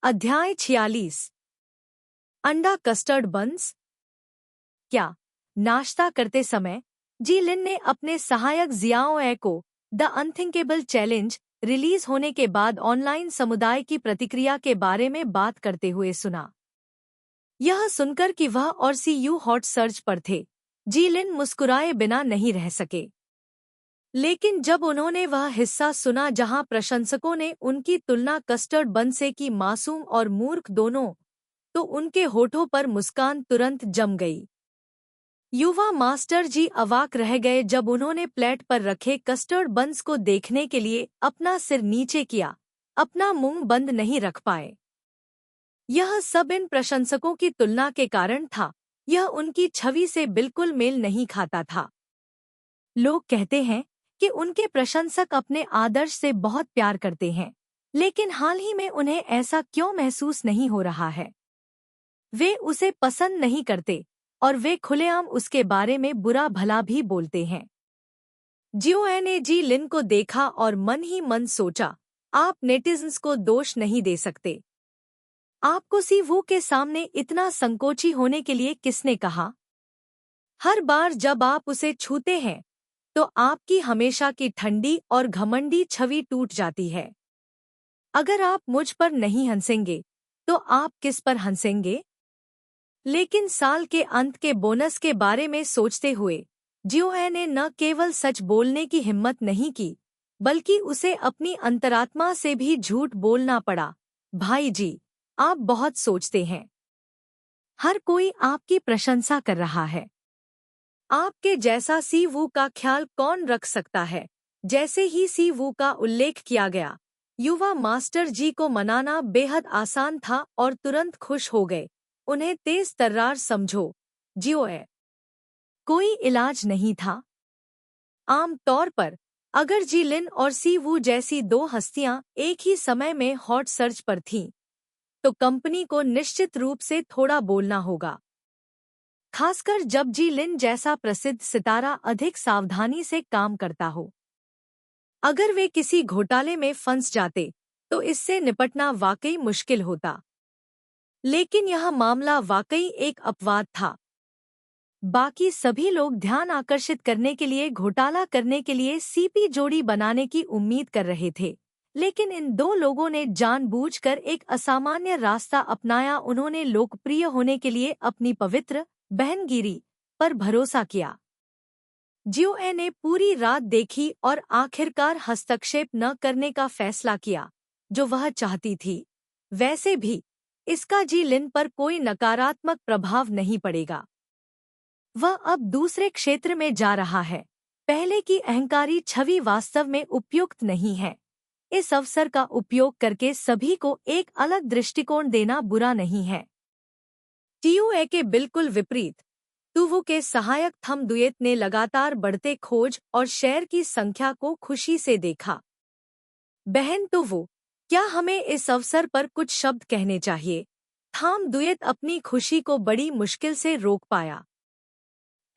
अध्याय 46। अंडा custard buns. क्या नाश्ता करते समय जी लिन ने अपने सहायक जियाओ ए को द अनथिंकेबल चैलेंज रिलीज होने के बाद ऑनलाइन समुदाय की प्रतिक्रिया के बारे में बात करते हुए सुना। यह सुनकर कि वह और सीयू हॉट सर्च पर थे, जी लिन मुस्कुराए बिना नहीं रह सके। लेकिन जब उन्होंने वह हिस्सा सुना जहां प्रशंसकों ने उनकी तुलना कस्टर्ड बन से की मासूम और मूर्ख दोनों, तो उनके होठों पर मुस्कान तुरंत जम गई। युवा मास्टर जी अवाक रह गए जब उन्होंने प्लेट पर रखे कस्टर्ड बन्स को देखने के लिए अपना सिर नीचे किया, अपना मुंह बंद नहीं रख पाए। यह सब इन प्रशंसकों की तुलना के कारण था, यह उनकी छवि से बिल्कुल मेल नहीं खाता था। लोग कहते हैं कि उनके प्रशंसक अपने आदर्श से बहुत प्यार करते हैं, लेकिन हाल ही में उन्हें ऐसा क्यों महसूस नहीं हो रहा है? वे उसे पसंद नहीं करते और वे खुलेआम उसके बारे में बुरा भला भी बोलते हैं। जियोए ने जी लिन को देखा और मन ही मन सोचा, आप नेटिजन्स को दोष नहीं दे सकते। आपको सी वू के सामने इतना संकोची होने के लिए किसने कहा? हर बार जब आप उसे छूते हैं तो आपकी हमेशा की ठंडी और घमंडी छवि टूट जाती है। अगर आप मुझ पर नहीं हंसेंगे तो आप किस पर हंसेंगे? लेकिन साल के अंत के बोनस के बारे में सोचते हुए जियोए ने न केवल सच बोलने की हिम्मत नहीं की, बल्कि उसे अपनी अंतरात्मा से भी झूठ बोलना पड़ा। भाई जी, आप बहुत सोचते हैं। हर कोई आपकी प्रशंसा कर रहा है। आपके जैसा सी वू का ख्याल कौन रख सकता है? जैसे ही सी वू का उल्लेख किया गया, युवा मास्टर जी को मनाना बेहद आसान था और तुरंत खुश हो गए। उन्हें तेज तर्रार समझो, जियोए। कोई इलाज नहीं था। आम तौर पर अगर जी लिन और सी वू जैसी दो हस्तियां एक ही समय में हॉट सर्च पर थीं, तो कंपनी को निश्चित रूप से थोड़ा बोलना होगा, खासकर जब जी लिन जैसा प्रसिद्ध सितारा अधिक सावधानी से काम करता हो। अगर वे किसी घोटाले में फंस जाते तो इससे निपटना वाकई मुश्किल होता। लेकिन यह मामला वाकई एक अपवाद था। बाकी सभी लोग ध्यान आकर्षित करने के लिए घोटाला करने के लिए सीपी जोड़ी बनाने की उम्मीद कर रहे थे, लेकिन इन दो लोगों ने जानबूझकर एक असामान्य रास्ता अपनाया। उन्होंने लोकप्रिय होने के लिए अपनी पवित्र बहनगिरी पर भरोसा किया। जियोए ने पूरी रात देखी और आखिरकार हस्तक्षेप न करने का फैसला किया, जो वह चाहती थी। वैसे भी इसका जी लिन पर कोई नकारात्मक प्रभाव नहीं पड़ेगा। वह अब दूसरे क्षेत्र में जा रहा है। पहले की अहंकारी छवि वास्तव में उपयुक्त नहीं है। इस अवसर का उपयोग करके सभी को एक अलग दृष्टिकोण देना बुरा नहीं है। टीयूए के बिल्कुल विपरीत, तुवु के सहायक थम दुयेत ने लगातार बढ़ते खोज और शेयर की संख्या को खुशी से देखा। बहन तुवु, क्या हमें इस अवसर पर कुछ शब्द कहने चाहिए? थम दुयेत अपनी खुशी को बड़ी मुश्किल से रोक पाया।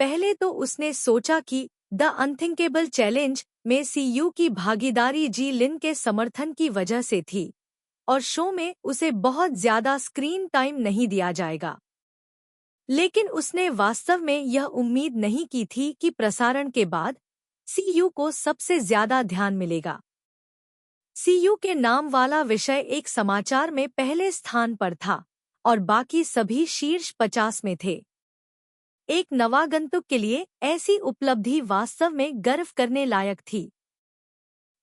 पहले तो उसने सोचा कि द अनथिंकेबल चैलेंज में सीयू की भागीदारी जी लिन के समर्थन की वजह से थी और शो में उसे बहुत ज्यादा स्क्रीन टाइम नहीं दिया जाएगा। लेकिन उसने वास्तव में यह उम्मीद नहीं की थी कि प्रसारण के बाद सीयू को सबसे ज्यादा ध्यान मिलेगा। सीयू के नाम वाला विषय एक समाचार में पहले स्थान पर था और बाकी सभी शीर्ष 50 में थे। एक नवागंतुक के लिए ऐसी उपलब्धि वास्तव में गर्व करने लायक थी।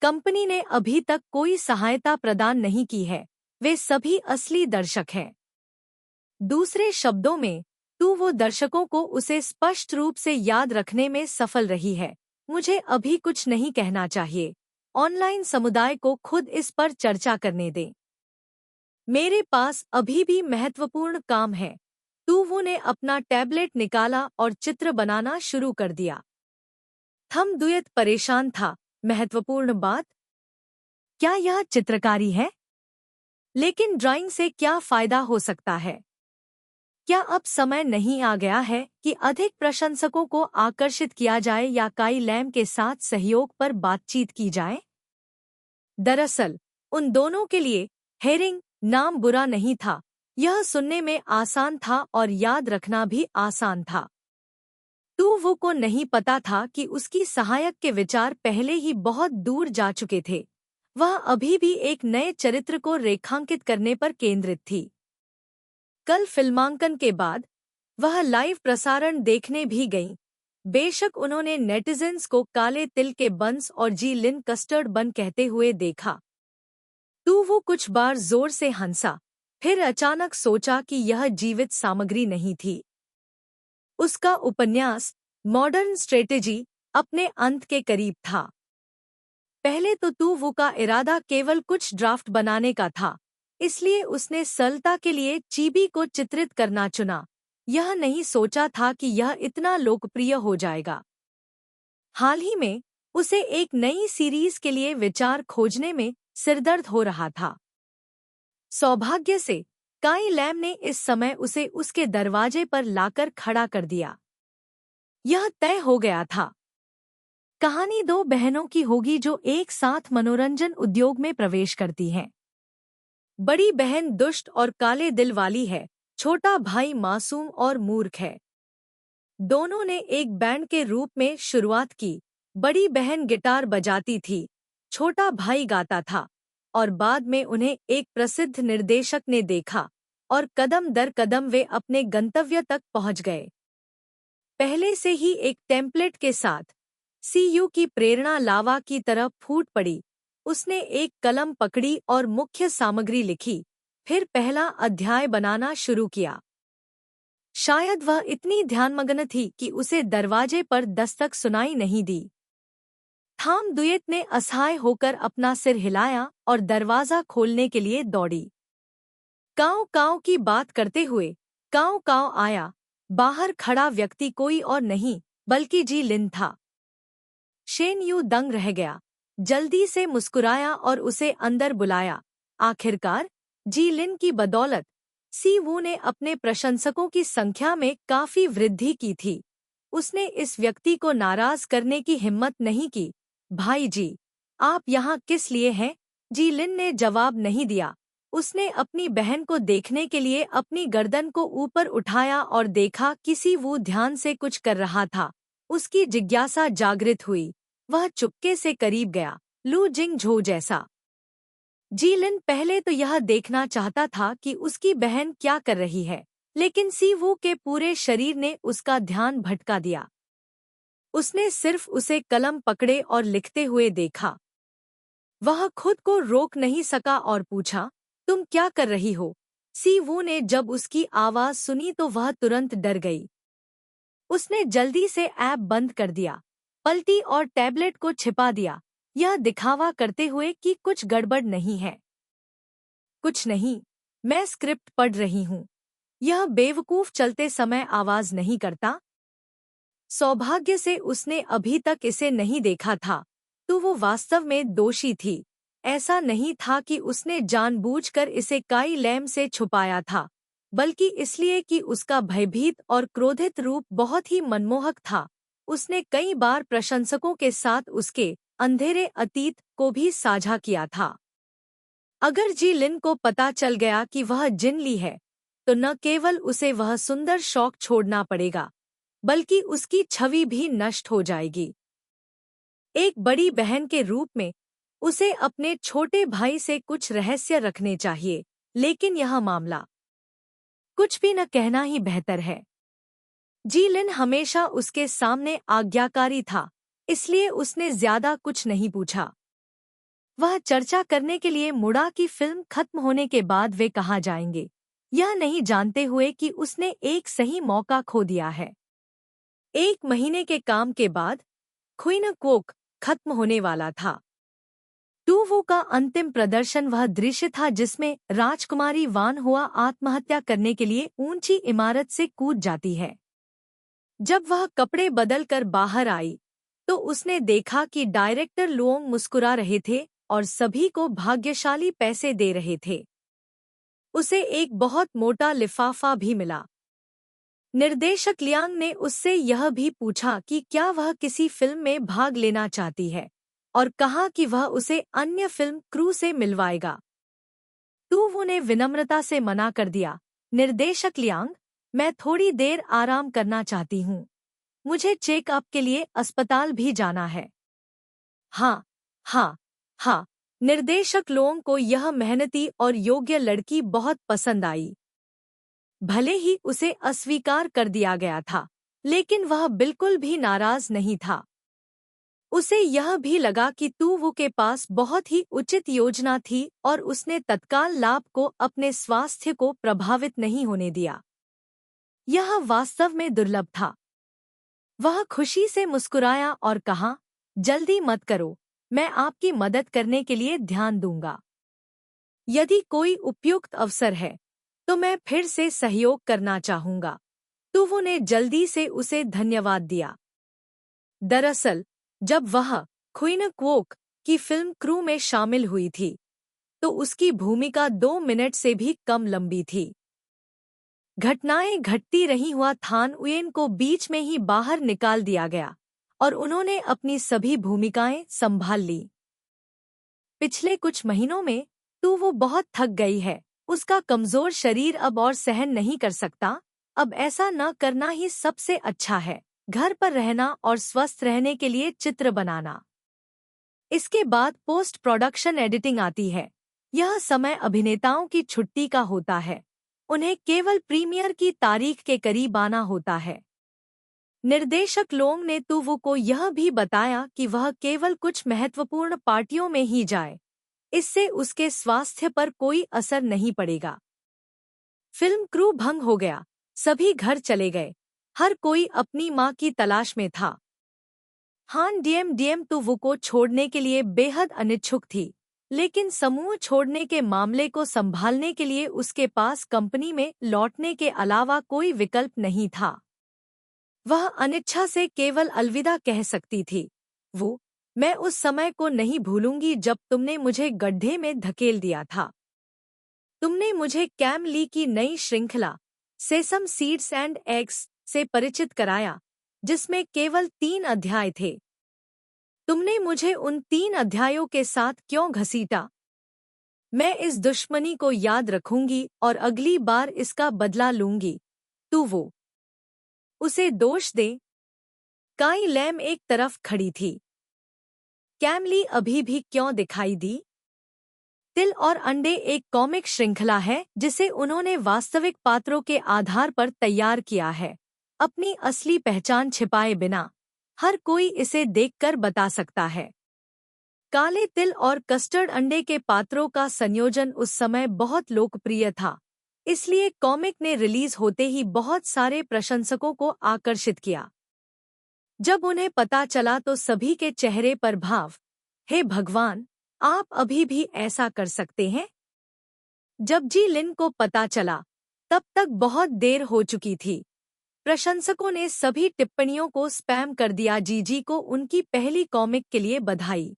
कंपनी ने अभी तक कोई सहायता प्रदान नहीं की है, वे सभी असली दर्शक हैं। दूसरे शब्दों में, तू वो दर्शकों को उसे स्पष्ट रूप से याद रखने में सफल रही है। मुझे अभी कुछ नहीं कहना चाहिए। ऑनलाइन समुदाय को खुद इस पर चर्चा करने दें। मेरे पास अभी भी महत्वपूर्ण काम है। तुवु ने अपना टैबलेट निकाला और चित्र बनाना शुरू कर दिया। थम दुयत परेशान था। महत्वपूर्ण बात? क्या यह चित्रकारी है? लेकिन ड्राइंग से क्या फायदा हो सकता है? क्या अब समय नहीं आ गया है कि अधिक प्रशंसकों को आकर्षित किया जाए या काई लैम के साथ सहयोग पर बातचीत की जाए? दरअसल उन दोनों के लिए हेरिंग नाम बुरा नहीं था, यह सुनने में आसान था और याद रखना भी आसान था। तू वो को नहीं पता था कि उसकी सहायक के विचार पहले ही बहुत दूर जा चुके थे। वह अभी भी एक नए चरित्र को रेखांकित करने पर केंद्रित थी। कल फिल्मांकन के बाद वह लाइव प्रसारण देखने भी गईं। बेशक उन्होंने नेटिजन्स को काले तिल के बंस और जी लिन कस्टर्ड बन कहते हुए देखा। तो वो कुछ बार जोर से हंसा, फिर अचानक सोचा कि यह जीवित सामग्री नहीं थी। उसका उपन्यास मॉडर्न स्ट्रेटेजी अपने अंत के करीब था। पहले तो तू का इरादा केवल कुछ ड्राफ्ट बनाने का था, इसलिए उसने सरलता के लिए चीबी को चित्रित करना चुना। यह नहीं सोचा था कि यह इतना लोकप्रिय हो जाएगा। हाल ही में उसे एक नई सीरीज के लिए विचार खोजने में सिरदर्द हो रहा था। सौभाग्य से काई लैम ने इस समय उसे उसके दरवाजे पर लाकर खड़ा कर दिया। यह तय हो गया था। कहानी दो बहनों की होगी जो एक साथ मनोरंजन उद्योग में प्रवेश करती हैं। बड़ी बहन दुष्ट और काले दिल वाली है, छोटा भाई मासूम और मूर्ख है। दोनों ने एक बैंड के रूप में शुरुआत की। बड़ी बहन गिटार बजाती थी, छोटा भाई गाता था, और बाद में उन्हें एक प्रसिद्ध निर्देशक ने देखा और कदम दर कदम वे अपने गंतव्य तक पहुंच गए। पहले से ही एक टेम्पलेट के साथ सीयू की प्रेरणा लावा की तरह फूट पड़ी। उसने एक कलम पकड़ी और मुख्य सामग्री लिखी, फिर पहला अध्याय बनाना शुरू किया। शायद वह इतनी ध्यानमग्न थी कि उसे दरवाजे पर दस्तक सुनाई नहीं दी। थाम दुयत ने असहाय होकर अपना सिर हिलाया और दरवाजा खोलने के लिए दौड़ी। काऊ काऊ की बात करते हुए काऊ काऊ आया। बाहर खड़ा व्यक्ति कोई और नहीं बल्कि जी लिन था। शेन यू दंग रह गया, जल्दी से मुस्कुराया और उसे अंदर बुलाया। आखिरकार जी लिन की बदौलत सी वू ने अपने प्रशंसकों की संख्या में काफी वृद्धि की थी। उसने इस व्यक्ति को नाराज करने की हिम्मत नहीं की। भाई जी, आप यहाँ किस लिए हैं? जी लिन ने जवाब नहीं दिया। उसने अपनी बहन को देखने के लिए अपनी गर्दन को ऊपर उठाया और देखा कि सी वू ध्यान से कुछ कर रहा था। उसकी जिज्ञासा जागृत हुई। वह चुपके से करीब गया, लू जिंग झो जैसा। जी लिन पहले तो यह देखना चाहता था कि उसकी बहन क्या कर रही है, लेकिन सी वू के पूरे शरीर ने उसका ध्यान भटका दिया। उसने सिर्फ उसे कलम पकड़े और लिखते हुए देखा। वह खुद को रोक नहीं सका और पूछा, तुम क्या कर रही हो? सी वू ने जब उसकी आवाज सुनी तो वह तुरंत डर गई। उसने जल्दी से ऐप बंद कर दिया, पलटी और टैबलेट को छिपा दिया, यह दिखावा करते हुए कि कुछ गड़बड़ नहीं है। कुछ नहीं, मैं स्क्रिप्ट पढ़ रही हूँ। यह बेवकूफ चलते समय आवाज नहीं करता। सौभाग्य से उसने अभी तक इसे नहीं देखा था, तो वो वास्तव में दोषी थी। ऐसा नहीं था कि उसने जानबूझकर इसे काई लैम से छुपाया था, बल्कि इसलिए कि उसका भयभीत और क्रोधित रूप बहुत ही मनमोहक था। उसने कई बार प्रशंसकों के साथ उसके अंधेरे अतीत को भी साझा किया था। अगर जी लिन को पता चल गया कि वह जिन ली है, तो न केवल उसे वह सुंदर शौक छोड़ना पड़ेगा, बल्कि उसकी छवि भी नष्ट हो जाएगी। एक बड़ी बहन के रूप में उसे अपने छोटे भाई से कुछ रहस्य रखने चाहिए, लेकिन यह मामला कुछ भी न कहना ही बेहतर है। जी लिन हमेशा उसके सामने आज्ञाकारी था, इसलिए उसने ज्यादा कुछ नहीं पूछा। वह चर्चा करने के लिए मुड़ा कि फिल्म खत्म होने के बाद वे कहाँ जाएंगे, यह नहीं जानते हुए कि उसने एक सही मौका खो दिया है। 1 महीने के काम के बाद क्वीन कोक खत्म होने वाला था। टूवो का अंतिम प्रदर्शन वह दृश्य था जिसमें राजकुमारी वान हुआ आत्महत्या करने के लिए ऊंची इमारत से कूद जाती है। जब वह कपड़े बदलकर बाहर आई, तो उसने देखा कि डायरेक्टर लुओंग मुस्कुरा रहे थे और सभी को भाग्यशाली पैसे दे रहे थे। उसे एक बहुत मोटा लिफाफा भी मिला। निर्देशक लियांग ने उससे यह भी पूछा कि क्या वह किसी फिल्म में भाग लेना चाहती है, और कहा कि वह उसे अन्य फिल्म क्रू से मिलवाएगा। तूवू ने विनम्रता से मना कर दिया। निर्देशक लियांग, मैं थोड़ी देर आराम करना चाहती हूँ। मुझे चेकअप के लिए अस्पताल भी जाना है। हाँ, हाँ, हाँ। निर्देशक लोंग को यह मेहनती और योग्य लड़की बहुत पसंद आई। भले ही उसे अस्वीकार कर दिया गया था, लेकिन वह बिल्कुल भी नाराज नहीं था। उसे यह भी लगा कि तूवू के पास बहुत ही उचित योजना थी और उसने तत्काल लाभ को अपने स्वास्थ्य को प्रभावित नहीं होने दिया। यह वास्तव में दुर्लभ था। वह खुशी से मुस्कुराया और कहा, जल्दी मत करो, मैं आपकी मदद करने के लिए ध्यान दूंगा। यदि कोई उपयुक्त अवसर है तो मैं फिर से सहयोग करना चाहूंगा। तूवू ने जल्दी से उसे धन्यवाद दिया। दरअसल जब वह क्वीन क्वोक की फिल्म क्रू में शामिल हुई थी तो उसकी भूमिका 2 मिनट से भी कम लंबी थी। घटनाएं घटती रही हुआ थान उयेन को बीच में ही बाहर निकाल दिया गया और उन्होंने अपनी सभी भूमिकाएं संभाल ली। पिछले कुछ महीनों में तूवू बहुत थक गई है। उसका कमजोर शरीर अब और सहन नहीं कर सकता। अब ऐसा न करना ही सबसे अच्छा है। घर पर रहना और स्वस्थ रहने के लिए चित्र बनाना। इसके बाद पोस्ट प्रोडक्शन एडिटिंग आती है। यह समय अभिनेताओं की छुट्टी का होता है। उन्हें केवल प्रीमियर की तारीख के करीब आना होता है। निर्देशक लोंग ने तूवू को यह भी बताया कि वह केवल कुछ महत्वपूर्ण पार्टियों में ही जाए। इससे उसके स्वास्थ्य पर कोई असर नहीं पड़ेगा। फिल्म क्रू भंग हो गया। सभी घर चले गए। हर कोई अपनी मां की तलाश में था। हान डीएम तूवू को छोड़ने के लिए बेहद अनिच्छुक थी, लेकिन समूह छोड़ने के मामले को संभालने के लिए उसके पास कंपनी में लौटने के अलावा कोई विकल्प नहीं था। वह अनिच्छा से केवल अलविदा कह सकती थी। मैं उस समय को नहीं भूलूंगी जब तुमने मुझे गड्ढे में धकेल दिया था। तुमने मुझे कैम ली की नई श्रृंखला सेसम सीड्स एंड एग्स से परिचित कराया, जिसमें केवल 3 अध्याय थे। तुमने मुझे उन 3 अध्यायों के साथ क्यों घसीटा? मैं इस दुश्मनी को याद रखूंगी और अगली बार इसका बदला लूंगी। तूवू उसे दोष दे। काई लैम एक तरफ खड़ी थी। कैमली अभी भी क्यों दिखाई दी? तिल और अंडे एक कॉमिक श्रृंखला है जिसे उन्होंने वास्तविक पात्रों के आधार पर तैयार किया है, अपनी असली पहचान छिपाए बिना। हर कोई इसे देखकर बता सकता है। काले तिल और कस्टर्ड अंडे के पात्रों का संयोजन उस समय बहुत लोकप्रिय था, इसलिए कॉमिक ने रिलीज होते ही बहुत सारे प्रशंसकों को आकर्षित किया। जब उन्हें पता चला तो सभी के चेहरे पर भाव, हे भगवान, आप अभी भी ऐसा कर सकते हैं? जब जी लिन को पता चला तब तक बहुत देर हो चुकी थी। प्रशंसकों ने सभी टिप्पणियों को स्पैम कर दिया। जीजी को उनकी पहली कॉमिक के लिए बधाई।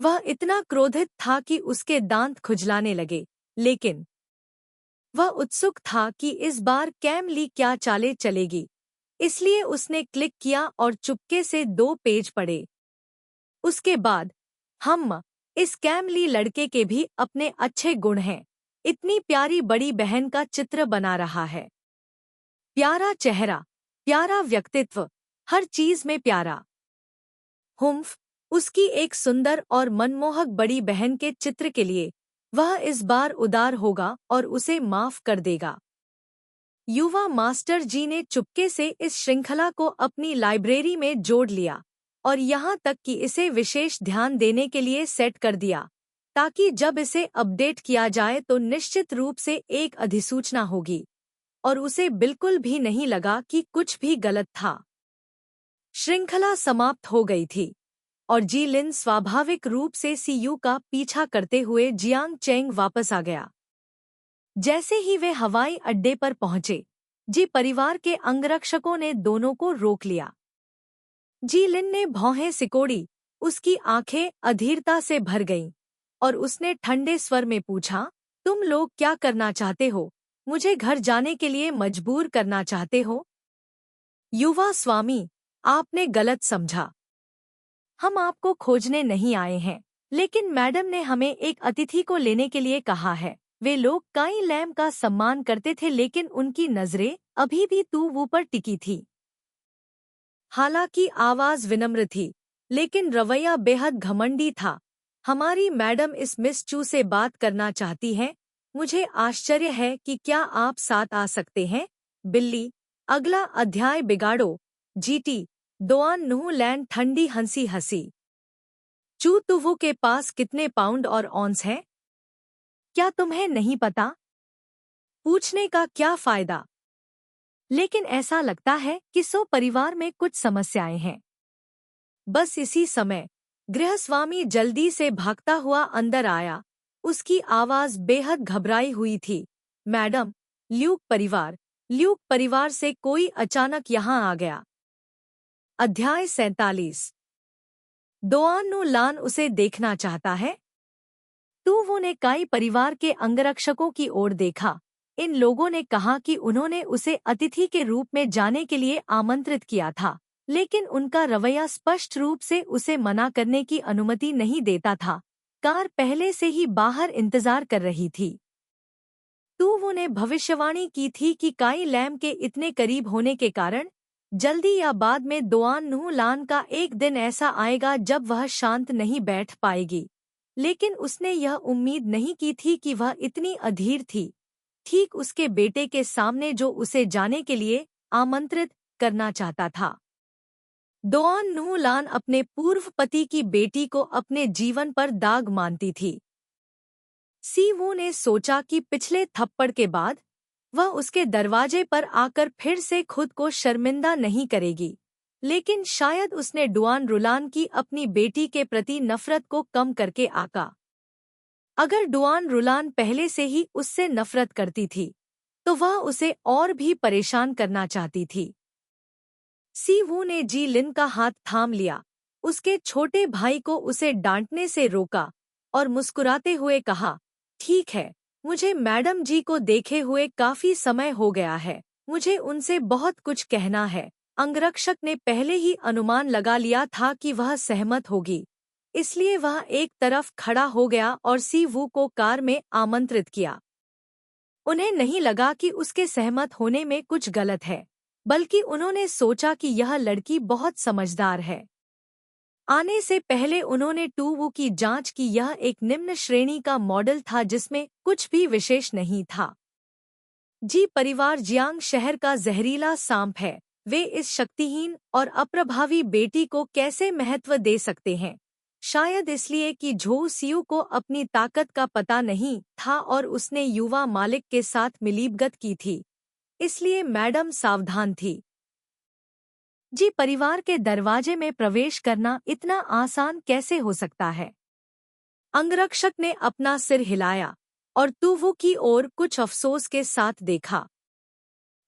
वह इतना क्रोधित था कि उसके दांत खुजलाने लगे, लेकिन वह उत्सुक था कि इस बार कैम ली क्या चालें चलेगी, इसलिए उसने क्लिक किया और चुपके से 2 पेज पढ़े। उसके बाद, इस कैम ली लड़के के भी अपने अच्छे गुण हैं। इतनी प्यारी बड़ी बहन का चित्र बना रहा है। प्यारा चेहरा, प्यारा व्यक्तित्व, हर चीज में प्यारा। उसकी एक सुंदर और मनमोहक बड़ी बहन के चित्र के लिए वह इस बार उदार होगा और उसे माफ कर देगा। युवा मास्टर जी ने चुपके से इस श्रृंखला को अपनी लाइब्रेरी में जोड़ लिया और यहाँ तक कि इसे विशेष ध्यान देने के लिए सेट कर दिया, ताकि जब इसे अपडेट किया जाए तो निश्चित रूप से एक अधिसूचना होगी और उसे बिल्कुल भी नहीं लगा कि कुछ भी गलत था। श्रृंखला समाप्त हो गई थी और जी लिन स्वाभाविक रूप से सीयू का पीछा करते हुए जियांग चेंग वापस आ गया। जैसे ही वे हवाई अड्डे पर पहुंचे, जी परिवार के अंगरक्षकों ने दोनों को रोक लिया। जी लिन ने भौहें सिकोड़ी, उसकी आंखें अधीरता से भर गईं और उसने ठंडे स्वर में पूछा, तुम लोग क्या करना चाहते हो? मुझे घर जाने के लिए मजबूर करना चाहते हो? युवा स्वामी, आपने गलत समझा। हम आपको खोजने नहीं आए हैं, लेकिन मैडम ने हमें एक अतिथि को लेने के लिए कहा है। वे लोग काई लैम का सम्मान करते थे, लेकिन उनकी नजरें अभी भी तू वो पर टिकी थी। हालांकि आवाज विनम्र थी, लेकिन रवैया बेहद घमंडी था। हमारी मैडम इस मिस चू से बात करना चाहती हैं। मुझे आश्चर्य है कि क्या आप साथ आ सकते हैं। बिल्ली। अगला अध्याय बिगाड़ो। जीटी। दोआन नुह लैंड ठंडी हंसी हंसी। चू तुवु के पास कितने पाउंड और ऑन्स हैं? क्या तुम्हें नहीं पता? पूछने का क्या फायदा? लेकिन ऐसा लगता है कि सो परिवार में कुछ समस्याएं हैं। बस इसी समय गृहस्वामी जल्दी से भागता हुआ अंदर आया। उसकी आवाज बेहद घबराई हुई थी। मैडम, ल्यूक परिवार से कोई अचानक यहाँ आ गया। अध्याय 47। दोआन नु लान उसे देखना चाहता है। वो ने काई परिवार के अंगरक्षकों की ओर देखा। इन लोगों ने कहा कि उन्होंने उसे अतिथि के रूप में जाने के लिए आमंत्रित किया था, लेकिन उनका रवैया स्पष्ट रूप से उसे मना करने की अनुमति नहीं देता था। कार पहले से ही बाहर इंतजार कर रही थी। वो ने भविष्यवाणी की थी कि काई लैम के इतने करीब होने के कारण जल्दी या बाद में दोआन नुह लान का एक दिन ऐसा आएगा जब वह शांत नहीं बैठ पाएगी। लेकिन उसने यह उम्मीद नहीं की थी कि वह इतनी अधीर थी, ठीक उसके बेटे के सामने जो उसे जाने के लिए आमंत्रित करना चाहता था। दोआन नुह लान अपने पूर्व पति की बेटी को अपने जीवन पर दाग मानती थी। वो ने सोचा कि पिछले थप्पड़ के बाद वह उसके दरवाजे पर आकर फिर से खुद को शर्मिंदा नहीं करेगी, लेकिन शायद उसने डुआन रुलान की अपनी बेटी के प्रति नफरत को कम करके आका। अगर डुआन रुलान पहले से ही उससे नफरत करती थी, तो वह उसे और भी परेशान करना चाहती थी। वो ने जी लिन का हाथ थाम लिया, उसके छोटे भाई को उसे डांटने से रोका और मुस्कुराते हुए कहा, ठीक है, मुझे मैडम जी को देखे हुए काफी समय हो गया है। मुझे उनसे बहुत कुछ कहना है। अंगरक्षक ने पहले ही अनुमान लगा लिया था कि वह सहमत होगी, इसलिए वह एक तरफ खड़ा हो गया और वो को कार में आमंत्रित किया। उन्हें नहीं लगा कि उसके सहमत होने में कुछ गलत है, बल्कि उन्होंने सोचा कि यह लड़की बहुत समझदार है। आने से पहले उन्होंने वो की जांच की। यह एक निम्न श्रेणी का मॉडल था जिसमें कुछ भी विशेष नहीं था। जी परिवार जियांग शहर का जहरीला सांप है। वे इस शक्तिहीन और अप्रभावी बेटी को कैसे महत्व दे सकते हैं? शायद इसलिए कि झो सियू को अपनी ताकत का पता नहीं था और उसने युवा मालिक के साथ मिलीभगत की थी, इसलिए मैडम सावधान थी। जी परिवार के दरवाजे में प्रवेश करना इतना आसान कैसे हो सकता है? अंगरक्षक ने अपना सिर हिलाया और तुवु की ओर कुछ अफसोस के साथ देखा।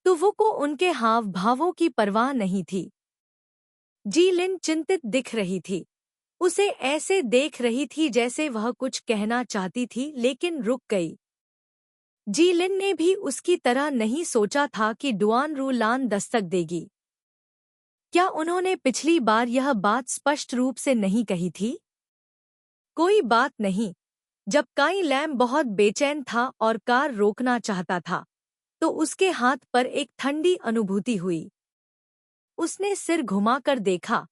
तुवु को उनके हाव भावों की परवाह नहीं थी। जी लिन चिंतित दिख रही थी। उसे ऐसे देख रही थी जैसे वह कुछ कहना चाहती थी लेकिन रुक गई। जी लिन ने भी उसकी तरह नहीं सोचा था कि डुआन रू लान दस्तक देगी। क्या उन्होंने पिछली बार यह बात स्पष्ट रूप से नहीं कही थी? कोई बात नहीं। जब काई लैम बहुत बेचैन था और कार रोकना चाहता था, तो उसके हाथ पर एक ठंडी अनुभूति हुई। उसने सिर घुमाकर देखा।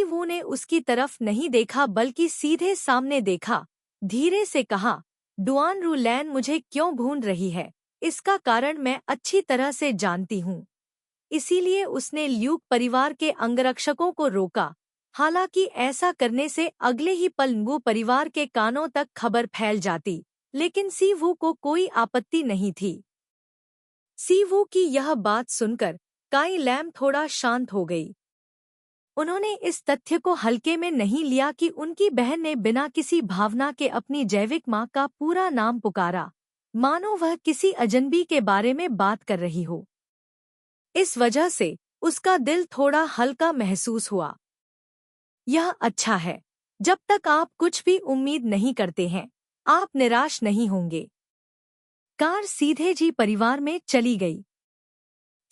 वो ने उसकी तरफ नहीं देखा बल्कि सीधे सामने देखा। धीरे से कहा, डुआन रू लैन मुझे क्यों ढूंढ रही है, इसका कारण मैं अच्छी तरह से जानती हूँ। इसीलिए उसने ल्यूक परिवार के अंगरक्षकों को रोका। हालांकि ऐसा करने से अगले ही पल वो परिवार के कानों तक खबर फैल जाती, लेकिन वो को कोई आपत्ति नहीं थी। वो की यह बात सुनकर काई लैम थोड़ा शांत हो गई। उन्होंने इस तथ्य को हल्के में नहीं लिया कि उनकी बहन ने बिना किसी भावना के अपनी जैविक माँ का पूरा नाम पुकारा, मानो वह किसी अजनबी के बारे में बात कर रही हो। इस वजह से उसका दिल थोड़ा हल्का महसूस हुआ। यह अच्छा है। जब तक आप कुछ भी उम्मीद नहीं करते हैं, आप निराश नहीं होंगे। कार सीधे जी परिवार में चली गई।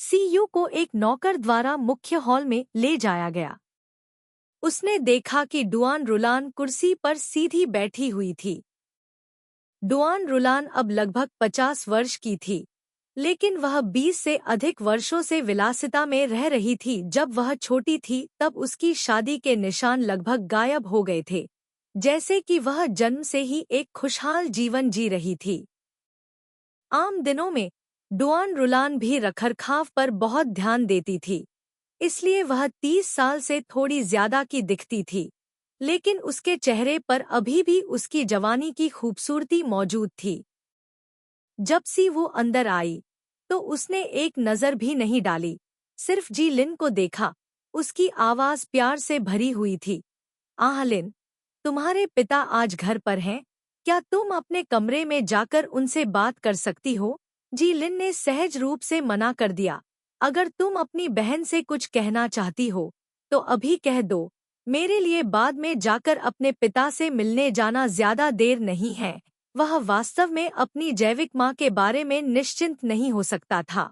सीयू को एक नौकर द्वारा मुख्य हॉल में ले जाया गया। उसने देखा कि डुआन रुलान कुर्सी पर सीधी बैठी हुई थी। डुआन रुलान अब लगभग 50 वर्ष की थी, लेकिन वह 20 से अधिक वर्षों से विलासिता में रह रही थी। जब वह छोटी थी तब उसकी शादी के निशान लगभग गायब हो गए थे, जैसे कि वह जन्म से ही एक खुशहाल जीवन जी रही थी। आम दिनों में डुआन रुलान भी रखरखाव पर बहुत ध्यान देती थी, इसलिए वह 30 साल से थोड़ी ज्यादा की दिखती थी, लेकिन उसके चेहरे पर अभी भी उसकी जवानी की खूबसूरती मौजूद थी। जब सी वो अंदर आई तो उसने एक नज़र भी नहीं डाली, सिर्फ जी लिन को देखा। उसकी आवाज़ प्यार से भरी हुई थी। आह लिन, तुम्हारे पिता आज घर पर हैं? क्या तुम अपने कमरे में जाकर उनसे बात कर सकती हो? जी लिन ने सहज रूप से मना कर दिया। अगर तुम अपनी बहन से कुछ कहना चाहती हो तो अभी कह दो, मेरे लिए बाद में जाकर अपने पिता से मिलने जाना ज्यादा देर नहीं है। वह वास्तव में अपनी जैविक माँ के बारे में निश्चिंत नहीं हो सकता था।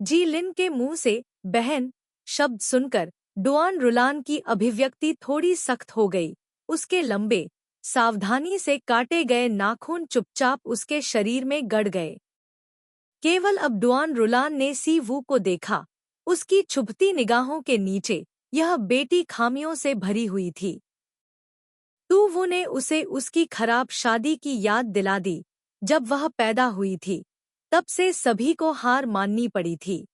जी लिन के मुंह से बहन शब्द सुनकर डुआन रुलान की अभिव्यक्ति थोड़ी सख्त हो गई। उसके लंबे, सावधानी से काटे गए नाखून चुपचाप उसके शरीर में गड़ गए। केवल अब डुआन रुलान ने सी वू को देखा। उसकी छुपती निगाहों के नीचे यह बेटी खामियों से भरी हुई थी। तू वो ने उसे उसकी खराब शादी की याद दिला दी जब वह पैदा हुई थी। तब से सभी को हार माननी पड़ी थी।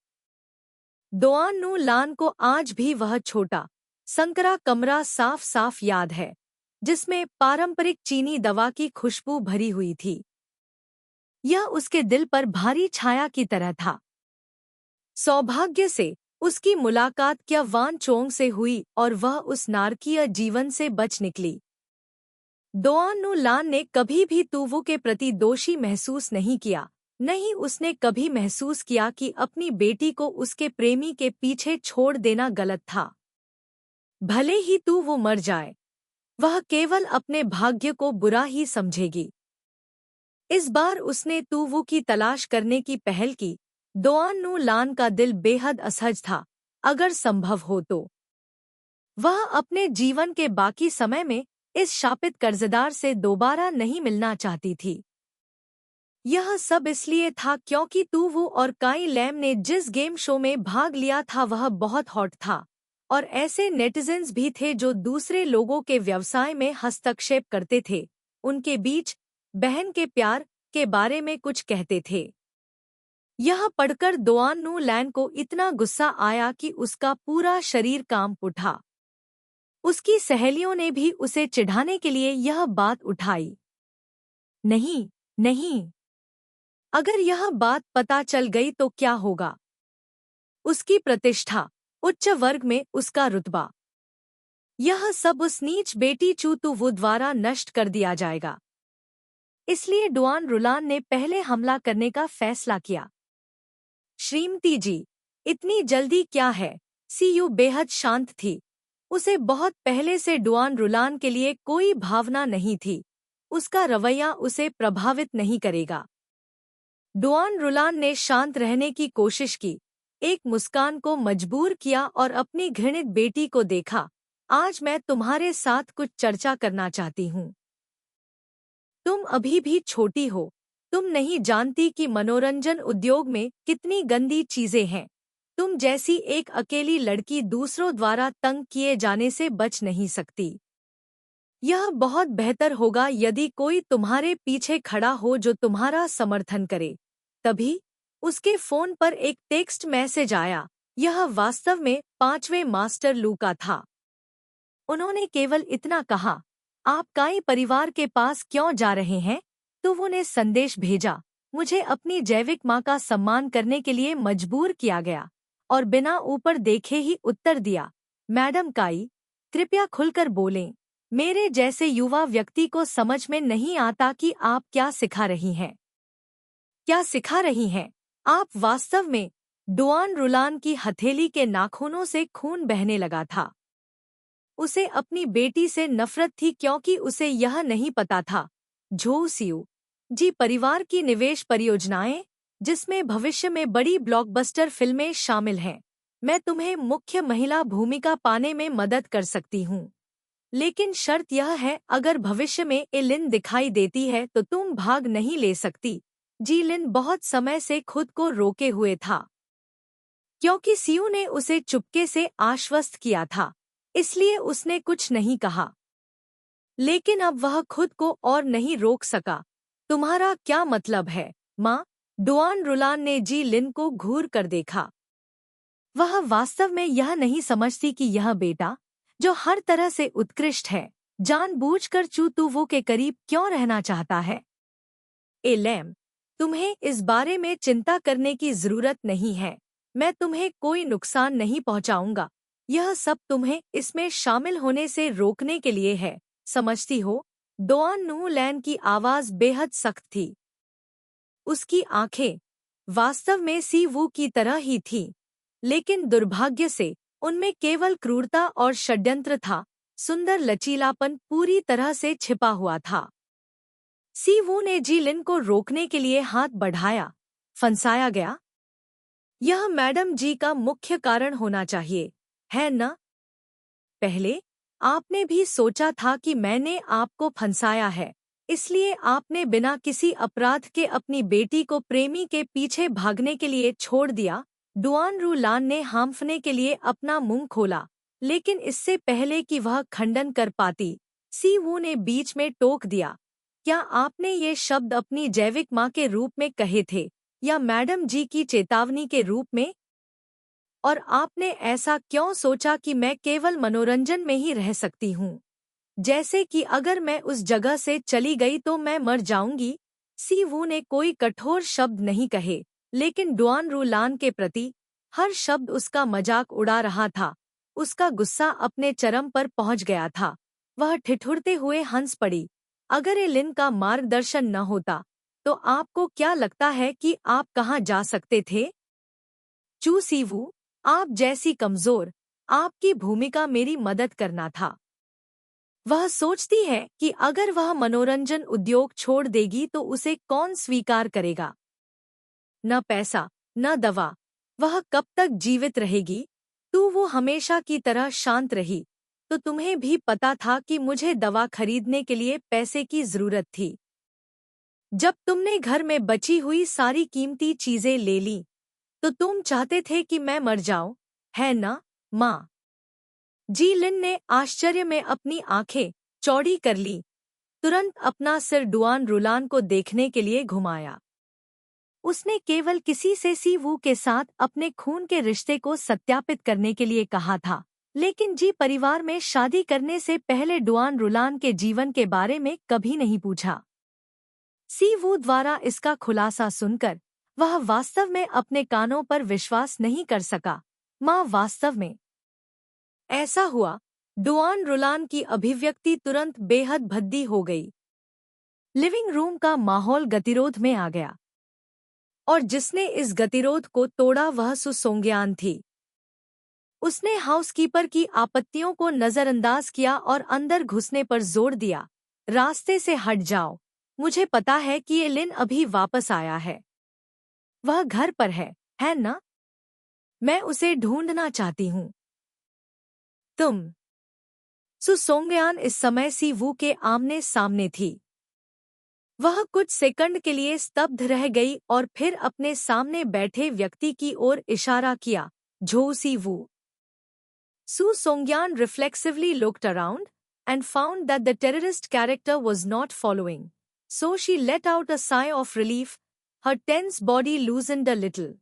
डुआन नु लान को आज भी वह छोटा, संकरा कमरा साफ साफ याद है, जिसमें पारंपरिक चीनी दवा की खुशबू भरी हुई थी। यह उसके दिल पर भारी छाया की तरह था। सौभाग्य से उसकी मुलाकात क्या वान चोंग से हुई और वह उस नारकीय जीवन से बच निकली। डुआन नु लान ने कभी भी तुवु के प्रति दोषी महसूस नहीं किया। नहीं, उसने कभी महसूस किया कि अपनी बेटी को उसके प्रेमी के पीछे छोड़ देना गलत था। भले ही तुवु मर जाए, वह केवल अपने भाग्य को बुरा ही समझेगी। इस बार उसने तुवु की तलाश करने की पहल की। डुआन नु लान का दिल बेहद असहज था। अगर संभव हो तो वह अपने जीवन के बाकी समय में इस शापित कर्जदार से दोबारा नहीं मिलना चाहती थी। यह सब इसलिए था क्योंकि तुवु और काई लैम ने जिस गेम शो में भाग लिया था वह बहुत हॉट था, और ऐसे नेटिजन्स भी थे जो दूसरे लोगों के व्यवसाय में हस्तक्षेप करते थे, उनके बीच बहन के प्यार के बारे में कुछ कहते थे। यह पढ़कर डुआन नु लान को इतना गुस्सा आया कि उसका पूरा शरीर कांप उठा। उसकी सहेलियों ने भी उसे चिढ़ाने के लिए यह बात उठाई। नहीं, नहीं, अगर यह बात पता चल गई तो क्या होगा? उसकी प्रतिष्ठा, उच्च वर्ग में उसका रुतबा, यह सब उस नीच बेटी चू तुवु द्वारा नष्ट कर दिया जाएगा। इसलिए डुआन रुलान ने पहले हमला करने का फैसला किया। श्रीमती जी, इतनी जल्दी क्या है? सीयू बेहद शांत थी। उसे बहुत पहले से डुआन रुलान के लिए कोई भावना नहीं थी। उसका रवैया उसे प्रभावित नहीं करेगा। डुआन रुलान ने शांत रहने की कोशिश की, एक मुस्कान को मजबूर किया और अपनी घृणित बेटी को देखा। आज मैं तुम्हारे साथ कुछ चर्चा करना चाहती हूँ। तुम अभी भी छोटी हो। तुम नहीं जानती कि मनोरंजन उद्योग में कितनी गंदी चीजें हैं। तुम जैसी एक अकेली लड़की दूसरों द्वारा तंग किए जाने से बच नहीं सकती। यह बहुत बेहतर होगा यदि कोई तुम्हारे पीछे खड़ा हो जो तुम्हारा समर्थन करे। तभी उसके फोन पर एक टेक्स्ट मैसेज आया। यह वास्तव में 5वें मास्टर लू का था। उन्होंने केवल इतना कहा, आप काई परिवार के पास क्यों जा रहे हैं? तो उन्हें संदेश भेजा, मुझे अपनी जैविक माँ का सम्मान करने के लिए मजबूर किया गया, और बिना ऊपर देखे ही उत्तर दिया, मैडम काई, कृपया खुलकर बोलें। मेरे जैसे युवा व्यक्ति को समझ में नहीं आता कि आप क्या सिखा रही हैं। क्या सिखा रही हैं? आप वास्तव में। डुआन रुलान की हथेली के नाखूनों से खून बहने लगा था। उसे अपनी बेटी से नफरत थी क्योंकि उसे यह नहीं पता था झो सियू जी परिवार की निवेश परियोजनाएं, जिसमें भविष्य में बड़ी ब्लॉकबस्टर फिल्में शामिल हैं, मैं तुम्हें मुख्य महिला भूमिका पाने में मदद कर सकती हूँ, लेकिन शर्त यह है अगर भविष्य में एलिन दिखाई देती है तो तुम भाग नहीं ले सकती। जीलिन बहुत समय से खुद को रोके हुए था, क्योंकि सियू ने उसे चुपके से आश्वस्त किया था, इसलिए उसने कुछ नहीं कहा। लेकिन अब वह खुद को और नहीं रोक सका। तुम्हारा क्या मतलब है, माँ? डुआन रुलान ने जी लिन को घूर कर देखा। वह वास्तव में यह नहीं समझती कि यह बेटा, जो हर तरह से उत्कृष्ट है, जानबूझकर चूतुवो के करीब क्यों रहना चाहता है। एलेम, तुम्हें इस बारे में चिंता करने की जरूरत नहीं है। मैं तुम्हें कोई नुकसान नहीं पहुंचाऊंगा। यह सब तुम्हें इसमें शामिल होने से रोकने के लिए है, समझती हो? डोआन नू लैन की आवाज बेहद सख्त थी। उसकी आंखें वास्तव में सी वू की तरह ही थीं, लेकिन दुर्भाग्य से उनमें केवल क्रूरता और षड्यंत्र था। सुंदर लचीलापन पूरी तरह से छिपा हुआ था। सी वू ने जी लिन को रोकने के लिए हाथ बढ़ाया। फंसाया गया? यह मैडम जी का मुख्य कारण होना चाहिए, है न? पहले आपने भी सोचा था कि मैंने आपको फंसाया है, इसलिए आपने बिना किसी अपराध के अपनी बेटी को प्रेमी के पीछे भागने के लिए छोड़ दिया। डुआन रू लान ने हांफने के लिए अपना मुंह खोला, लेकिन इससे पहले कि वह खंडन कर पाती, सी वू ने बीच में टोक दिया। क्या आपने ये शब्द अपनी जैविक माँ के रूप में कहे थे या मैडम जी की चेतावनी के रूप में? और आपने ऐसा क्यों सोचा कि मैं केवल मनोरंजन में ही रह सकती हूँ, जैसे कि अगर मैं उस जगह से चली गई तो मैं मर जाऊंगी? सी वू ने कोई कठोर शब्द नहीं कहे, लेकिन डुआन रू लान के प्रति हर शब्द उसका मजाक उड़ा रहा था। उसका गुस्सा अपने चरम पर पहुंच गया था। वह ठिठुरते हुए हंस पड़ी। अगर एलिन का मार्गदर्शन न होता तो आपको क्या लगता है कि आप कहाँ जा सकते थे? चू सी वू, आप जैसी कमजोर, आपकी भूमिका मेरी मदद करना था। वह सोचती है कि अगर वह मनोरंजन उद्योग छोड़ देगी तो उसे कौन स्वीकार करेगा? न पैसा, न दवा। वह कब तक जीवित रहेगी? वो हमेशा की तरह शांत रही। तो तुम्हें भी पता था कि मुझे दवा खरीदने के लिए पैसे की जरूरत थी। जब तुमने घर में बची हुई सारी कीमती चीजें ले ली, तो तुम चाहते थे कि मैं मर जाऊं, है ना, माँ? जी लिन ने आश्चर्य में अपनी आंखें चौड़ी कर ली, तुरंत अपना सिर डुआन रुलान को देखने के लिए घुमाया। उसने केवल किसी से सी वू के साथ अपने खून के रिश्ते को सत्यापित करने के लिए कहा था, लेकिन जी परिवार में शादी करने से पहले डुआन रुलान के जीवन के बारे में कभी नहीं पूछा। सी वू द्वारा इसका खुलासा सुनकर वह वास्तव में अपने कानों पर विश्वास नहीं कर सका। माँ, वास्तव में ऐसा हुआ? डुआन रुलान की अभिव्यक्ति तुरंत बेहद भद्दी हो गई। लिविंग रूम का माहौल गतिरोध में आ गया, और जिसने इस गतिरोध को तोड़ा वह सु सोंग्यान थी। उसने हाउसकीपर की आपत्तियों को नजरअंदाज किया और अंदर घुसने पर जोर दिया। रास्ते से हट जाओ। मुझे पता है कि ये लिन अभी वापस आया है। वह घर पर है ना? मैं उसे ढूंढना चाहती हूँ। तुम? सु सोंग्यान इस समय सी वू के आमने सामने थी। वह कुछ सेकंड के लिए स्तब्ध रह गई और फिर अपने सामने बैठे व्यक्ति की ओर इशारा किया, झो सी वू। Su Songyan reflexively looked around and found that the terrorist character was not following. So she let out a sigh of relief, her tense body loosened a little.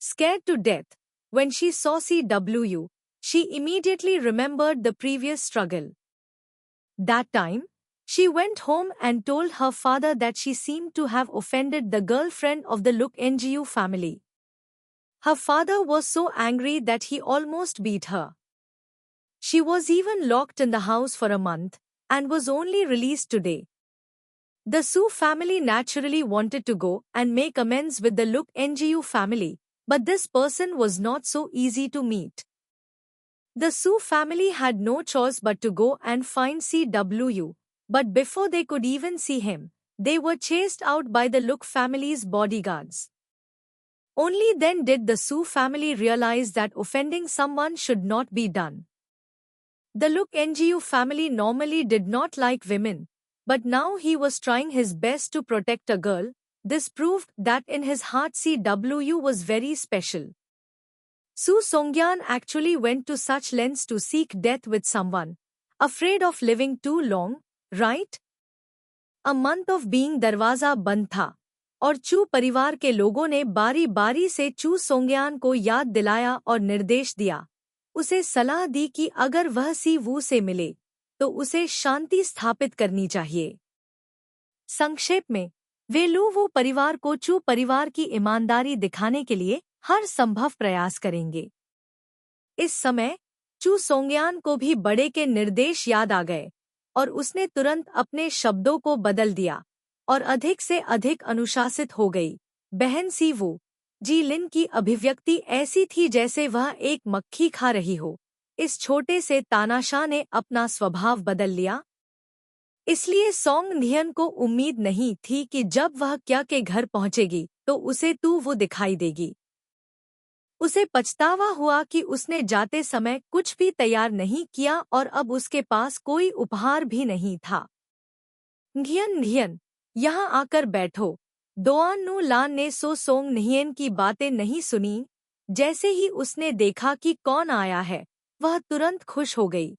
Scared to death, when she saw CW, she immediately remembered the previous struggle. That time, she went home and told her father that she seemed to have offended the girlfriend of the Luk NGU family. Her father was so angry that he almost beat her. She was even locked in the house for a month and was only released today. The Su family naturally wanted to go and make amends with the Luk NGU family, but this person was not so easy to meet. The Su family had no choice but to go and find CW, but before they could even see him, they were chased out by the Luk family's bodyguards. Only then did the Su family realize that offending someone should not be done. The Luk Ngu family normally did not like women, but now he was trying his best to protect a girl. This proved that in his heart CW was very special. Su Songgyan actually went to such lengths to seek death with someone, afraid of living too long, right? A month of being दरवाजा बंद था और चू परिवार के लोगों ने बारी बारी से चू सोंग्यान को याद दिलाया और निर्देश दिया, उसे सलाह दी कि अगर वह सी वू से मिले तो उसे शांति स्थापित करनी चाहिए। संक्षेप में, वे लू वो परिवार को चू परिवार की ईमानदारी दिखाने के लिए हर संभव प्रयास करेंगे। इस समय चू सोंग्यान को भी बड़े के निर्देश याद आ गए और उसने तुरंत अपने शब्दों को बदल दिया और अधिक से अधिक अनुशासित हो गई। बहन सी वू जी लिन की अभिव्यक्ति ऐसी थी जैसे वह एक मक्खी खा रही हो। इस छोटे से तानाशाह ने अपना स्वभाव बदल लिया। इसलिए सोंग नियन को उम्मीद नहीं थी कि जब वह क्या के घर पहुंचेगी तो उसे तू वो दिखाई देगी। उसे पछतावा हुआ कि उसने जाते समय कुछ भी तैयार नहीं किया और अब उसके पास कोई उपहार भी नहीं था। घियन, यहाँ आकर बैठो। दोआन नू लान ने सो सोंग नियन की बातें नहीं सुनी। जैसे ही उसने देखा कि कौन आया है, वह तुरंत खुश हो गई।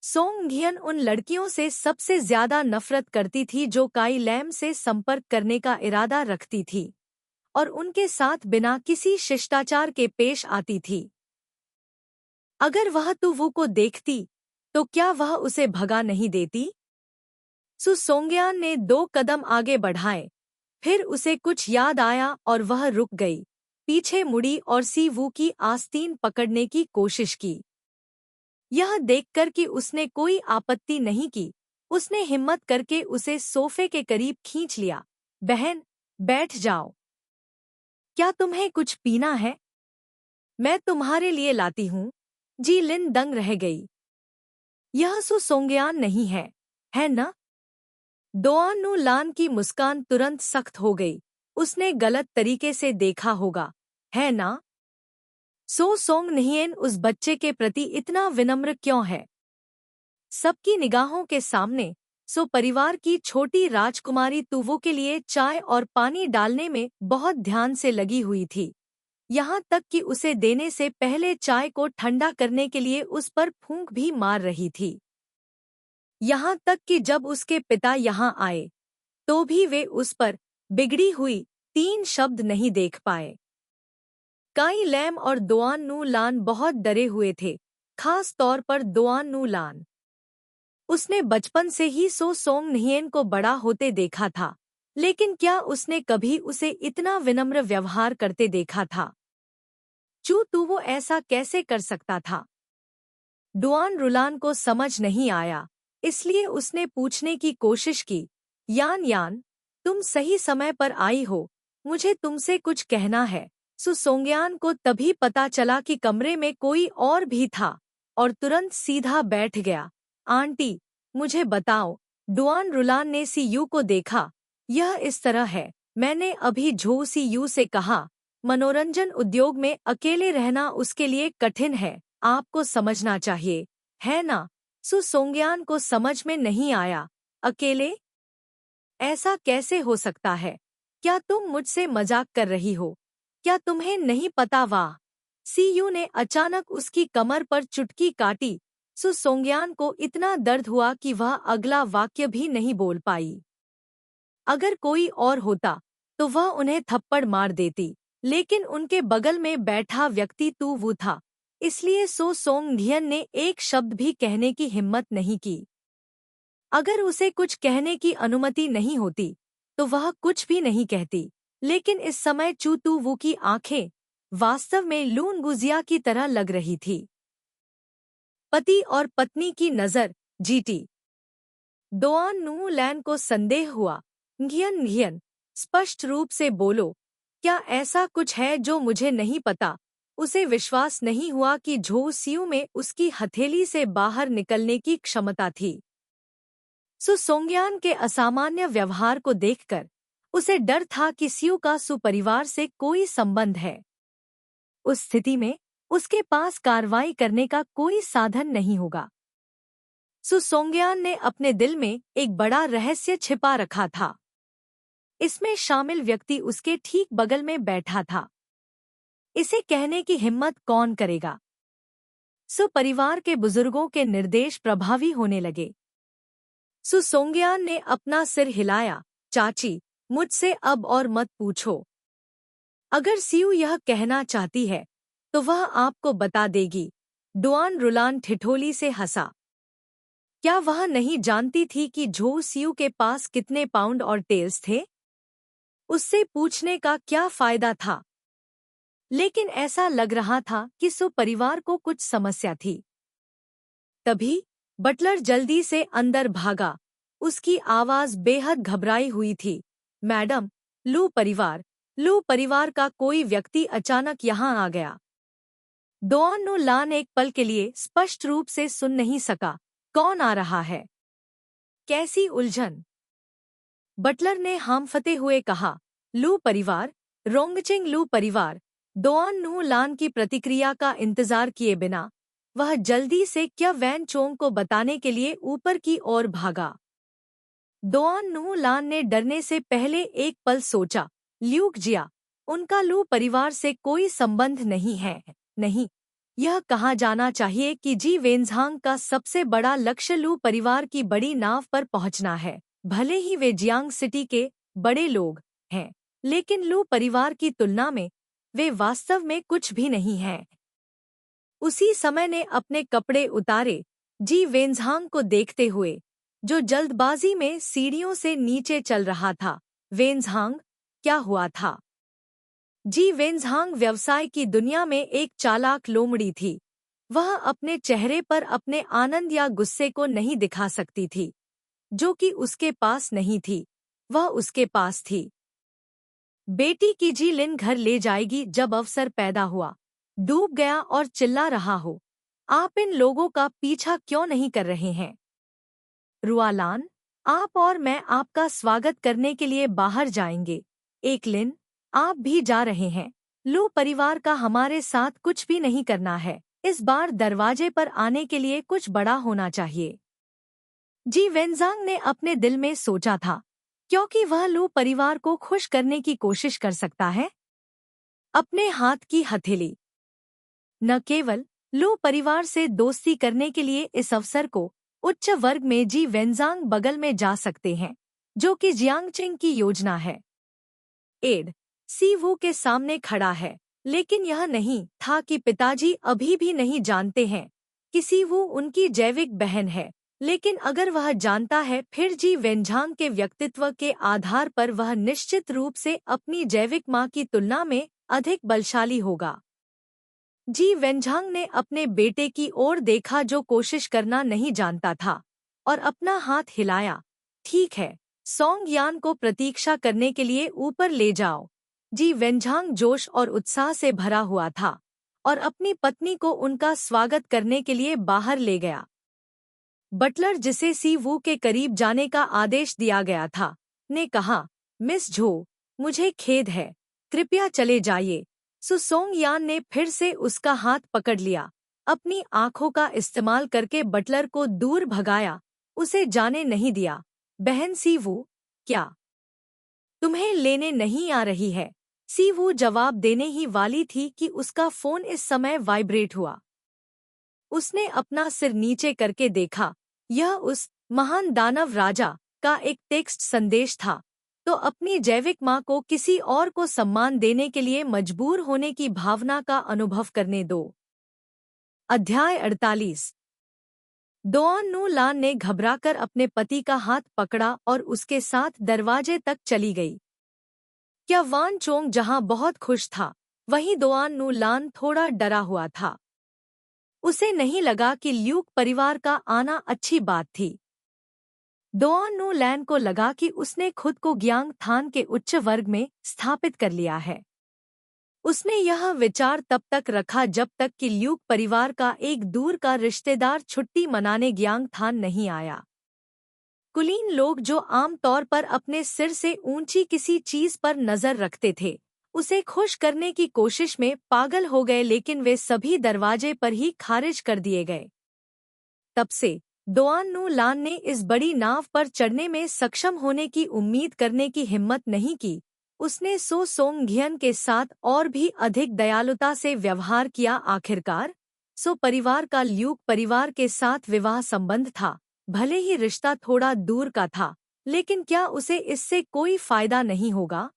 सोंग घियन उन लड़कियों से सबसे ज्यादा नफरत करती थी जो काई लैम से संपर्क करने का इरादा रखती थी और उनके साथ बिना किसी शिष्टाचार के पेश आती थी। अगर वह तुवू को देखती तो क्या वह उसे भगा नहीं देती? सु सोंग्यान ने 2 कदम आगे बढ़ाए, फिर उसे कुछ याद आया और वह रुक गई, पीछे मुड़ी और सी वू की आस्तीन पकड़ने की कोशिश की। यह देखकर कि उसने कोई आपत्ति नहीं की, उसने हिम्मत करके उसे सोफे के करीब खींच लिया। बहन, बैठ जाओ। क्या तुम्हें कुछ पीना है? मैं तुम्हारे लिए लाती हूँ। जी लिन दंग रह गई। यह सु सोंग्यान नहीं है, है न? दोआन नू लान की मुस्कान तुरंत सख्त हो गई। उसने गलत तरीके से देखा होगा, है ना? सो सोंग निहियन उस बच्चे के प्रति इतना विनम्र क्यों है? सबकी निगाहों के सामने सो परिवार की छोटी राजकुमारी तुवो के लिए चाय और पानी डालने में बहुत ध्यान से लगी हुई थी, यहाँ तक कि उसे देने से पहले चाय को ठंडा करने के लिए उस पर फूंक भी मार रही थी। यहाँ तक कि जब उसके पिता यहाँ आए तो भी वे उस पर बिगड़ी हुई 3 शब्द नहीं देख पाए। काई लैम और दोआन नू लान बहुत डरे हुए थे, खास तौर पर दोआन नू लान। उसने बचपन से ही सो सोंग निहियन को बड़ा होते देखा था, लेकिन क्या उसने कभी उसे इतना विनम्र व्यवहार करते देखा था? चू तू वो ऐसा कैसे कर सकता था? डुआन रुलान को समझ नहीं आया, इसलिए उसने पूछने की कोशिश की, यान यान, तुम सही समय पर आई हो, मुझे तुमसे कुछ कहना है। सु सोंग्यान को तभी पता चला कि कमरे में कोई और भी था और तुरंत सीधा बैठ गया। आंटी, मुझे बताओ। डुआन रुलान ने सी यू को देखा। यह इस तरह है, मैंने अभी झो सी यू से कहा, मनोरंजन उद्योग में अकेले रहना उसके लिए कठिन है, आपको समझना चाहिए, है ना? सु सोंग्यान को समझ में नहीं आया। अकेले? ऐसा कैसे हो सकता है? क्या तुम मुझसे मजाक कर रही हो? क्या तुम्हें नहीं पता? वाह! सी यू ने अचानक उसकी कमर पर चुटकी काटी। सु सोंग्यान को इतना दर्द हुआ कि वह अगला वाक्य भी नहीं बोल पाई। अगर कोई और होता तो वह उन्हें थप्पड़ मार देती, लेकिन उनके बगल में बैठा व्यक्ति तू वो था, इसलिए सो सोंग नियन ने एक शब्द भी कहने की हिम्मत नहीं की। अगर उसे कुछ कहने की अनुमति नहीं होती तो वह कुछ भी नहीं कहती, लेकिन इस समय चू तू वो की आंखें वास्तव में लून गुजिया की तरह लग रही थी। पति और पत्नी की नजर, जीटी। दोआन नू लैन को संदेह हुआ। घियन घियन, स्पष्ट रूप से बोलो, क्या ऐसा कुछ है जो मुझे नहीं पता? उसे विश्वास नहीं हुआ कि झो सियू में उसकी हथेली से बाहर निकलने की क्षमता थी। सु सोंग्यान के असामान्य व्यवहार को देखकर उसे डर था कि सियू का सु परिवार से कोई संबंध है। उस स्थिति में उसके पास कार्रवाई करने का कोई साधन नहीं होगा। सु सोंगयान ने अपने दिल में एक बड़ा रहस्य छिपा रखा था। इसमें शामिल व्यक्ति उसके ठीक बगल में बैठा था। इसे कहने की हिम्मत कौन करेगा? सु परिवार के बुजुर्गों के निर्देश प्रभावी होने लगे। सु सोंगयान ने अपना सिर हिलाया। चाची, मुझसे अब और मत पूछो। अगर सियू यह कहना चाहती है तो वह आपको बता देगी। डुआन रुलान ठिठोली से हंसा। क्या वह नहीं जानती थी कि झो सियू के पास कितने पाउंड और टेल्स थे? उससे पूछने का क्या फायदा था? लेकिन ऐसा लग रहा था कि सु परिवार को कुछ समस्या थी। तभी बटलर जल्दी से अंदर भागा। उसकी आवाज बेहद घबराई हुई थी। मैडम, लू परिवार का कोई व्यक्ति अचानक यहाँ आ गया। डुआन नु लान एक पल के लिए स्पष्ट रूप से सुन नहीं सका। कौन आ रहा है? कैसी उलझन? बटलर ने हांफते हुए कहा। लू परिवार, रोंगचिंग लू परिवार। डुआन नु लान की प्रतिक्रिया का इंतजार किए बिना वह जल्दी से क्या वैन चोंग को बताने के लिए ऊपर की ओर भागा। डुआन नु लान ने डरने से पहले एक पल सोचा। ल्यूक जिया, उनका लू परिवार से कोई संबंध नहीं है। नहीं, यह कहा जाना चाहिए कि जी वेन्झांग का सबसे बड़ा लक्ष्य लू परिवार की बड़ी नाव पर पहुंचना है। भले ही वे जियांग सिटी के बड़े लोग हैं, लेकिन लू परिवार की तुलना में वे वास्तव में कुछ भी नहीं हैं। उसी समय ने अपने कपड़े उतारे। जी वेन्झांग को देखते हुए, जो जल्दबाजी में सीढ़ियों से नीचे चल रहा था। वेन्झांग, क्या हुआ था? जी वेन्झांग व्यवसाय की दुनिया में एक चालाक लोमड़ी थी। वह अपने चेहरे पर अपने आनंद या गुस्से को नहीं दिखा सकती थी, जो कि उसके पास नहीं थी, वह उसके पास थी। बेटी की जी लिन घर ले जाएगी जब अवसर पैदा हुआ। डूब गया और चिल्ला रहा हो। आप इन लोगों का पीछा क्यों नहीं कर रहे हैं? रुआलान, आप और मैं आपका स्वागत करने के लिए बाहर जाएंगे। एक लिन, आप भी जा रहे हैं। लू परिवार का हमारे साथ कुछ भी नहीं करना है। इस बार दरवाजे पर आने के लिए कुछ बड़ा होना चाहिए। जी वेन्झांग ने अपने दिल में सोचा था, क्योंकि वह लू परिवार को खुश करने की कोशिश कर सकता है। अपने हाथ की हथेली। न केवल लू परिवार से दोस्ती करने के लिए इस अवसर को उच्च वर्ग में जी वेन्झांग बगल में जा सकते हैं, जो कि जियांगचिंग की योजना है। एड सी वू के सामने खड़ा है, लेकिन यह नहीं था कि पिताजी अभी भी नहीं जानते हैं कि सी वू उनकी जैविक बहन है। लेकिन अगर वह जानता है, फिर जी वेन्झांग के व्यक्तित्व के आधार पर वह निश्चित रूप से अपनी जैविक मां की तुलना में अधिक बलशाली होगा। जी वेन्झांग ने अपने बेटे की ओर देखा, जो कोशिश करना नहीं जानता था, और अपना हाथ हिलाया। ठीक है, सोंग यान को प्रतीक्षा करने के लिए ऊपर ले जाओ। जी वेन्झांग जोश और उत्साह से भरा हुआ था और अपनी पत्नी को उनका स्वागत करने के लिए बाहर ले गया। बटलर, जिसे सी वू के करीब जाने का आदेश दिया गया था, ने कहा, मिस झो, मुझे खेद है, कृपया चले जाइए। सु सोंग यान ने फिर से उसका हाथ पकड़ लिया, अपनी आंखों का इस्तेमाल करके बटलर को दूर भगाया, उसे जाने नहीं दिया। बहन सी वू, क्या तुम्हें लेने नहीं आ रही है? सी वू जवाब देने ही वाली थी कि उसका फोन इस समय वाइब्रेट हुआ। उसने अपना सिर नीचे करके देखा। यह उस महान दानव राजा का एक टेक्स्ट संदेश था। तो अपनी जैविक मां को किसी और को सम्मान देने के लिए मजबूर होने की भावना का अनुभव करने दो। अध्याय 48। डुआन नु लान ने घबराकर अपने पति का हाथ पकड़ा और उसके साथ दरवाजे तक चली गई। क्या वान चोंग जहां बहुत खुश था, वहीं डुआन नु लान थोड़ा डरा हुआ था। उसे नहीं लगा कि ल्यूक परिवार का आना अच्छी बात थी। डुआन नु लैन को लगा कि उसने खुद को ग्यांग थान के उच्च वर्ग में स्थापित कर लिया है। उसने यह विचार तब तक रखा जब तक कि ल्यूक परिवार का एक दूर का रिश्तेदार छुट्टी मनाने ग्यांग थान नहीं आया। कुलीन लोग जो आम तौर पर अपने सिर से ऊंची किसी चीज पर नजर रखते थे, उसे खुश करने की कोशिश में पागल हो गए, लेकिन वे सभी दरवाजे पर ही खारिज कर दिए गए। तब से डोआन नू लान ने इस बड़ी नाव पर चढ़ने में सक्षम होने की उम्मीद करने की हिम्मत नहीं की। उसने सो सोंग के साथ और भी अधिक दयालुता से व्यवहार किया। आखिरकार सो परिवार का ल्यूक परिवार के साथ विवाह संबंध था। भले ही रिश्ता थोड़ा दूर का था, लेकिन क्या उसे इससे कोई फायदा नहीं होगा?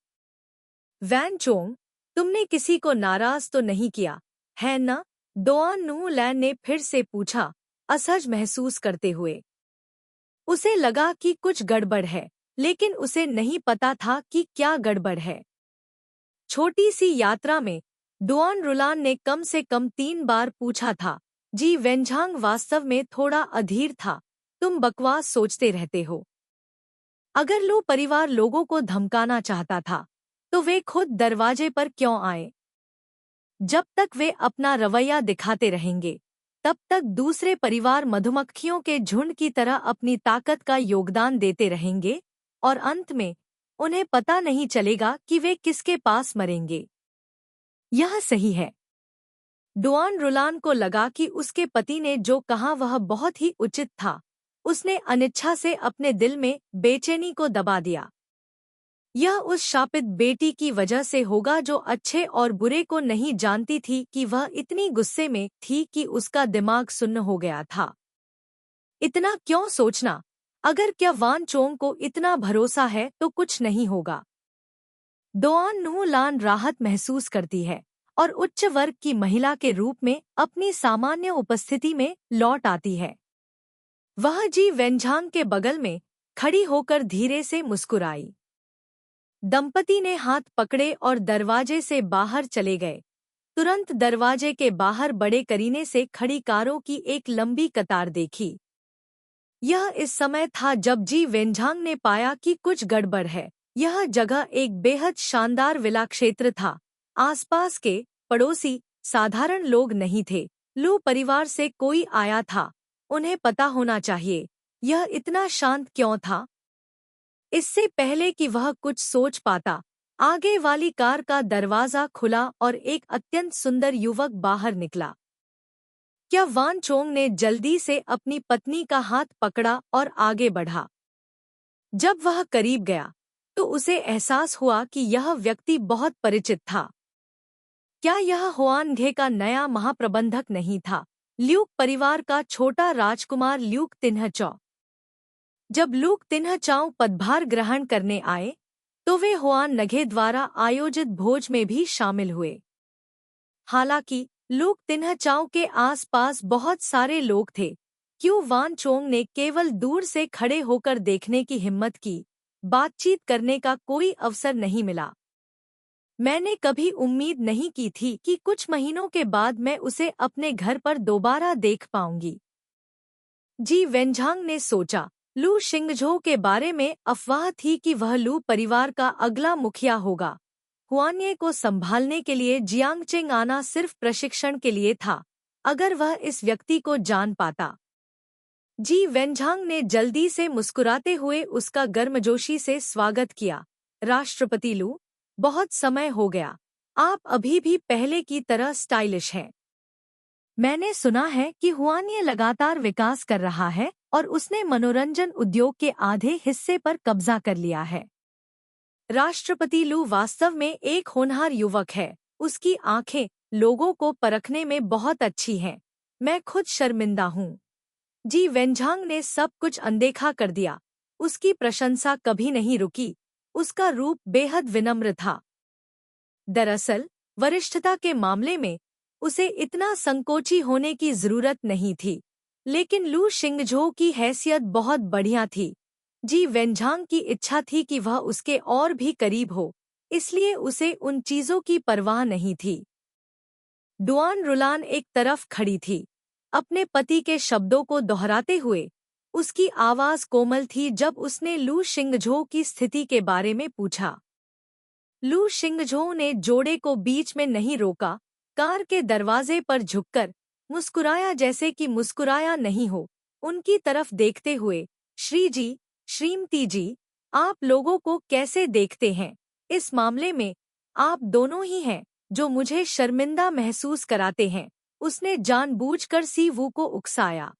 वैन चोंग, तुमने किसी को नाराज तो नहीं किया, है न? डोआन नू लैन ने फिर से पूछा, असहज महसूस करते हुए। उसे लगा कि कुछ गड़बड़ है, लेकिन उसे नहीं पता था कि क्या गड़बड़ है। छोटी सी यात्रा में डुआन रुलान ने कम से कम 3 बार पूछा था। जी वेंझांग वास्तव में थोड़ा अधीर था। तुम बकवास सोचते रहते हो। अगर लो परिवार लोगों को धमकाना चाहता था, तो वे खुद दरवाजे पर क्यों आए? जब तक वे अपना रवैया दिखाते रहेंगे, तब तक दूसरे परिवार मधुमक्खियों के झुंड की तरह अपनी ताकत का योगदान देते रहेंगे, और अंत में उन्हें पता नहीं चलेगा कि वे किसके पास मरेंगे। यह सही है। डुआन रुलान को लगा कि उसके पति ने जो कहा वह बहुत ही उचित था। उसने अनिच्छा से अपने दिल में बेचैनी को दबा दिया। यह उस शापित बेटी की वजह से होगा जो अच्छे और बुरे को नहीं जानती थी कि वह इतनी गुस्से में थी कि उसका दिमाग सुन्न हो गया था। इतना क्यों सोचना? अगर क्या वान चोंग को इतना भरोसा है तो कुछ नहीं होगा। डोआन नू लान राहत महसूस करती है और उच्च वर्ग की महिला के रूप में अपनी सामान्य उपस्थिति में लौट आती है। वह जी वेंझांग के बगल में खड़ी होकर धीरे से मुस्कुराई। दंपति ने हाथ पकड़े और दरवाजे से बाहर चले गए। तुरंत दरवाजे के बाहर बड़े करीने से खड़ी कारों की एक लंबी कतार देखी। यह इस समय था जब जी वेंझांग ने पाया कि कुछ गड़बड़ है। यह जगह एक बेहद शानदार विला क्षेत्र था। आसपास के पड़ोसी साधारण लोग नहीं थे। लू परिवार से कोई आया था। उन्हें पता होना चाहिए। यह इतना शांत क्यों था? इससे पहले कि वह कुछ सोच पाता, आगे वाली कार का दरवाजा खुला और एक अत्यंत सुंदर युवक बाहर निकला। क्या वान चोंग ने जल्दी से अपनी पत्नी का हाथ पकड़ा और आगे बढ़ा। जब वह करीब गया, तो उसे एहसास हुआ कि यह व्यक्ति बहुत परिचित था। क्या यह हुआनघे का नया महाप्रबंधक नहीं था, ल्यूक परिवार का छोटा राजकुमार ल्यूक तिन्हचौ? जब ल्यूक तिन्हचाओ पदभार ग्रहण करने आए, तो वे हुआनघे द्वारा आयोजित भोज में भी शामिल हुए। हालांकि ल्यूक तिन्हचाओ के आसपास बहुत सारे लोग थे, क्यों वान चोंग ने केवल दूर से खड़े होकर देखने की हिम्मत की। बातचीत करने का कोई अवसर नहीं मिला। मैंने कभी उम्मीद नहीं की थी कि कुछ महीनों के बाद मैं उसे अपने घर पर दोबारा देख पाऊंगी। जी वेंझांग ने सोचा। लू शिंगझो के बारे में अफवाह थी कि वह लू परिवार का अगला मुखिया होगा। हुआन्ये को संभालने के लिए जियांगचेंग आना सिर्फ प्रशिक्षण के लिए था। अगर वह इस व्यक्ति को जान पाता। जी वेंझांग ने जल्दी से मुस्कुराते हुए उसका गर्मजोशी से स्वागत किया। राष्ट्रपति लू, बहुत समय हो गया। आप अभी भी पहले की तरह स्टाइलिश हैं। मैंने सुना है कि हुआन्ये लगातार विकास कर रहा है और उसने मनोरंजन उद्योग के आधे हिस्से पर कब्जा कर लिया है। राष्ट्रपति लू वास्तव में एक होनहार युवक है। उसकी आंखें लोगों को परखने में बहुत अच्छी हैं। मैं खुद शर्मिंदा हूँ। जी वेंझांग ने सब कुछ अनदेखा कर दिया। उसकी प्रशंसा कभी नहीं रुकी। उसका रूप बेहद विनम्र था। दरअसल वरिष्ठता के मामले में उसे इतना संकोची होने की जरूरत नहीं थी, लेकिन लू शिंगझो की हैसियत बहुत बढ़िया थी। जी वेंझांग की इच्छा थी कि वह उसके और भी करीब हो, इसलिए उसे उन चीजों की परवाह नहीं थी। डुआन रुलान एक तरफ खड़ी थी, अपने पति के शब्दों को दोहराते हुए। उसकी आवाज कोमल थी जब उसने लू शिंगझो की स्थिति के बारे में पूछा। लू शिंगझो ने जोड़े को बीच में नहीं रोका, कार के दरवाजे पर झुककर मुस्कुराया जैसे कि मुस्कुराया नहीं हो। उनकी तरफ देखते हुए, श्री जी, श्रीमती जी, आप लोगों को कैसे देखते हैं? इस मामले में आप दोनों ही हैं जो मुझे शर्मिंदा महसूस कराते हैं। उसने जानबूझकर सीवू को उकसाया।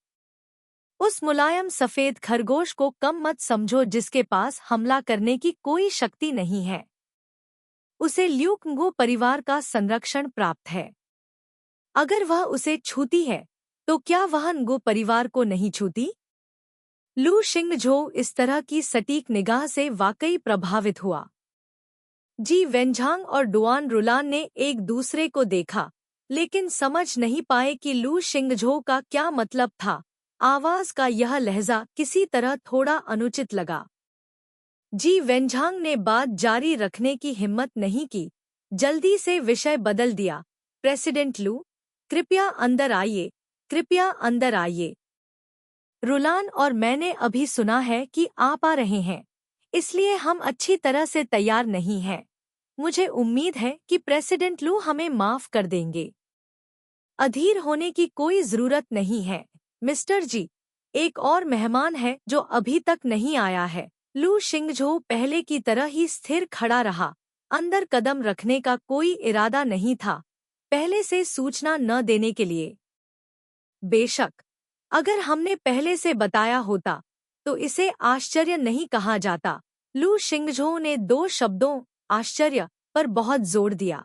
उस मुलायम सफेद खरगोश को कम मत समझो जिसके पास हमला करने की कोई शक्ति नहीं है। उसे ल्यूकंगो परिवार का संरक्षण प्राप्त है। अगर वह उसे छूती है तो क्या वह न्गो परिवार को नहीं छूती? लू शिंगझो इस तरह की सटीक निगाह से वाकई प्रभावित हुआ। जी वेनझांग और डुआन रुलान ने एक दूसरे को देखा, लेकिन समझ नहीं पाए कि लू शिंगझो का क्या मतलब था। आवाज का यह लहजा किसी तरह थोड़ा अनुचित लगा। जी वेनझांग ने बात जारी रखने की हिम्मत नहीं की, जल्दी से विषय बदल दिया। प्रेसिडेंट लू, कृपया अंदर आइए, कृपया अंदर आइए। रुलान और मैंने अभी सुना है कि आप आ रहे हैं, इसलिए हम अच्छी तरह से तैयार नहीं हैं। मुझे उम्मीद है कि प्रेसिडेंट लू हमें माफ कर देंगे। अधीर होने की कोई जरूरत नहीं है, मिस्टर जी। एक और मेहमान है जो अभी तक नहीं आया है। लू शिंगझो पहले की तरह ही स्थिर खड़ा रहा। अंदर कदम रखने का कोई इरादा नहीं था, पहले से सूचना न देने के लिए। बेशक, अगर हमने पहले से बताया होता तो इसे आश्चर्य नहीं कहा जाता। लू शिंगझो ने दो शब्दों आश्चर्य पर बहुत जोर दिया।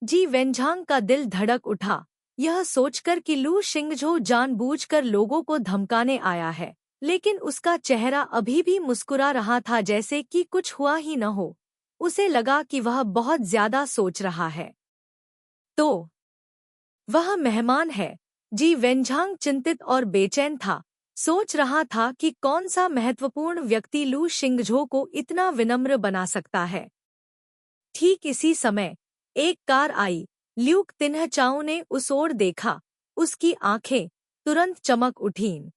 जी वेनझांग का दिल धड़क उठा, यह सोचकर कि लू शिंगझो जानबूझकर लोगों को धमकाने आया है, लेकिन उसका चेहरा अभी भी मुस्कुरा रहा था जैसे कि कुछ हुआ ही न हो। उसे लगा कि वह बहुत ज्यादा सोच रहा है। तो वह मेहमान है। जी वेनझांग चिंतित और बेचैन था, सोच रहा था कि कौन सा महत्वपूर्ण व्यक्ति लू शिंगझो को इतना विनम्र बना सकता है। ठीक इसी समय एक कार आई। ल्यूक तिन्हचाओ ने उस ओर देखा, उसकी आंखें तुरंत चमक उठीं।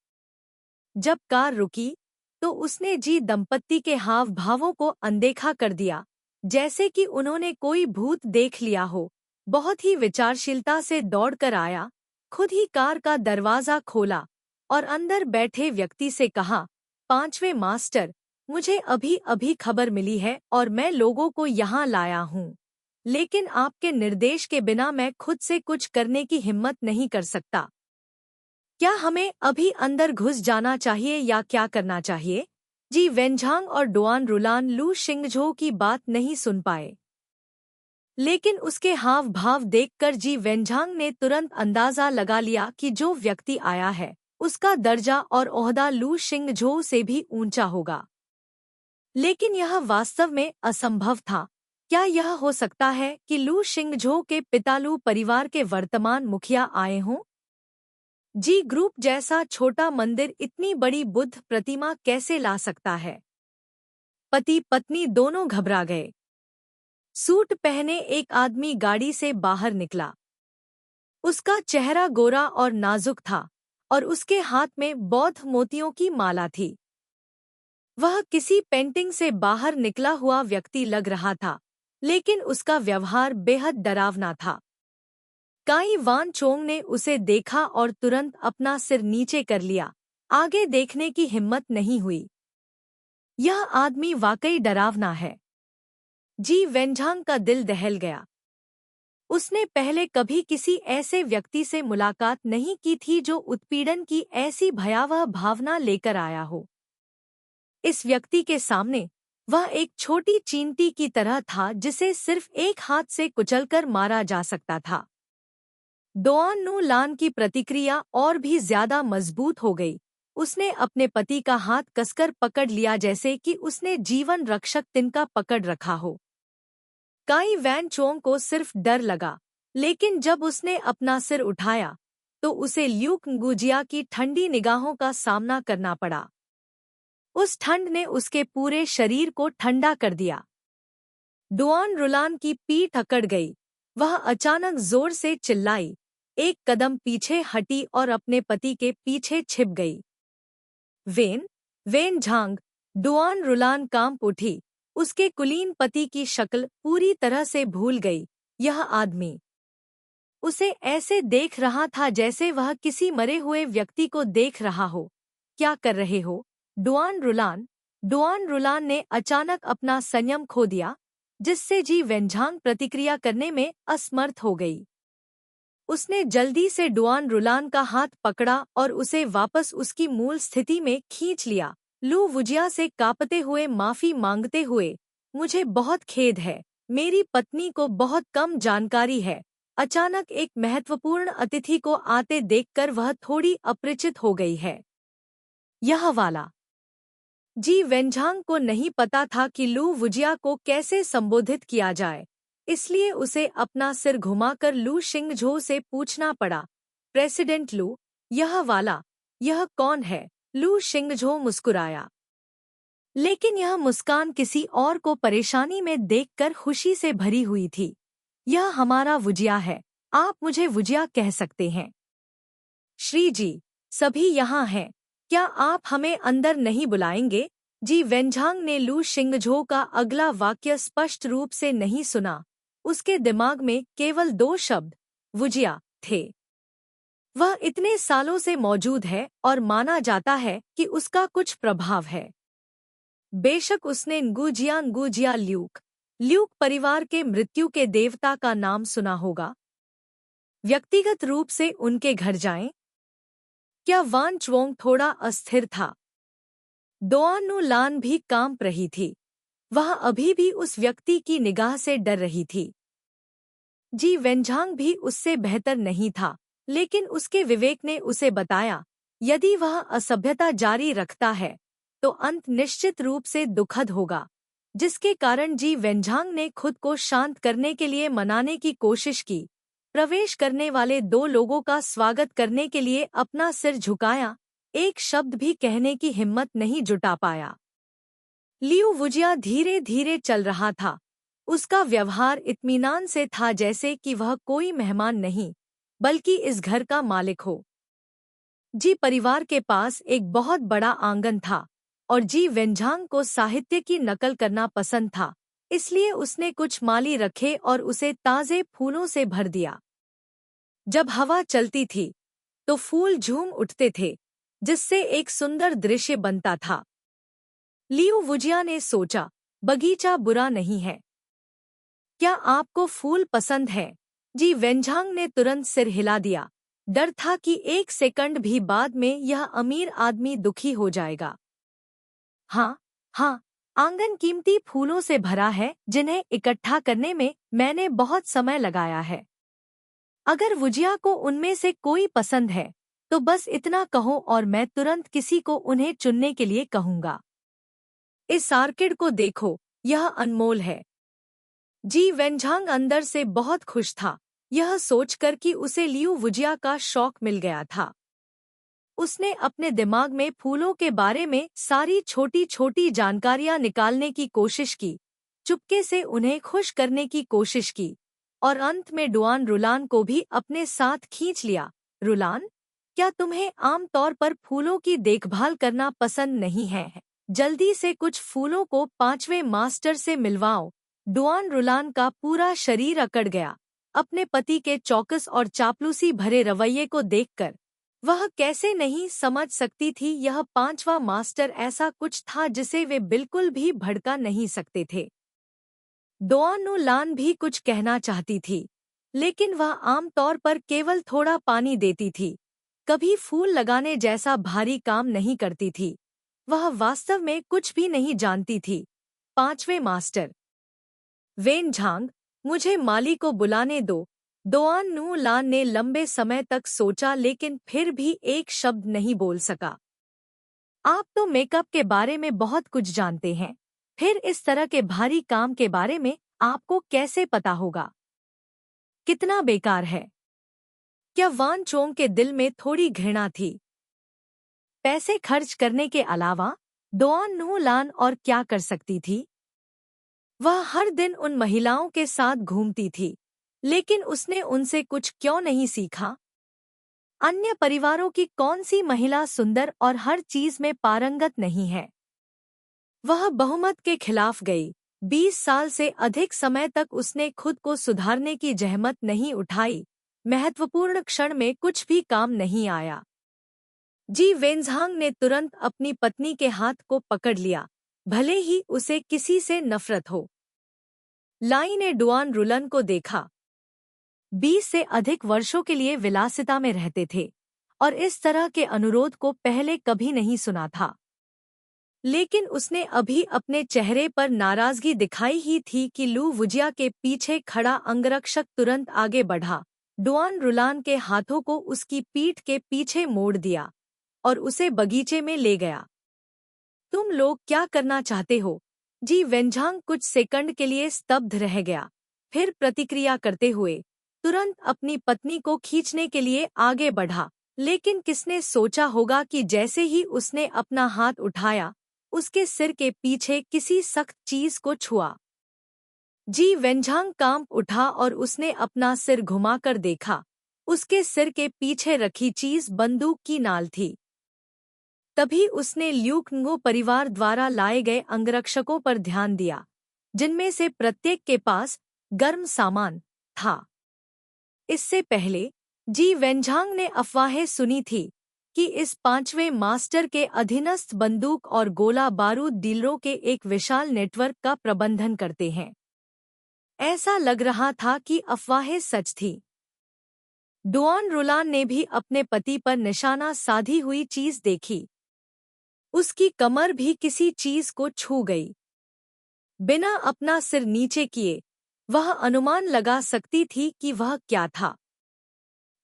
जब कार रुकी तो उसने जी दंपत्ति के हाव भावों को अनदेखा कर दिया, जैसे कि उन्होंने कोई भूत देख लिया हो। बहुत ही विचारशीलता से दौड़कर आया, खुद ही कार का दरवाजा खोला और अंदर बैठे व्यक्ति से कहा, पांचवें मास्टर, मुझे अभी अभी खबर मिली है और मैं लोगों को यहाँ लाया हूँ, लेकिन आपके निर्देश के बिना मैं खुद से कुछ करने की हिम्मत नहीं कर सकता। क्या हमें अभी अंदर घुस जाना चाहिए या क्या करना चाहिए? जी वेनझांग और डुआन रुलान लू शिंगझो की बात नहीं सुन पाए, लेकिन उसके हाव भाव देखकर जी वेनझांग ने तुरंत अंदाजा लगा लिया कि जो व्यक्ति आया है उसका दर्जा और ओहदा लू शिंगझो से भी ऊंचा होगा। लेकिन यह वास्तव में असंभव था। क्या यह हो सकता है कि लू शिंगझो के पिता लू परिवार के वर्तमान मुखिया आए हों? जी ग्रुप जैसा छोटा मंदिर इतनी बड़ी बुद्ध प्रतिमा कैसे ला सकता है? पति पत्नी दोनों घबरा गए। सूट पहने एक आदमी गाड़ी से बाहर निकला। उसका चेहरा गोरा और नाजुक था और उसके हाथ में बौद्ध मोतियों की माला थी। वह किसी पेंटिंग से बाहर निकला हुआ व्यक्ति लग रहा था, लेकिन उसका व्यवहार बेहद डरावना था। काई वान चोंग ने उसे देखा और तुरंत अपना सिर नीचे कर लिया। आगे देखने की हिम्मत नहीं हुई। यह आदमी वाकई डरावना है। जी वेनझांग का दिल दहल गया। उसने पहले कभी किसी ऐसे व्यक्ति से मुलाकात नहीं की थी जो उत्पीड़न की ऐसी भयावह भावना लेकर आया हो। इस व्यक्ति के सामने वह एक छोटी चींटी की तरह था जिसे सिर्फ एक हाथ से कुचलकर मारा जा सकता था। डुआन नु लान की प्रतिक्रिया और भी ज्यादा मजबूत हो गई। उसने अपने पति का हाथ कसकर पकड़ लिया जैसे कि उसने जीवन रक्षक तिनका पकड़ रखा हो। काई वैन चोंग को सिर्फ डर लगा, लेकिन जब उसने अपना सिर उठाया तो उसे ल्यूक गुजिया की ठंडी निगाहों का सामना करना पड़ा। उस ठंड ने उसके पूरे शरीर को ठंडा कर दिया। डुआन रुलान की पीठ अकड़ गई। वह अचानक जोर से चिल्लाई, एक कदम पीछे हटी और अपने पति के पीछे छिप गई। वेन झांग। डुआन रुलान कांप उठी। उसके कुलीन पति की शक्ल पूरी तरह से भूल गई। यह आदमी उसे ऐसे देख रहा था जैसे वह किसी मरे हुए व्यक्ति को देख रहा हो। क्या कर रहे हो? डुआन रुलान ने अचानक अपना संयम खो दिया, जिससे जी वेंझांग प्रतिक्रिया करने में असमर्थ हो गई। उसने जल्दी से डुआन रुलान का हाथ पकड़ा और उसे वापस उसकी मूल स्थिति में खींच लिया। लू वुजिया से कांपते हुए माफी मांगते हुए, मुझे बहुत खेद है, मेरी पत्नी को बहुत कम जानकारी है। अचानक एक महत्वपूर्ण अतिथि को आते देखकर वह थोड़ी अपरिचित हो गई है। यह वाला जी वेंझांग को नहीं पता था कि लू वुजिया को कैसे संबोधित किया जाए, इसलिए उसे अपना सिर घुमाकर लू शिंगझो से पूछना पड़ा, प्रेसिडेंट लू, यह वाला, यह कौन है? लू शिंगझो मुस्कुराया, लेकिन यह मुस्कान किसी और को परेशानी में देखकर खुशी से भरी हुई थी। यह हमारा वुजिया है, आप मुझे वुजिया कह सकते हैं। श्री जी, सभी यहाँ हैं, क्या आप हमें अंदर नहीं बुलाएंगे? जी वेंझांग ने लू शिंगझो का अगला वाक्य स्पष्ट रूप से नहीं सुना। उसके दिमाग में केवल 2 शब्द वुजिया थे। वह इतने सालों से मौजूद है और माना जाता है कि उसका कुछ प्रभाव है। बेशक उसने nguजिया ल्यूक परिवार के मृत्यु के देवता का नाम सुना होगा। व्यक्तिगत रूप से उनके घर जाएं? क्या वान च्वोंग थोड़ा अस्थिर था? डुआन रुलान भी कांप रही थी। वह अभी भी उस व्यक्ति की निगाह से डर रही थी। जी वेंझांग भी उससे बेहतर नहीं था, लेकिन उसके विवेक ने उसे बताया, यदि वह असभ्यता जारी रखता है तो अंत निश्चित रूप से दुखद होगा, जिसके कारण जी वेंझांग ने खुद को शांत करने के लिए मनाने की कोशिश की। प्रवेश करने वाले 2 लोगों का स्वागत करने के लिए अपना सिर झुकाया, एक शब्द भी कहने की हिम्मत नहीं जुटा पाया। लियू वुजिया धीरे धीरे चल रहा था। उसका व्यवहार इत्मीनान से था, जैसे कि वह कोई मेहमान नहीं बल्कि इस घर का मालिक हो। जी परिवार के पास एक बहुत बड़ा आंगन था और जी वेंझांग को साहित्य की नकल करना पसंद था, इसलिए उसने कुछ माली रखे और उसे ताजे फूलों से भर दिया। जब हवा चलती थी तो फूल झूम उठते थे, जिससे एक सुंदर दृश्य बनता था। लियू वुजिया ने सोचा, बगीचा बुरा नहीं है। क्या आपको फूल पसंद है? जी वेंझांग ने तुरंत सिर हिला दिया। डर था कि 1 सेकंड भी बाद में यह अमीर आदमी दुखी हो जाएगा। हाँ, हाँ, आंगन कीमती फूलों से भरा है, जिन्हें इकट्ठा करने में मैंने बहुत समय लगाया है। अगर वुजिया को उनमें से कोई पसंद है तो बस इतना कहो और मैं तुरंत किसी को उन्हें चुनने के लिए कहूंगा। इस आर्किड को देखो, यह अनमोल है। जी वेंझांग अंदर से बहुत खुश था, यह सोचकर कि उसे लियू वुजिया का शौक मिल गया था। उसने अपने दिमाग में फूलों के बारे में सारी छोटी छोटी जानकारियां निकालने की कोशिश की, चुपके से उन्हें खुश करने की कोशिश की और अंत में डुआन रुलान को भी अपने साथ खींच लिया। रुलान, क्या तुम्हें आम तौर पर फूलों की देखभाल करना पसंद नहीं है? जल्दी से कुछ फूलों को 5वें मास्टर से मिलवाओ। डुआन रुलान का पूरा शरीर अकड़ गया। अपने पति के चौकस और चापलूसी भरे रवैये को देखकर वह कैसे नहीं समझ सकती थी यह 5वां मास्टर ऐसा कुछ था जिसे वे बिल्कुल भी भड़का नहीं सकते थे। डुआन रुलान भी कुछ कहना चाहती थी, लेकिन वह आम तौर पर केवल थोड़ा पानी देती थी, कभी फूल लगाने जैसा भारी काम नहीं करती थी। वह वास्तव में कुछ भी नहीं जानती थी। 5वें मास्टर, वेनझांग, मुझे माली को बुलाने दो। डुआन रुलान ने लंबे समय तक सोचा, लेकिन फिर भी एक शब्द नहीं बोल सका। आप तो मेकअप के बारे में बहुत कुछ जानते हैं, फिर इस तरह के भारी काम के बारे में आपको कैसे पता होगा? कितना बेकार है। क्या वान चोंग के दिल में थोड़ी घृणा थी? पैसे खर्च करने के अलावा डुआन रुलान और क्या कर सकती थी? वह हर दिन उन महिलाओं के साथ घूमती थी, लेकिन उसने उनसे कुछ क्यों नहीं सीखा? अन्य परिवारों की कौन सी महिला सुंदर और हर चीज में पारंगत नहीं है? वह बहुमत के खिलाफ गई। 20 साल से अधिक समय तक उसने खुद को सुधारने की जहमत नहीं उठाई। महत्वपूर्ण क्षण में कुछ भी काम नहीं आया। जी वेन्झांग ने तुरंत अपनी पत्नी के हाथ को पकड़ लिया, भले ही उसे किसी से नफरत हो। लाई ने डुआन रुलन को देखा। 20 से अधिक वर्षों के लिए विलासिता में रहते थे और इस तरह के अनुरोध को पहले कभी नहीं सुना था। लेकिन उसने अभी अपने चेहरे पर नाराजगी दिखाई ही थी कि लू वुजिया के पीछे खड़ा अंगरक्षक तुरंत आगे बढ़ा, डुआन रुलान के हाथों को उसकी पीठ के पीछे मोड़ दिया और उसे बगीचे में ले गया। तुम लोग क्या करना चाहते हो? जी वेन्झांग कुछ सेकंड के लिए स्तब्ध रह गया, फिर प्रतिक्रिया करते हुए तुरंत अपनी पत्नी को खींचने के लिए आगे बढ़ा। लेकिन किसने सोचा होगा कि जैसे ही उसने अपना हाथ उठाया, उसके सिर के पीछे किसी सख्त चीज को छुआ। जी वेन्झांग कांप उठा और उसने अपना सिर घुमाकर देखा। उसके सिर के पीछे रखी चीज बंदूक की नाल थी। तभी उसने ल्यूकंगो परिवार द्वारा लाए गए अंगरक्षकों पर ध्यान दिया, जिनमें से प्रत्येक के पास गर्म सामान था। इससे पहले जी वेन्झांग ने अफवाहें सुनी थी कि इस 5वें मास्टर के अधीनस्थ बंदूक और गोला बारूद डीलरों के एक विशाल नेटवर्क का प्रबंधन करते हैं। ऐसा लग रहा था कि अफवाहें सच थी। डुआन रुलान ने भी अपने पति पर निशाना साधी हुई चीज देखी। उसकी कमर भी किसी चीज को छू गई। बिना अपना सिर नीचे किए वह अनुमान लगा सकती थी कि वह क्या था।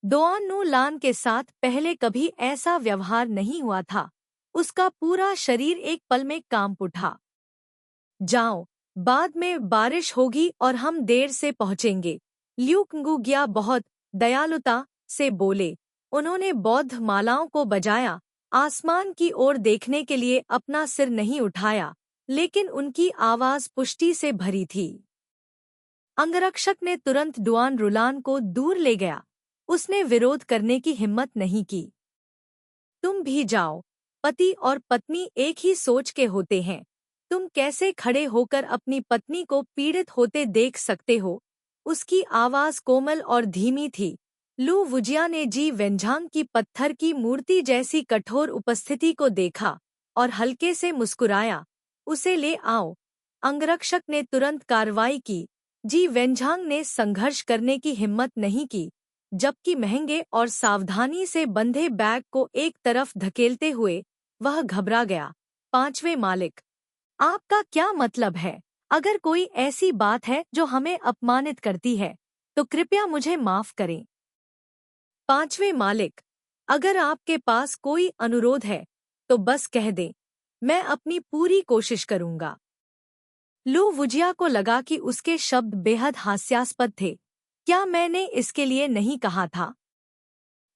डुआन रुलान के साथ पहले कभी ऐसा व्यवहार नहीं हुआ था। उसका पूरा शरीर एक पल में कांप उठा। जाओ, बाद में बारिश होगी और हम देर से पहुंचेंगे, ल्यूकंगुगिया बहुत दयालुता से बोले। उन्होंने बौद्ध मालाओं को बजाया, आसमान की ओर देखने के लिए अपना सिर नहीं उठाया, लेकिन उनकी आवाज पुष्टि से भरी थी। अंगरक्षक ने तुरंत डुआन रुलान को दूर ले गया। उसने विरोध करने की हिम्मत नहीं की। तुम भी जाओ, पति और पत्नी एक ही सोच के होते हैं। तुम कैसे खड़े होकर अपनी पत्नी को पीड़ित होते देख सकते हो? उसकी आवाज कोमल और धीमी थी। लू वुजिया ने जी वेन्झांग की पत्थर की मूर्ति जैसी कठोर उपस्थिति को देखा और हल्के से मुस्कुराया। उसे ले आओ। अंगरक्षक ने तुरंत कार्रवाई की। जी वेन्झांग ने संघर्ष करने की हिम्मत नहीं की, जबकि महंगे और सावधानी से बंधे बैग को एक तरफ धकेलते हुए वह घबरा गया। 5वें मालिक, आपका क्या मतलब है? अगर कोई ऐसी बात है जो हमें अपमानित करती है, तो कृपया मुझे माफ करें। 5वें मालिक, अगर आपके पास कोई अनुरोध है, तो बस कह दें, मैं अपनी पूरी कोशिश करूंगा। लू वुजिया को लगा कि उसके शब्द बेहद हास्यास्पद थे। क्या मैंने इसके लिए नहीं कहा था?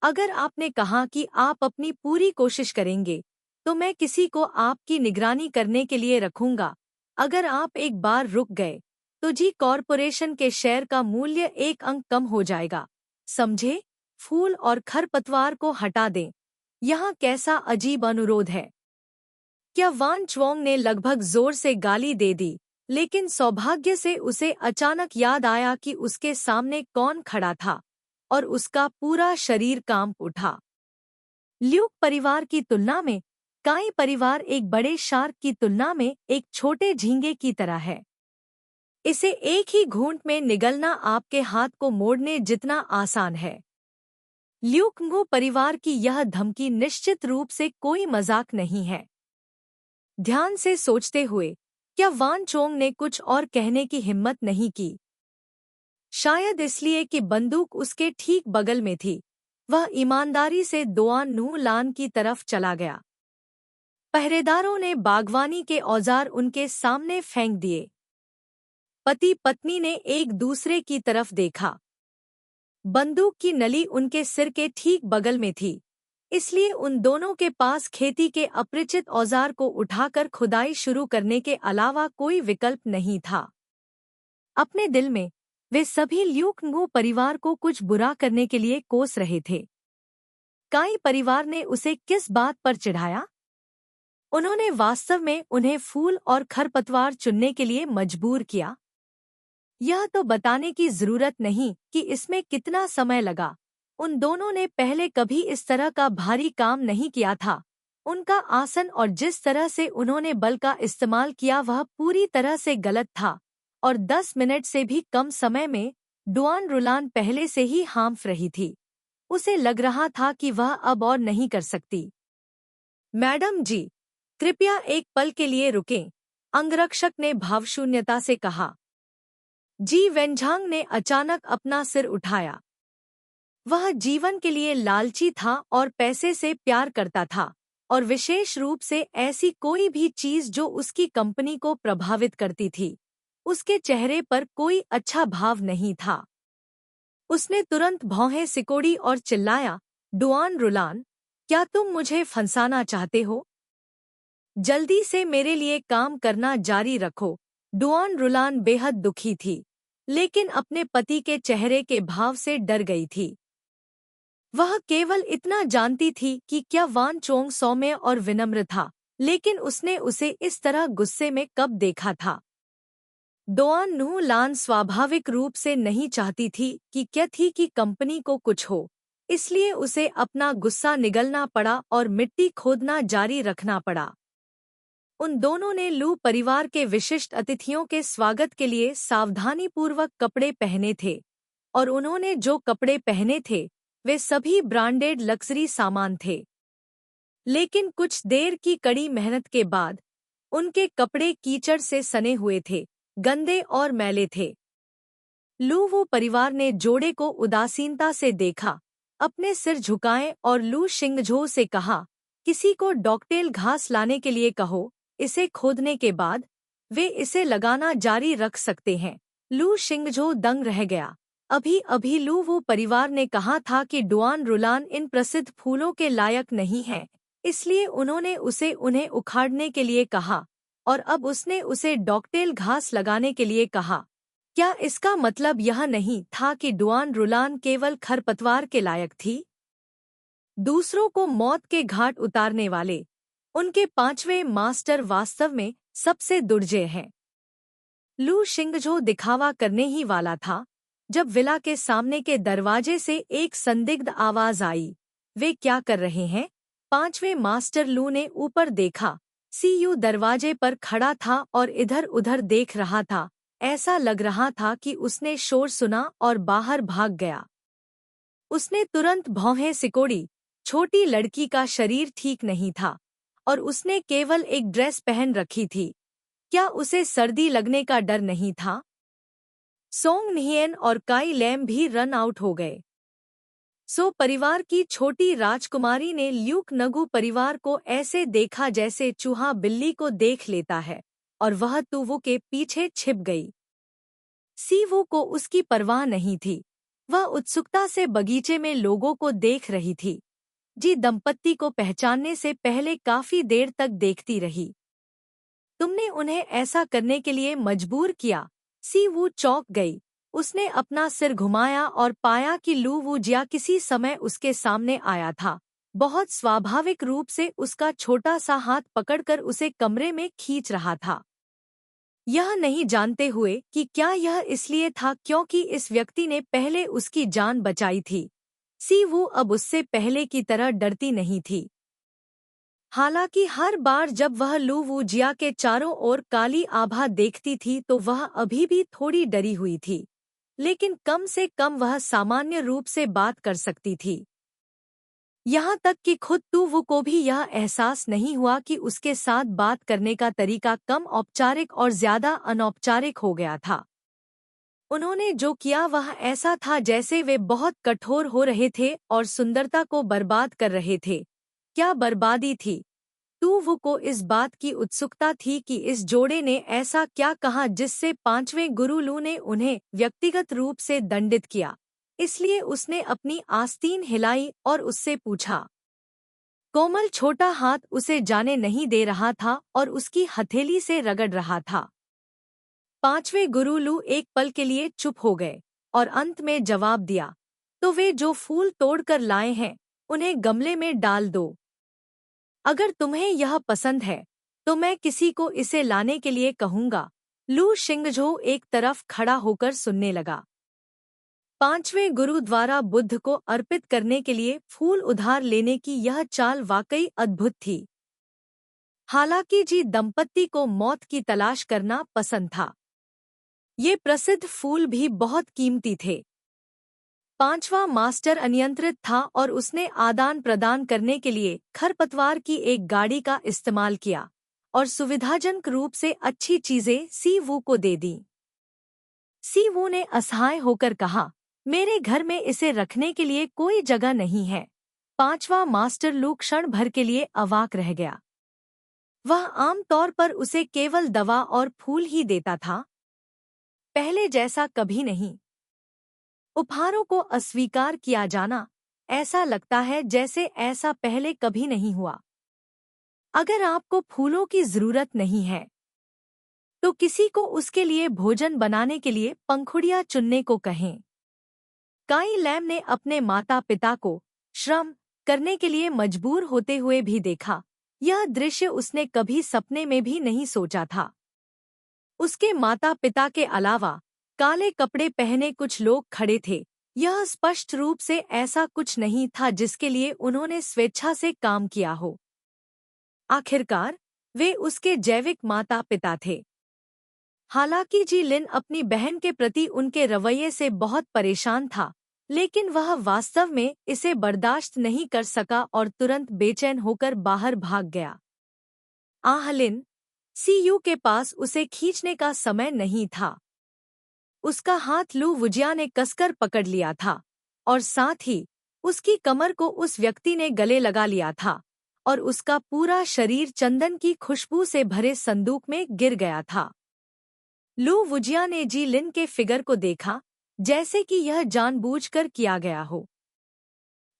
अगर आपने कहा कि आप अपनी पूरी कोशिश करेंगे, तो मैं किसी को आपकी निगरानी करने के लिए रखूंगा। अगर आप एक बार रुक गए, तो जी कॉरपोरेशन के शेयर का मूल्य 1 अंक कम हो जाएगा। समझे? फूल और खरपतवार को हटा दें। यहाँ कैसा अजीब अनुरोध है। क्या वान चुओंग ने लगभग जोर से गाली दे दी, लेकिन सौभाग्य से उसे अचानक याद आया कि उसके सामने कौन खड़ा था, और उसका पूरा शरीर कांप उठा। ल्यूक परिवार की तुलना में काई परिवार एक बड़े शार्क की तुलना में एक छोटे झींगे की तरह है। इसे एक ही घूंट में निगलना आपके हाथ को मोड़ने जितना आसान है। ल्यूकंगो परिवार की यह धमकी निश्चित रूप से कोई मजाक नहीं है। ध्यान से सोचते हुए क्या वान चोंग ने कुछ और कहने की हिम्मत नहीं की? शायद इसलिए कि बंदूक उसके ठीक बगल में थी। वह ईमानदारी से डुआन रुलान की तरफ चला गया। पहरेदारों ने बागवानी के औजार उनके सामने फेंक दिए। पति पत्नी ने एक दूसरे की तरफ देखा। बंदूक की नली उनके सिर के ठीक बगल में थी, इसलिए उन दोनों के पास खेती के अपरिचित औजार को उठाकर खुदाई शुरू करने के अलावा कोई विकल्प नहीं था। अपने दिल में वे सभी ल्यूकंगो परिवार को कुछ बुरा करने के लिए कोस रहे थे। काई परिवार ने उसे किस बात पर चिढ़ाया? उन्होंने वास्तव में उन्हें फूल और खरपतवार चुनने के लिए मजबूर किया। यह तो बताने की जरूरत नहीं कि इसमें कितना समय लगा। उन दोनों ने पहले कभी इस तरह का भारी काम नहीं किया था। उनका आसन और जिस तरह से उन्होंने बल का इस्तेमाल किया वह पूरी तरह से गलत था, और 10 मिनट से भी कम समय में डुआन रुलान पहले से ही हांफ रही थी। उसे लग रहा था कि वह अब और नहीं कर सकती। मैडम जी, कृपया एक पल के लिए रुकें, अंगरक्षक ने भावशून्यता से कहा। जी वेनझांग ने अचानक अपना सिर उठाया। वह जीवन के लिए लालची था और पैसे से प्यार करता था, और विशेष रूप से ऐसी कोई भी चीज जो उसकी कंपनी को प्रभावित करती थी। उसके चेहरे पर कोई अच्छा भाव नहीं था। उसने तुरंत भौहें सिकोड़ी और चिल्लाया, डुआन रुलान, क्या तुम मुझे फंसाना चाहते हो? जल्दी से मेरे लिए काम करना जारी रखो। डुआन रुलान बेहद दुखी थी, लेकिन अपने पति के चेहरे के भाव से डर गई थी। वह केवल इतना जानती थी कि क्या वान चोंग सौम्य और विनम्र था, लेकिन उसने उसे इस तरह गुस्से में कब देखा था? डोआन नू लान स्वाभाविक रूप से नहीं चाहती थी कि क्या थी कि कंपनी को कुछ हो, इसलिए उसे अपना गुस्सा निगलना पड़ा और मिट्टी खोदना जारी रखना पड़ा। उन दोनों ने लू परिवार के विशिष्ट अतिथियों के स्वागत के लिए सावधानीपूर्वक कपड़े पहने थे, और उन्होंने जो कपड़े पहने थे वे सभी ब्रांडेड लग्जरी सामान थे। लेकिन कुछ देर की कड़ी मेहनत के बाद उनके कपड़े कीचड़ से सने हुए थे, गंदे और मैले थे। लू वो परिवार ने जोड़े को उदासीनता से देखा, अपने सिर झुकाए और लू शिंगझो से कहा, किसी को डॉकटेल घास लाने के लिए कहो। इसे खोदने के बाद वे इसे लगाना जारी रख सकते हैं। लू शिंगझो दंग रह गया। अभी अभी लू वो परिवार ने कहा था कि डुआन रुलान इन प्रसिद्ध फूलों के लायक नहीं है, इसलिए उन्होंने उसे उन्हें उखाड़ने के लिए कहा, और अब उसने उसे डॉकटेल घास लगाने के लिए कहा। क्या इसका मतलब यह नहीं था कि डुआन रुलान केवल खरपतवार के लायक थी? दूसरों को मौत के घाट उतारने वाले उनके पांचवें मास्टर वास्तव में सबसे दुर्जय हैं। लू शिंगझो दिखावा करने ही वाला था जब विला के सामने के दरवाजे से एक संदिग्ध आवाज आई। वे क्या कर रहे हैं? पांचवें मास्टर लू ने ऊपर देखा। सीयू दरवाजे पर खड़ा था और इधर उधर देख रहा था। ऐसा लग रहा था कि उसने शोर सुना और बाहर भाग गया। उसने तुरंत भौहें सिकोड़ी। छोटी लड़की का शरीर ठीक नहीं था, और उसने केवल एक ड्रेस पहन रखी थी। क्या उसे सर्दी लगने का डर नहीं था? सोंग निहियन और काई लैम भी रन आउट हो गए। सो परिवार की छोटी राजकुमारी ने ल्यूक नगु परिवार को ऐसे देखा जैसे चूहा बिल्ली को देख लेता है, और वह तुवु के पीछे छिप गई। सीवू को उसकी परवाह नहीं थी। वह उत्सुकता से बगीचे में लोगों को देख रही थी। जी दंपत्ति को पहचानने से पहले काफी देर तक देखती रही। तुमने उन्हें ऐसा करने के लिए मजबूर किया। सीवू चौंक गई। उसने अपना सिर घुमाया और पाया कि लू वू जिया किसी समय उसके सामने आया था, बहुत स्वाभाविक रूप से उसका छोटा सा हाथ पकड़कर उसे कमरे में खींच रहा था। यह नहीं जानते हुए कि क्या यह इसलिए था क्योंकि इस व्यक्ति ने पहले उसकी जान बचाई थी। सीवू अब उससे पहले की तरह डरती नहीं थी। हालांकि हर बार जब वह लू वू जिया के चारों ओर काली आभा देखती थी तो वह अभी भी थोड़ी डरी हुई थी, लेकिन कम से कम वह सामान्य रूप से बात कर सकती थी। यहाँ तक कि खुद तुवु को भी यह एहसास नहीं हुआ कि उसके साथ बात करने का तरीका कम औपचारिक और ज्यादा अनौपचारिक हो गया था। उन्होंने जो किया वह ऐसा था जैसे वे बहुत कठोर हो रहे थे और सुंदरता को बर्बाद कर रहे थे। क्या बर्बादी थी? तुवु को इस बात की उत्सुकता थी कि इस जोड़े ने ऐसा क्या कहा जिससे पांचवें गुरु लू ने उन्हें व्यक्तिगत रूप से दंडित किया। इसलिए उसने अपनी आस्तीन हिलाई और उससे पूछा। कोमल छोटा हाथ उसे जाने नहीं दे रहा था और उसकी हथेली से रगड़ रहा था। पांचवें गुरु लू एक पल के लिए चुप हो गए और अंत में जवाब दिया, तो वे जो फूल तोड़कर लाए हैं उन्हें गमले में डाल दो। अगर तुम्हें यह पसंद है तो मैं किसी को इसे लाने के लिए कहूंगा। लू शिंगझो एक तरफ खड़ा होकर सुनने लगा। 5वें गुरु द्वारा बुद्ध को अर्पित करने के लिए फूल उधार लेने की यह चाल वाकई अद्भुत थी। हालांकि जी दंपत्ति को मौत की तलाश करना पसंद था। ये प्रसिद्ध फूल भी बहुत कीमती थे। 5वां मास्टर अनियंत्रित था और उसने आदान प्रदान करने के लिए खरपतवार की एक गाड़ी का इस्तेमाल किया और सुविधाजनक रूप से अच्छी चीजें सी वू को दे दी। सी वू ने असहाय होकर कहा, मेरे घर में इसे रखने के लिए कोई जगह नहीं है। 5वां मास्टर लू क्षण भर के लिए अवाक रह गया। वह आमतौर पर उसे केवल दवा और फूल ही देता था, पहले जैसा कभी नहीं। उपहारों को अस्वीकार किया जाना, ऐसा लगता है जैसे ऐसा पहले कभी नहीं हुआ। अगर आपको फूलों की जरूरत नहीं है तो किसी को उसके लिए भोजन बनाने के लिए पंखुड़ियां चुनने को कहें। काई लैम ने अपने माता पिता को श्रम करने के लिए मजबूर होते हुए भी देखा। यह दृश्य उसने कभी सपने में भी नहीं सोचा था। उसके माता पिता के अलावा काले कपड़े पहने कुछ लोग खड़े थे। यह स्पष्ट रूप से ऐसा कुछ नहीं था जिसके लिए उन्होंने स्वेच्छा से काम किया हो। आखिरकार वे उसके जैविक माता पिता थे। हालांकि जी लिन अपनी बहन के प्रति उनके रवैये से बहुत परेशान था, लेकिन वह वास्तव में इसे बर्दाश्त नहीं कर सका और तुरंत बेचैन होकर बाहर भाग गया। आह लिन, सीयू के पास उसे खींचने का समय नहीं था। उसका हाथ लू वुजिया ने कसकर पकड़ लिया था और साथ ही उसकी कमर को उस व्यक्ति ने गले लगा लिया था और उसका पूरा शरीर चंदन की खुशबू से भरे संदूक में गिर गया था। लू वुजिया ने जी लिन के फिगर को देखा, जैसे कि यह जानबूझकर किया गया हो।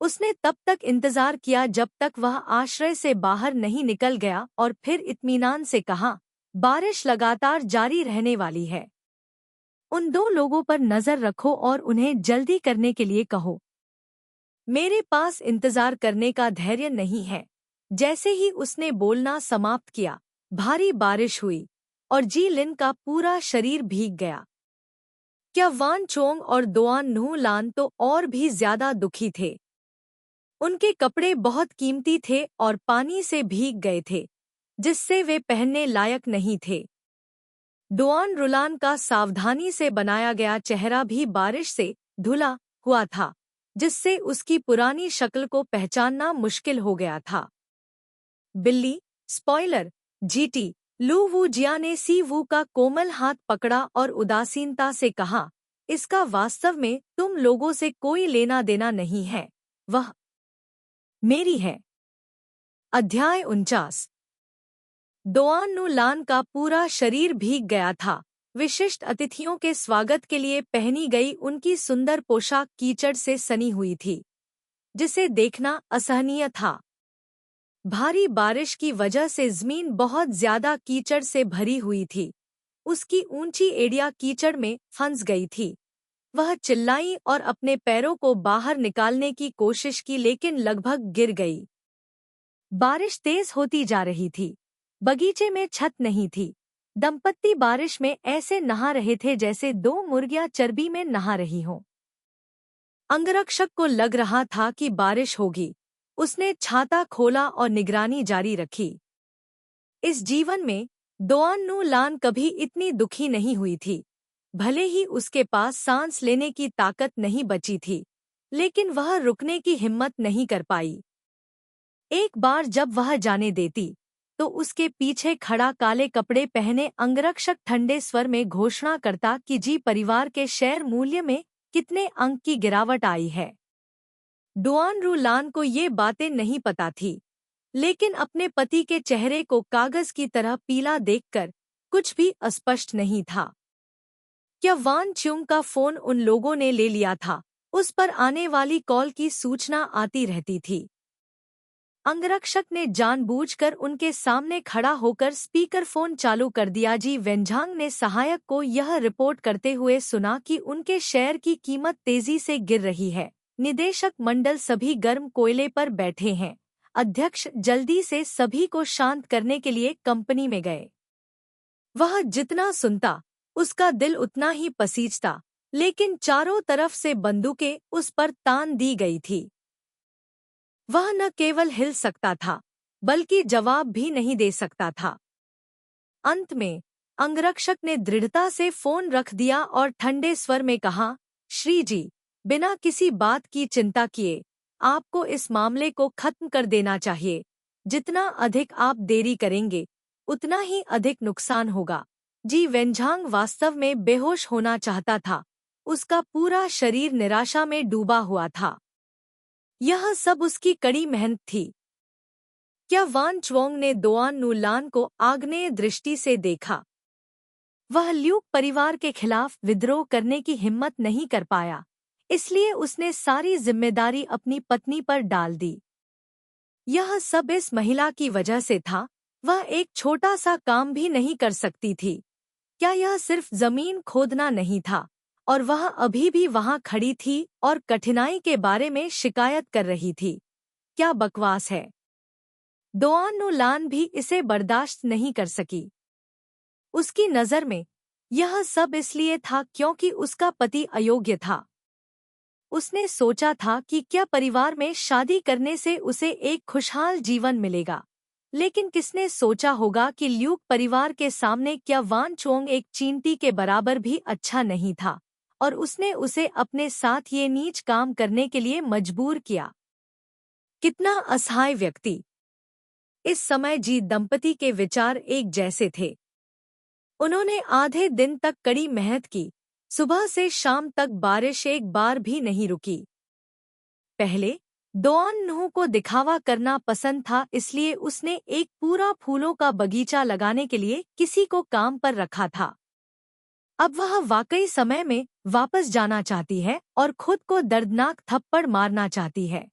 उसने तब तक इंतजार किया जब तक वह आश्रय से बाहर नहीं निकल गया और फिर इत्मीनान से कहा, बारिश लगातार जारी रहने वाली है। उन दो लोगों पर नजर रखो और उन्हें जल्दी करने के लिए कहो। मेरे पास इंतजार करने का धैर्य नहीं है। जैसे ही उसने बोलना समाप्त किया, भारी बारिश हुई और जी लिन का पूरा शरीर भीग गया। क्या वान चोंग और दोआन न्हू लान तो और भी ज्यादा दुखी थे। उनके कपड़े बहुत कीमती थे और पानी से भीग गए थे, जिससे वे पहनने लायक नहीं थे। डोआन रुलान का सावधानी से बनाया गया चेहरा भी बारिश से धुला हुआ था, जिससे उसकी पुरानी शक्ल को पहचानना मुश्किल हो गया था। बिल्ली, स्पॉइलर, जीटी, लू वू जिया ने सी वू का कोमल हाथ पकड़ा और उदासीनता से कहा, इसका वास्तव में तुम लोगों से कोई लेना देना नहीं है, वह मेरी है। अध्याय 49। दोआन नु लान का पूरा शरीर भीग गया था। विशिष्ट अतिथियों के स्वागत के लिए पहनी गई उनकी सुंदर पोशाक कीचड़ से सनी हुई थी, जिसे देखना असहनीय था। भारी बारिश की वजह से जमीन बहुत ज्यादा कीचड़ से भरी हुई थी। उसकी ऊंची एड़ियां कीचड़ में फंस गई थी। वह चिल्लाई और अपने पैरों को बाहर निकालने की कोशिश की, लेकिन लगभग गिर गई। बारिश तेज होती जा रही थी। बगीचे में छत नहीं थी। दंपत्ति बारिश में ऐसे नहा रहे थे जैसे दो मुर्गियां चर्बी में नहा रही हों। अंगरक्षक को लग रहा था कि बारिश होगी। उसने छाता खोला और निगरानी जारी रखी। इस जीवन में दोआन नु लान कभी इतनी दुखी नहीं हुई थी। भले ही उसके पास सांस लेने की ताकत नहीं बची थी, लेकिन वह रुकने की हिम्मत नहीं कर पाई। एक बार जब वह जाने देती तो उसके पीछे खड़ा काले कपड़े पहने अंगरक्षक ठंडे स्वर में घोषणा करता कि जी परिवार के शेयर मूल्य में कितने अंक की गिरावट आई है। डुआन रू लान को ये बातें नहीं पता थी, लेकिन अपने पति के चेहरे को कागज की तरह पीला देखकर कुछ भी अस्पष्ट नहीं था। क्या वान च्युंग का फोन उन लोगों ने ले लिया था? उस पर आने वाली कॉल की सूचना आती रहती थी। अंगरक्षक ने जानबूझकर उनके सामने खड़ा होकर स्पीकर फोन चालू कर दिया। जी वेंझांग ने सहायक को यह रिपोर्ट करते हुए सुना कि उनके शेयर की कीमत तेजी से गिर रही है। निदेशक मंडल सभी गर्म कोयले पर बैठे हैं। अध्यक्ष जल्दी से सभी को शांत करने के लिए कंपनी में गए। वह जितना सुनता उसका दिल उतना ही पसीजता, लेकिन चारों तरफ से बंदूकें उस पर तान दी गई थी। वह न केवल हिल सकता था, बल्कि जवाब भी नहीं दे सकता था। अंत में अंगरक्षक ने दृढ़ता से फोन रख दिया और ठंडे स्वर में कहा, श्री जी, बिना किसी बात की चिंता किए आपको इस मामले को खत्म कर देना चाहिए। जितना अधिक आप देरी करेंगे, उतना ही अधिक नुकसान होगा। जी वेंझांग वास्तव में बेहोश होना चाहता था। उसका पूरा शरीर निराशा में डूबा हुआ था। यह सब उसकी कड़ी मेहनत थी। क्या वान च्वोंग ने दोआन नु लान को आग्नेय दृष्टि से देखा? वह ल्यूक परिवार के खिलाफ विद्रोह करने की हिम्मत नहीं कर पाया, इसलिए उसने सारी जिम्मेदारी अपनी पत्नी पर डाल दी। यह सब इस महिला की वजह से था। वह एक छोटा सा काम भी नहीं कर सकती थी। क्या यह सिर्फ जमीन खोदना नहीं था, और वह अभी भी वहां खड़ी थी और कठिनाई के बारे में शिकायत कर रही थी? क्या बकवास है। दोआन नु लान भी इसे बर्दाश्त नहीं कर सकी। उसकी नज़र में यह सब इसलिए था क्योंकि उसका पति अयोग्य था। उसने सोचा था कि क्या परिवार में शादी करने से उसे एक खुशहाल जीवन मिलेगा, लेकिन किसने सोचा होगा कि ल्यूक परिवार के सामने क्या वान चोंग एक चींटी के बराबर भी अच्छा नहीं था, और उसने उसे अपने साथ ये नीच काम करने के लिए मजबूर किया। कितना असहाय व्यक्ति। इस समय जी दंपति के विचार एक जैसे थे। उन्होंने आधे दिन तक कड़ी मेहनत की। सुबह से शाम तक बारिश एक बार भी नहीं रुकी। पहले दोआन न्हू को दिखावा करना पसंद था, इसलिए उसने एक पूरा फूलों का बगीचा लगाने के लिए किसी को काम पर रखा था। अब वह वाकई समय में वापस जाना चाहती है और खुद को दर्दनाक थप्पड़ मारना चाहती है।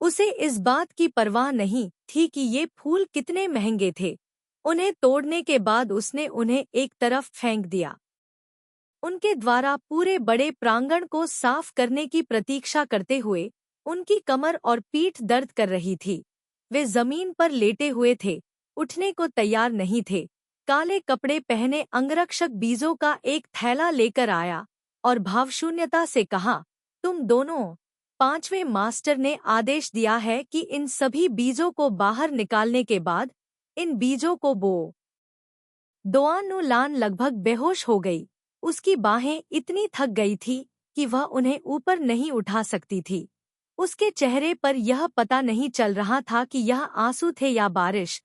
उसे इस बात की परवाह नहीं थी कि ये फूल कितने महंगे थे। उन्हें तोड़ने के बाद उसने उन्हें एक तरफ फेंक दिया। उनके द्वारा पूरे बड़े प्रांगण को साफ करने की प्रतीक्षा करते हुए उनकी कमर और पीठ दर्द कर रही थी। वे जमीन पर लेटे हुए थे, उठने को तैयार नहीं थे। काले कपड़े पहने अंगरक्षक बीजों का एक थैला लेकर आया और भावशून्यता से कहा, तुम दोनों। पांचवें मास्टर ने आदेश दिया है कि इन सभी बीजों को बाहर निकालने के बाद इन बीजों को बो। दोआन नु लान लगभग बेहोश हो गई। उसकी बाहें इतनी थक गई थी कि वह उन्हें ऊपर नहीं उठा सकती थी। उसके चेहरे पर यह पता नहीं चल रहा था कि यह आंसू थे या बारिश।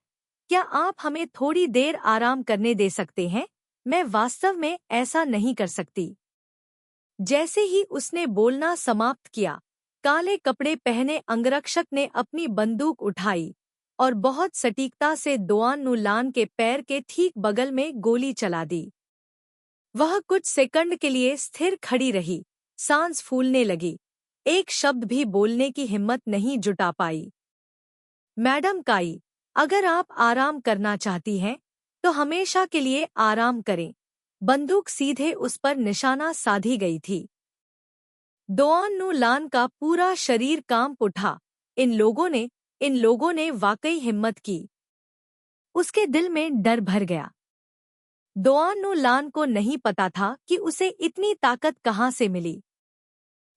क्या आप हमें थोड़ी देर आराम करने दे सकते हैं? मैं वास्तव में ऐसा नहीं कर सकती। जैसे ही उसने बोलना समाप्त किया, काले कपड़े पहने अंगरक्षक ने अपनी बंदूक उठाई और बहुत सटीकता से दोआन नु लान के पैर के ठीक बगल में गोली चला दी। वह कुछ सेकंड के लिए स्थिर खड़ी रही, सांस फूलने लगी, एक शब्द भी बोलने की हिम्मत नहीं जुटा पाई। मैडम काई, अगर आप आराम करना चाहती हैं, तो हमेशा के लिए आराम करें। बंदूक सीधे उस पर निशाना साधी गई थी। दोआन नु लान का पूरा शरीर कांप उठा। इन लोगों ने वाकई हिम्मत की। उसके दिल में डर भर गया। दोआन नु लान को नहीं पता था कि उसे इतनी ताकत कहाँ से मिली।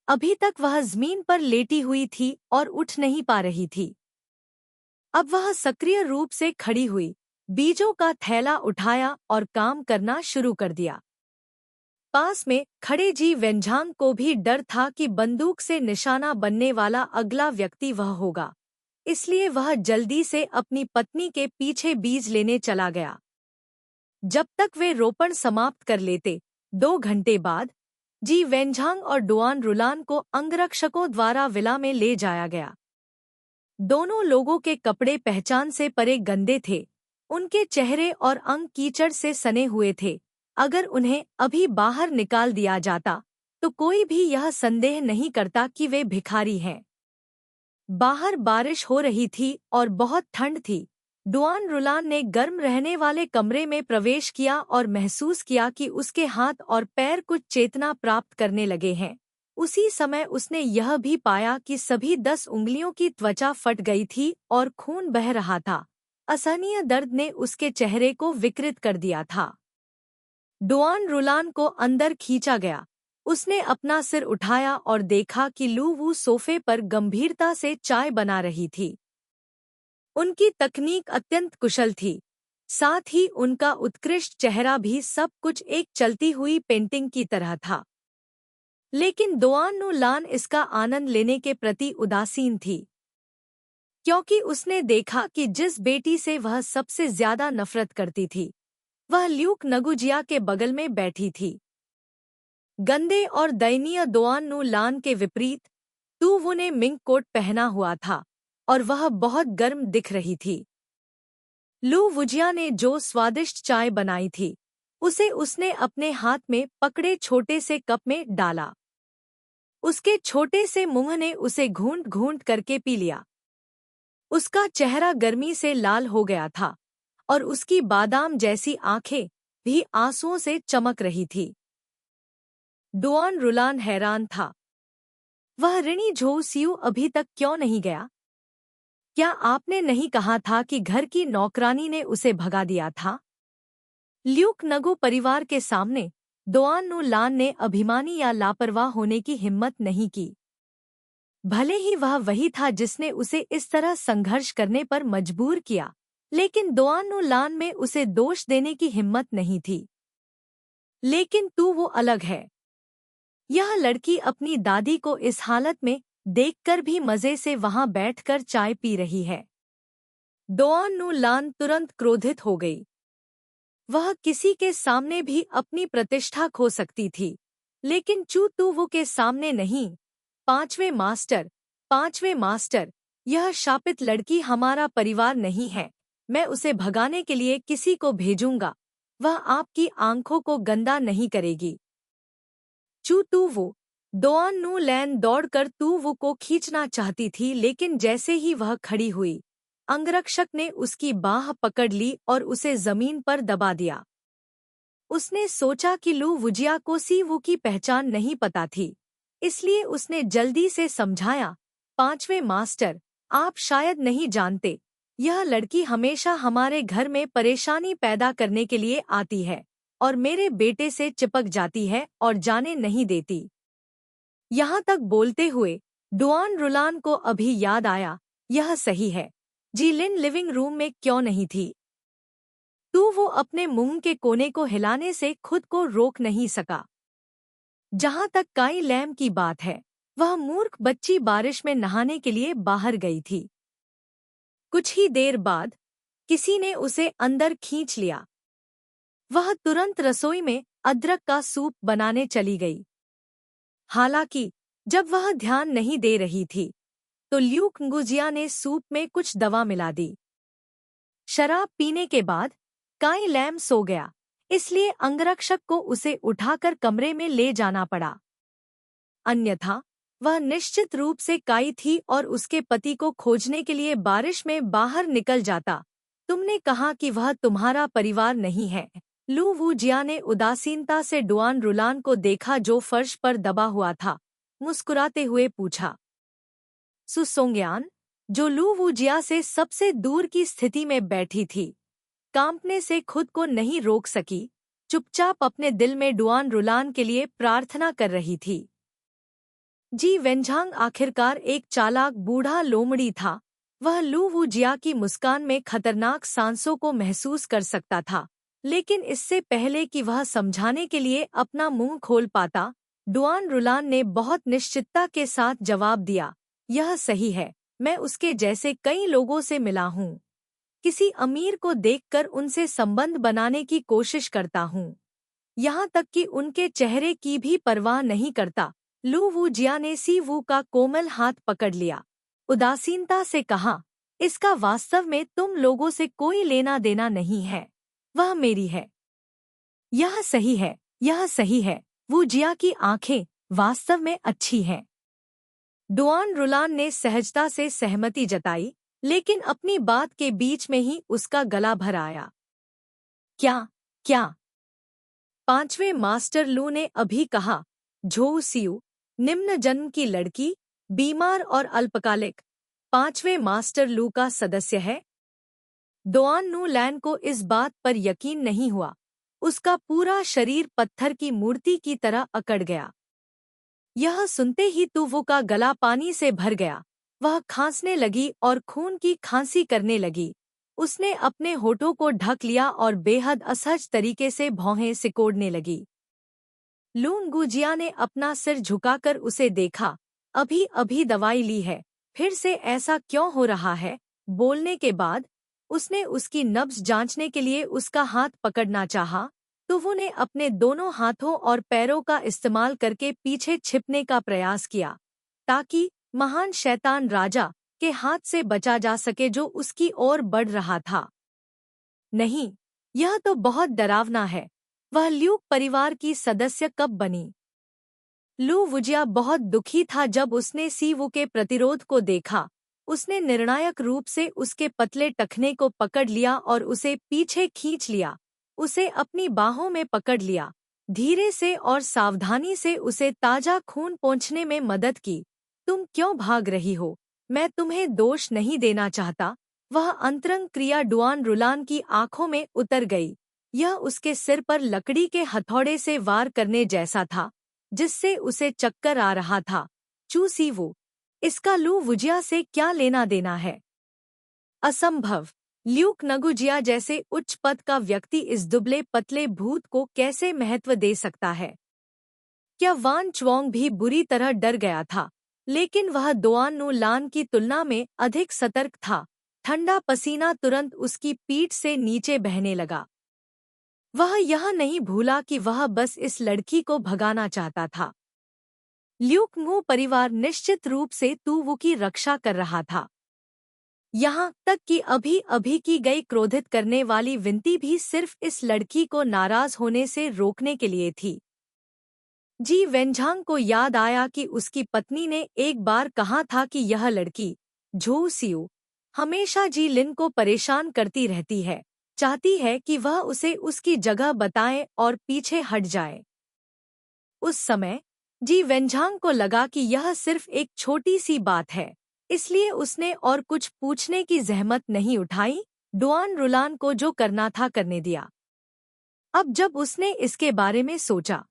अभी तक वह जमीन पर लेटी हुई थी और उठ नहीं पा रही थी। अब वह सक्रिय रूप से खड़ी हुई, बीजों का थैला उठाया और काम करना शुरू कर दिया। पास में खड़े जी वेंझांग को भी डर था कि बंदूक से निशाना बनने वाला अगला व्यक्ति वह होगा, इसलिए वह जल्दी से अपनी पत्नी के पीछे बीज लेने चला गया। जब तक वे रोपण समाप्त कर लेते, 2 घंटे बाद जी वेंझांग और डुआन रुलान को अंगरक्षकों द्वारा विला में ले जाया गया। दोनों लोगों के कपड़े पहचान से परे गंदे थे। उनके चेहरे और अंग कीचड़ से सने हुए थे। अगर उन्हें अभी बाहर निकाल दिया जाता तो कोई भी यह संदेह नहीं करता कि वे भिखारी हैं। बाहर बारिश हो रही थी और बहुत ठंड थी। डुआन रुलान ने गर्म रहने वाले कमरे में प्रवेश किया और महसूस किया कि उसके हाथ और पैर कुछ चेतना प्राप्त करने लगे हैं। उसी समय उसने यह भी पाया कि सभी 10 उंगलियों की त्वचा फट गई थी और खून बह रहा था। असहनीय दर्द ने उसके चेहरे को विकृत कर दिया था। डुआन रुलान को अंदर खींचा गया। उसने अपना सिर उठाया और देखा कि लू वू सोफे पर गंभीरता से चाय बना रही थी। उनकी तकनीक अत्यंत कुशल थी, साथ ही उनका उत्कृष्ट चेहरा भी सब कुछ एक चलती हुई पेंटिंग की तरह था। लेकिन दोआन नु लान इसका आनंद लेने के प्रति उदासीन थी, क्योंकि उसने देखा कि जिस बेटी से वह सबसे ज्यादा नफरत करती थी, वह ल्यूक नगुजिया के बगल में बैठी थी। गंदे और दयनीय दोआन नु लान के विपरीत, तू वो ने मिंक कोट पहना हुआ था और वह बहुत गर्म दिख रही थी। लू वुजिया ने जो स्वादिष्ट चाय बनाई थी, उसे उसने अपने हाथ में पकड़े छोटे से कप में डाला। उसके छोटे से मुंह ने उसे घूंट घूंट करके पी लिया। उसका चेहरा गर्मी से लाल हो गया था और उसकी बादाम जैसी आंखें भी आंसुओं से चमक रही थी। डुआन रुलान हैरान था। वह ऋणी झो सियू अभी तक क्यों नहीं गया? क्या आपने नहीं कहा था कि घर की नौकरानी ने उसे भगा दिया था? ल्यूक नगु परिवार के सामने दोआन नु लान ने अभिमानी या लापरवाह होने की हिम्मत नहीं की। भले ही वह वही था जिसने उसे इस तरह संघर्ष करने पर मजबूर किया, लेकिन दोआन नु लान में उसे दोष देने की हिम्मत नहीं थी। लेकिन तू वो अलग है। यह लड़की अपनी दादी को इस हालत में देखकर भी मजे से वहां बैठकर चाय पी रही है। दोआन नु लान तुरंत क्रोधित हो गई। वह किसी के सामने भी अपनी प्रतिष्ठा खो सकती थी, लेकिन चू तू वो के सामने नहीं। पांचवें मास्टर, यह शापित लड़की हमारा परिवार नहीं है। मैं उसे भगाने के लिए किसी को भेजूंगा। वह आपकी आंखों को गंदा नहीं करेगी। चू तू वो। दोआन नु लैन दौड़कर तू वो को खींचना चाहती थी, लेकिन जैसे ही वह खड़ी हुई, अंगरक्षक ने उसकी बाह पकड़ ली और उसे जमीन पर दबा दिया। उसने सोचा कि लू वुजिया को सी वू की पहचान नहीं पता थी, इसलिए उसने जल्दी से समझाया, पांचवें मास्टर, आप शायद नहीं जानते, यह लड़की हमेशा हमारे घर में परेशानी पैदा करने के लिए आती है और मेरे बेटे से चिपक जाती है और जाने नहीं देती। यहाँ तक बोलते हुए डुआन रुलान को अभी याद आया, यह सही है, जीलिन लिविंग रूम में क्यों नहीं थी? तू वो अपने मुंह के कोने को हिलाने से खुद को रोक नहीं सका। जहाँ तक काई लैम की बात है, वह मूर्ख बच्ची बारिश में नहाने के लिए बाहर गई थी। कुछ ही देर बाद किसी ने उसे अंदर खींच लिया। वह तुरंत रसोई में अदरक का सूप बनाने चली गई। हालांकि जब वह ध्यान नहीं दे रही थी, तो ल्यूक गुजिया ने सूप में कुछ दवा मिला दी। शराब पीने के बाद काई लैम सो गया, इसलिए अंगरक्षक को उसे उठाकर कमरे में ले जाना पड़ा। अन्यथा वह निश्चित रूप से काई थी और उसके पति को खोजने के लिए बारिश में बाहर निकल जाता। तुमने कहा कि वह तुम्हारा परिवार नहीं है। लू वुजिया ने उदासीनता से डुआन रुलान को देखा जो फर्श पर दबा हुआ था। मुस्कुराते हुए पूछा, सुसोंग्यान, जो लू वुजिया से सबसे दूर की स्थिति में बैठी थी, कांपने से खुद को नहीं रोक सकी, चुपचाप अपने दिल में डुआन रुलान के लिए प्रार्थना कर रही थी। जी वेंझांग आखिरकार एक चालाक बूढ़ा लोमड़ी था। वह लू वुजिया की मुस्कान में खतरनाक सांसों को महसूस कर सकता था, लेकिन इससे पहले कि वह समझाने के लिए अपना मुंह खोल पाता, डुआन रुलान ने बहुत निश्चितता के साथ जवाब दिया, यह सही है, मैं उसके जैसे कई लोगों से मिला हूँ। किसी अमीर को देखकर उनसे संबंध बनाने की कोशिश करता हूँ, यहाँ तक कि उनके चेहरे की भी परवाह नहीं करता। लू वुजिया ने सी वू का कोमल हाथ पकड़ लिया, उदासीनता से कहा, इसका वास्तव में तुम लोगों से कोई लेना देना नहीं है, वह मेरी है। यह सही है, यह सही है। वुजिया की आंखें वास्तव में अच्छी हैं। डुआन रुलान ने सहजता से सहमति जताई, लेकिन अपनी बात के बीच में ही उसका गला भर आया। क्या? पांचवें मास्टर लू ने अभी कहा, झो सियू, निम्न जन्म की लड़की, बीमार और अल्पकालिक, पांचवें मास्टर लू का सदस्य है। दोआन नु लैन को इस बात पर यकीन नहीं हुआ। उसका पूरा शरीर पत्थर की मूर्ति की तरह अकड़ गया। यह सुनते ही तूवू का गला पानी से भर गया। वह खांसने लगी और खून की खांसी करने लगी। उसने अपने होठों को ढक लिया और बेहद असहज तरीके से भौहें सिकोड़ने लगी। लून गुजिया ने अपना सिर झुकाकर उसे देखा। अभी अभी दवाई ली है, फिर से ऐसा क्यों हो रहा है? बोलने के बाद उसने उसकी नब्ज जांचने के लिए उसका हाथ पकड़ना चाहा, तो वो ने अपने दोनों हाथों और पैरों का इस्तेमाल करके पीछे छिपने का प्रयास किया, ताकि महान शैतान राजा के हाथ से बचा जा सके जो उसकी ओर बढ़ रहा था। नहीं, यह तो बहुत डरावना है। वह ल्यूक परिवार की सदस्य कब बनी? लू वुजिया बहुत दुखी था जब उसने सीवू के प्रतिरोध को देखा। उसने निर्णायक रूप से उसके पतले टखने को पकड़ लिया और उसे पीछे खींच लिया। उसे अपनी बाहों में पकड़ लिया, धीरे से और सावधानी से उसे ताजा खून पोंछने में मदद की। तुम क्यों भाग रही हो? मैं तुम्हें दोष नहीं देना चाहता। वह अंतरंग क्रिया डुआन रुलान की आंखों में उतर गई। यह उसके सिर पर लकड़ी के हथौड़े से वार करने जैसा था, जिससे उसे चक्कर आ रहा था। चूसी वो, इसका लू वुजिया से क्या लेना देना है? असंभव। ल्यूक नगुजिया जैसे उच्च पद का व्यक्ति इस दुबले पतले भूत को कैसे महत्व दे सकता है? क्या वान च्वोंग भी बुरी तरह डर गया था, लेकिन वह दोआन नु लान की तुलना में अधिक सतर्क था। ठंडा पसीना तुरंत उसकी पीठ से नीचे बहने लगा। वह यह नहीं भूला कि वह बस इस लड़की को भगाना चाहता था। ल्यूक मू परिवार निश्चित रूप से तूवू की रक्षा कर रहा था। यहाँ तक कि अभी अभी की गई क्रोधित करने वाली विनती भी सिर्फ इस लड़की को नाराज होने से रोकने के लिए थी। जी वेंझांग को याद आया कि उसकी पत्नी ने एक बार कहा था कि यह लड़की झोउ सिउ हमेशा जी लिन को परेशान करती रहती है, चाहती है कि वह उसे उसकी जगह बताए और पीछे हट जाए। उस समय जी वेंझांग को लगा कि यह सिर्फ एक छोटी सी बात है, इसलिए उसने और कुछ पूछने की जहमत नहीं उठाई। डुआन रुलान को जो करना था करने दिया। अब जब उसने इसके बारे में सोचा,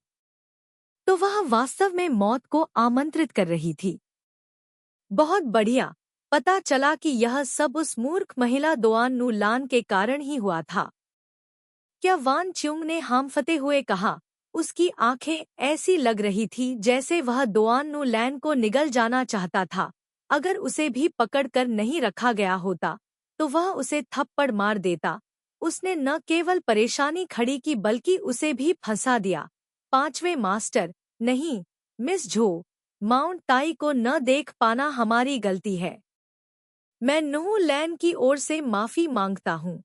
तो वह वास्तव में मौत को आमंत्रित कर रही थी। बहुत बढ़िया, पता चला कि यह सब उस मूर्ख महिला दोआन नु लान के कारण ही हुआ था। क्या वान च्युंग ने हांफते हुए कहा। उसकी आंखें ऐसी लग रही थी जैसे वह दोआन नु लैन को निगल जाना चाहता था। अगर उसे भी पकड़कर नहीं रखा गया होता, तो वह उसे थप्पड़ मार देता। उसने न केवल परेशानी खड़ी की बल्कि उसे भी फंसा दिया। पांचवें मास्टर, नहीं, मिस झो, माउंट ताई को न देख पाना हमारी गलती है। मैं नुह लैन की ओर से माफी मांगता हूँ।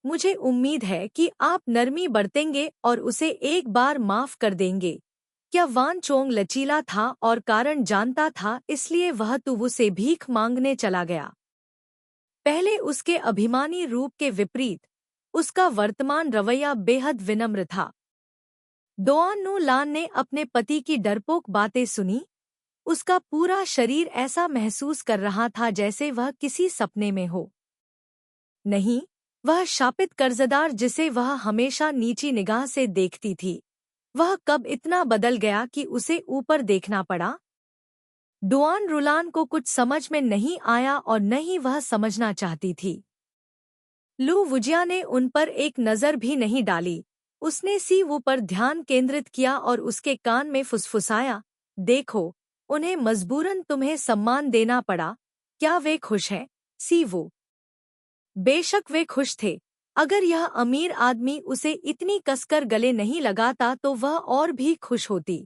मुझे उम्मीद है कि आप नरमी बरतेंगे और उसे एक बार माफ कर देंगे। क्या वान चोंग लचीला था और कारण जानता था, इसलिए वह तुवु से भीख मांगने चला गया। पहले उसके अभिमानी रूप के विपरीत उसका वर्तमान रवैया बेहद विनम्र था। दोआन नु लान ने अपने पति की डरपोक बातें सुनी। उसका पूरा शरीर ऐसा महसूस कर रहा था जैसे वह किसी सपने में हो। नहीं, वह शापित कर्जदार जिसे वह हमेशा नीची निगाह से देखती थी, वह कब इतना बदल गया कि उसे ऊपर देखना पड़ा? डुआन रुलान को कुछ समझ में नहीं आया और न ही वह समझना चाहती थी। लू वुजिया ने उन पर एक नज़र भी नहीं डाली। उसने सीवू पर ध्यान केंद्रित किया और उसके कान में फुसफुसाया, देखो, उन्हें मजबूरन तुम्हें सम्मान देना पड़ा। क्या वे खुश हैं, सीवू? बेशक वे खुश थे। अगर यह अमीर आदमी उसे इतनी कसकर गले नहीं लगाता तो वह और भी खुश होती।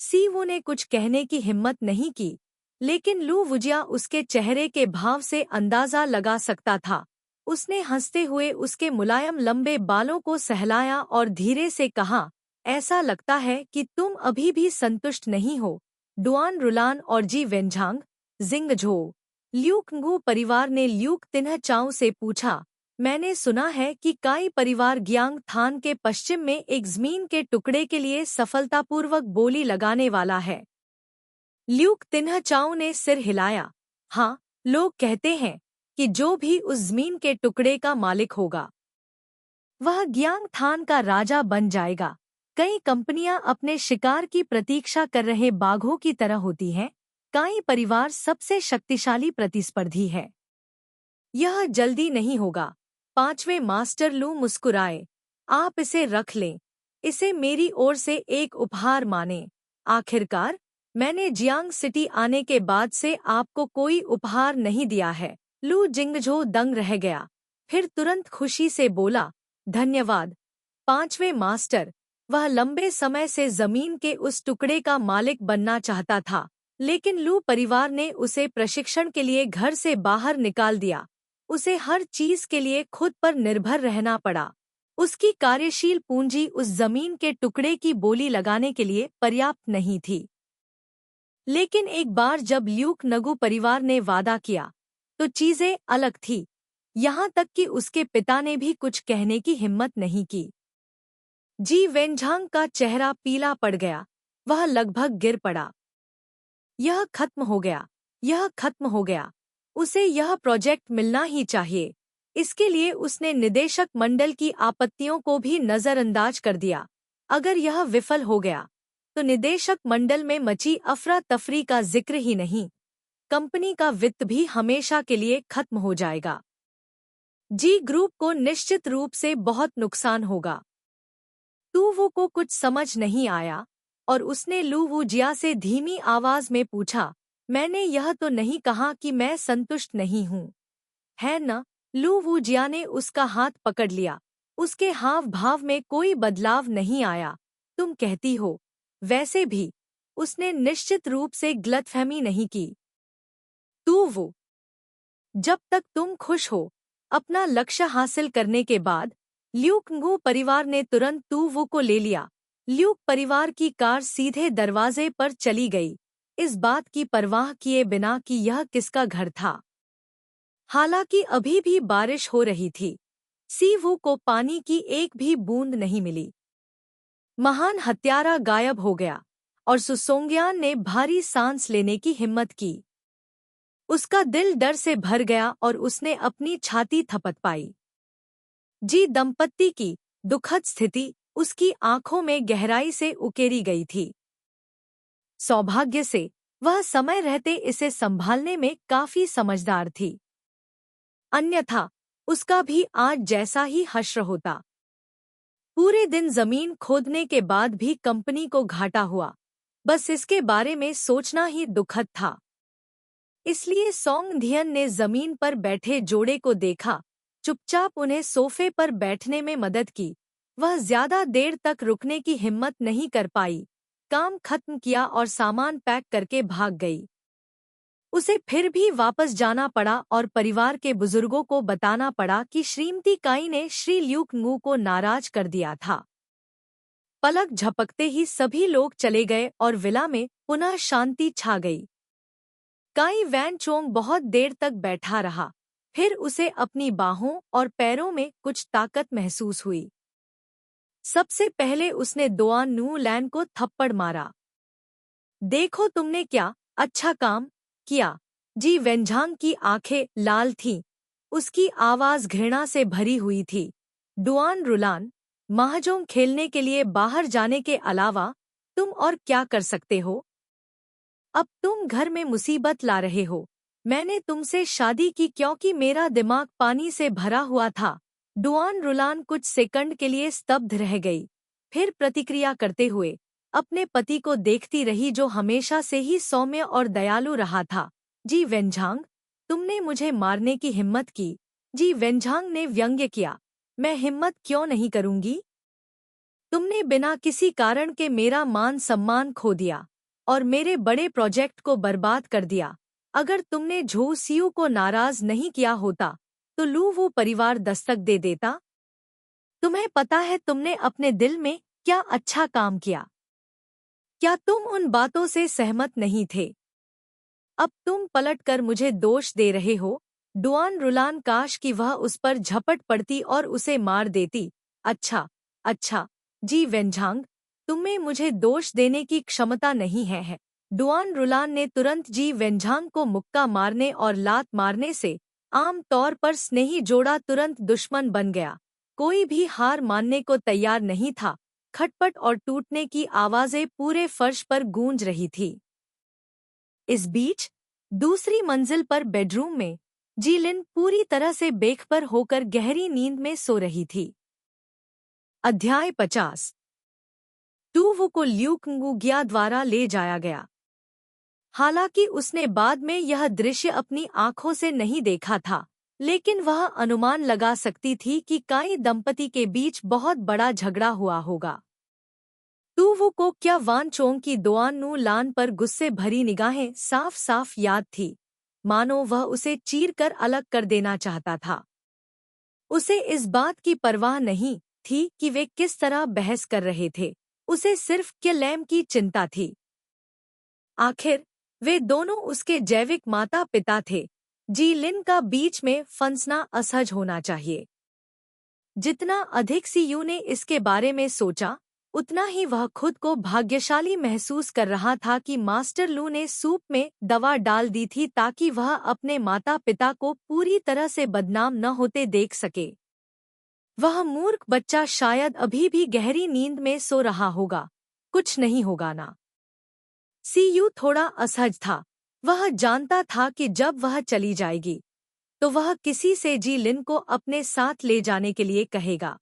सीवू ने कुछ कहने की हिम्मत नहीं की, लेकिन लू वुजिया उसके चेहरे के भाव से अंदाजा लगा सकता था। उसने हंसते हुए उसके मुलायम लंबे बालों को सहलाया और धीरे से कहा, ऐसा लगता है कि तुम अभी भी संतुष्ट नहीं हो। डुआन रुलान और जी वेंझांग, जिंगझो, ल्यूक ngू परिवार ने ल्यूक तिन्ह चाउ से पूछा, मैंने सुना है कि काई परिवार ग्यांग थान के पश्चिम में एक जमीन के टुकड़े के लिए सफलतापूर्वक बोली लगाने वाला है। ल्यूक तिन्ह चाउ ने सिर हिलाया। हाँ, लोग कहते हैं कि जो भी उस जमीन के टुकड़े का मालिक होगा, वह ग्यांग थान का राजा बन जाएगा। कई कंपनियां अपने शिकार की प्रतीक्षा कर रहे बाघों की तरह होती हैं। कई परिवार सबसे शक्तिशाली प्रतिस्पर्धी है। यह जल्दी नहीं होगा। पांचवें मास्टर लू मुस्कुराए। आप इसे रख लें। इसे मेरी ओर से एक उपहार माने। आखिरकार मैंने जियांग सिटी आने के बाद से आपको कोई उपहार नहीं दिया है। लू जिंगझो दंग रह गया, फिर तुरंत खुशी से बोला, धन्यवाद पांचवें मास्टर। वह लंबे समय से जमीन के उस टुकड़े का मालिक बनना चाहता था, लेकिन लू परिवार ने उसे प्रशिक्षण के लिए घर से बाहर निकाल दिया। उसे हर चीज के लिए खुद पर निर्भर रहना पड़ा। उसकी कार्यशील पूंजी उस जमीन के टुकड़े की बोली लगाने के लिए पर्याप्त नहीं थी। लेकिन एक बार जब ल्यूक नगु परिवार ने वादा किया, तो चीजें अलग थी। यहाँ तक कि उसके पिता ने भी कुछ कहने की हिम्मत नहीं की। जी वेनझांग का चेहरा पीला पड़ गया। वह लगभग गिर पड़ा। यह खत्म हो गया, यह खत्म हो गया। उसे यह प्रोजेक्ट मिलना ही चाहिए। इसके लिए उसने निदेशक मंडल की आपत्तियों को भी नजरअंदाज कर दिया। अगर यह विफल हो गया, तो निदेशक मंडल में मची अफरा तफरी का जिक्र ही नहीं, कंपनी का वित्त भी हमेशा के लिए खत्म हो जाएगा। जी ग्रुप को निश्चित रूप से बहुत नुकसान होगा। तू वो को कुछ समझ नहीं आया और उसने लू वू जिया से धीमी आवाज में पूछा, मैंने यह तो नहीं कहा कि मैं संतुष्ट नहीं हूँ, है न? लू वू जिया ने उसका हाथ पकड़ लिया। उसके हाव भाव में कोई बदलाव नहीं आया। तुम कहती हो। वैसे भी उसने निश्चित रूप से गलतफहमी नहीं की। तू वो, जब तक तुम खुश हो अपना लक्ष्य हासिल करने के बाद। ल्यूक ngू परिवार ने तुरंत तू वो को ले लिया। ल्यूक परिवार की कार सीधे दरवाजे पर चली गई, इस बात की परवाह किए बिना कि यह किसका घर था। हालांकि अभी भी बारिश हो रही थी। सी वू को पानी की एक भी बूंद नहीं मिली। महान हत्यारा गायब हो गया और सुसोंग्यान ने भारी सांस लेने की हिम्मत की। उसका दिल डर से भर गया और उसने अपनी छाती थपथपाई। जी दंपत्ति की दुखद स्थिति उसकी आंखों में गहराई से उकेरी गई थी। सौभाग्य से वह समय रहते इसे संभालने में काफी समझदार थी, अन्यथा उसका भी आज जैसा ही हश्र होता। पूरे दिन जमीन खोदने के बाद भी कंपनी को घाटा हुआ। बस इसके बारे में सोचना ही दुखद था। इसलिए सोंग धियन ने जमीन पर बैठे जोड़े को देखा, चुपचाप उन्हें सोफे पर बैठने में मदद की। वह ज्यादा देर तक रुकने की हिम्मत नहीं कर पाई। काम खत्म किया और सामान पैक करके भाग गई। उसे फिर भी वापस जाना पड़ा और परिवार के बुजुर्गों को बताना पड़ा कि श्रीमती काई ने श्री ल्यूक ngू को नाराज कर दिया था। पलक झपकते ही सभी लोग चले गए और विला में पुनः शांति छा गई। काई वैन चोंग बहुत देर तक बैठा रहा, फिर उसे अपनी बाहों और पैरों में कुछ ताकत महसूस हुई। सबसे पहले उसने दोआन नू लैन को थप्पड़ मारा। देखो तुमने क्या अच्छा काम किया। जी वेनझांग की आंखें लाल थीं। उसकी आवाज घृणा से भरी हुई थी। डुआन रुलान, महाजोंग खेलने के लिए बाहर जाने के अलावा तुम और क्या कर सकते हो? अब तुम घर में मुसीबत ला रहे हो। मैंने तुमसे शादी की क्योंकि मेरा दिमाग पानी से भरा हुआ था। डुआन रुलान कुछ सेकंड के लिए स्तब्ध रह गई, फिर प्रतिक्रिया करते हुए अपने पति को देखती रही जो हमेशा से ही सौम्य और दयालु रहा था। जी वेनझांग, तुमने मुझे मारने की हिम्मत की। जी वेनझांग ने व्यंग्य किया। मैं हिम्मत क्यों नहीं करूंगी? तुमने बिना किसी कारण के मेरा मान सम्मान खो दिया और मेरे बड़े प्रोजेक्ट को बर्बाद कर दिया। अगर तुमने झो सियू को नाराज नहीं किया होता तो लू वो परिवार दस्तक दे देता। तुम्हें पता है तुमने अपने दिल में क्या अच्छा काम किया? क्या तुम उन बातों से सहमत नहीं थे? अब तुम पलटकर मुझे दोष दे रहे हो। डुआन रुलान, काश कि वह उस पर झपट पड़ती और उसे मार देती। अच्छा अच्छा जी वेनझांग, तुम्हें मुझे दोष देने की क्षमता नहीं है। डुआन रुलान ने तुरंत जी वेनझांग को मुक्का मारने और लात मारने से आम तौर पर स्नेही जोड़ा तुरंत दुश्मन बन गया। कोई भी हार मानने को तैयार नहीं था। खटपट और टूटने की आवाजें पूरे फर्श पर गूंज रही थी। इस बीच दूसरी मंजिल पर बेडरूम में जीलिन पूरी तरह से बेखबर होकर गहरी नींद में सो रही थी। अध्याय 50। टूवू को ल्यूकंगुगिया द्वारा ले जाया गया। हालांकि उसने बाद में यह दृश्य अपनी आंखों से नहीं देखा था, लेकिन वह अनुमान लगा सकती थी कि काई दंपति के बीच बहुत बड़ा झगड़ा हुआ होगा। टूवू को क्या वान चोंग की दोआन नू लान पर गुस्से भरी निगाहें साफ साफ याद थी, मानो वह उसे चीरकर अलग कर देना चाहता था। उसे इस बात की परवाह नहीं थी कि वे किस तरह बहस कर रहे थे, उसे सिर्फ किलैम की चिंता थी। आखिर वे दोनों उसके जैविक माता पिता थे। जीलिन का बीच में फंसना असहज होना चाहिए। जितना अधिक सीयू ने इसके बारे में सोचा, उतना ही वह खुद को भाग्यशाली महसूस कर रहा था कि मास्टर लू ने सूप में दवा डाल दी थी ताकि वह अपने माता पिता को पूरी तरह से बदनाम न होते देख सके। वह मूर्ख बच्चा शायद अभी भी गहरी नींद में सो रहा होगा, कुछ नहीं होगा ना। सीयू थोड़ा असहज था। वह जानता था कि जब वह चली जाएगी तो वह किसी से जीलिन को अपने साथ ले जाने के लिए कहेगा।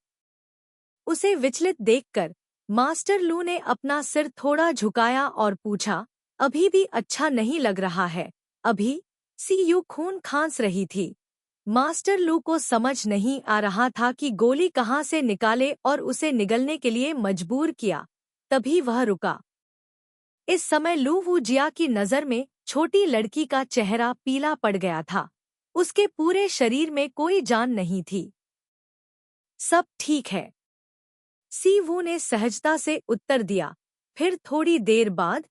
उसे विचलित देखकर मास्टर लू ने अपना सिर थोड़ा झुकाया और पूछा, अभी भी अच्छा नहीं लग रहा है? अभी? सीयू खून खांस रही थी। मास्टर लू को समझ नहीं आ रहा था कि गोली कहाँ से निकाले और उसे निगलने के लिए मजबूर किया। तभी वह रुका। इस समय लू वूजिया की नज़र में छोटी लड़की का चेहरा पीला पड़ गया था। उसके पूरे शरीर में कोई जान नहीं थी। सब ठीक है, सी वू ने सहजता से उत्तर दिया। फिर थोड़ी देर बाद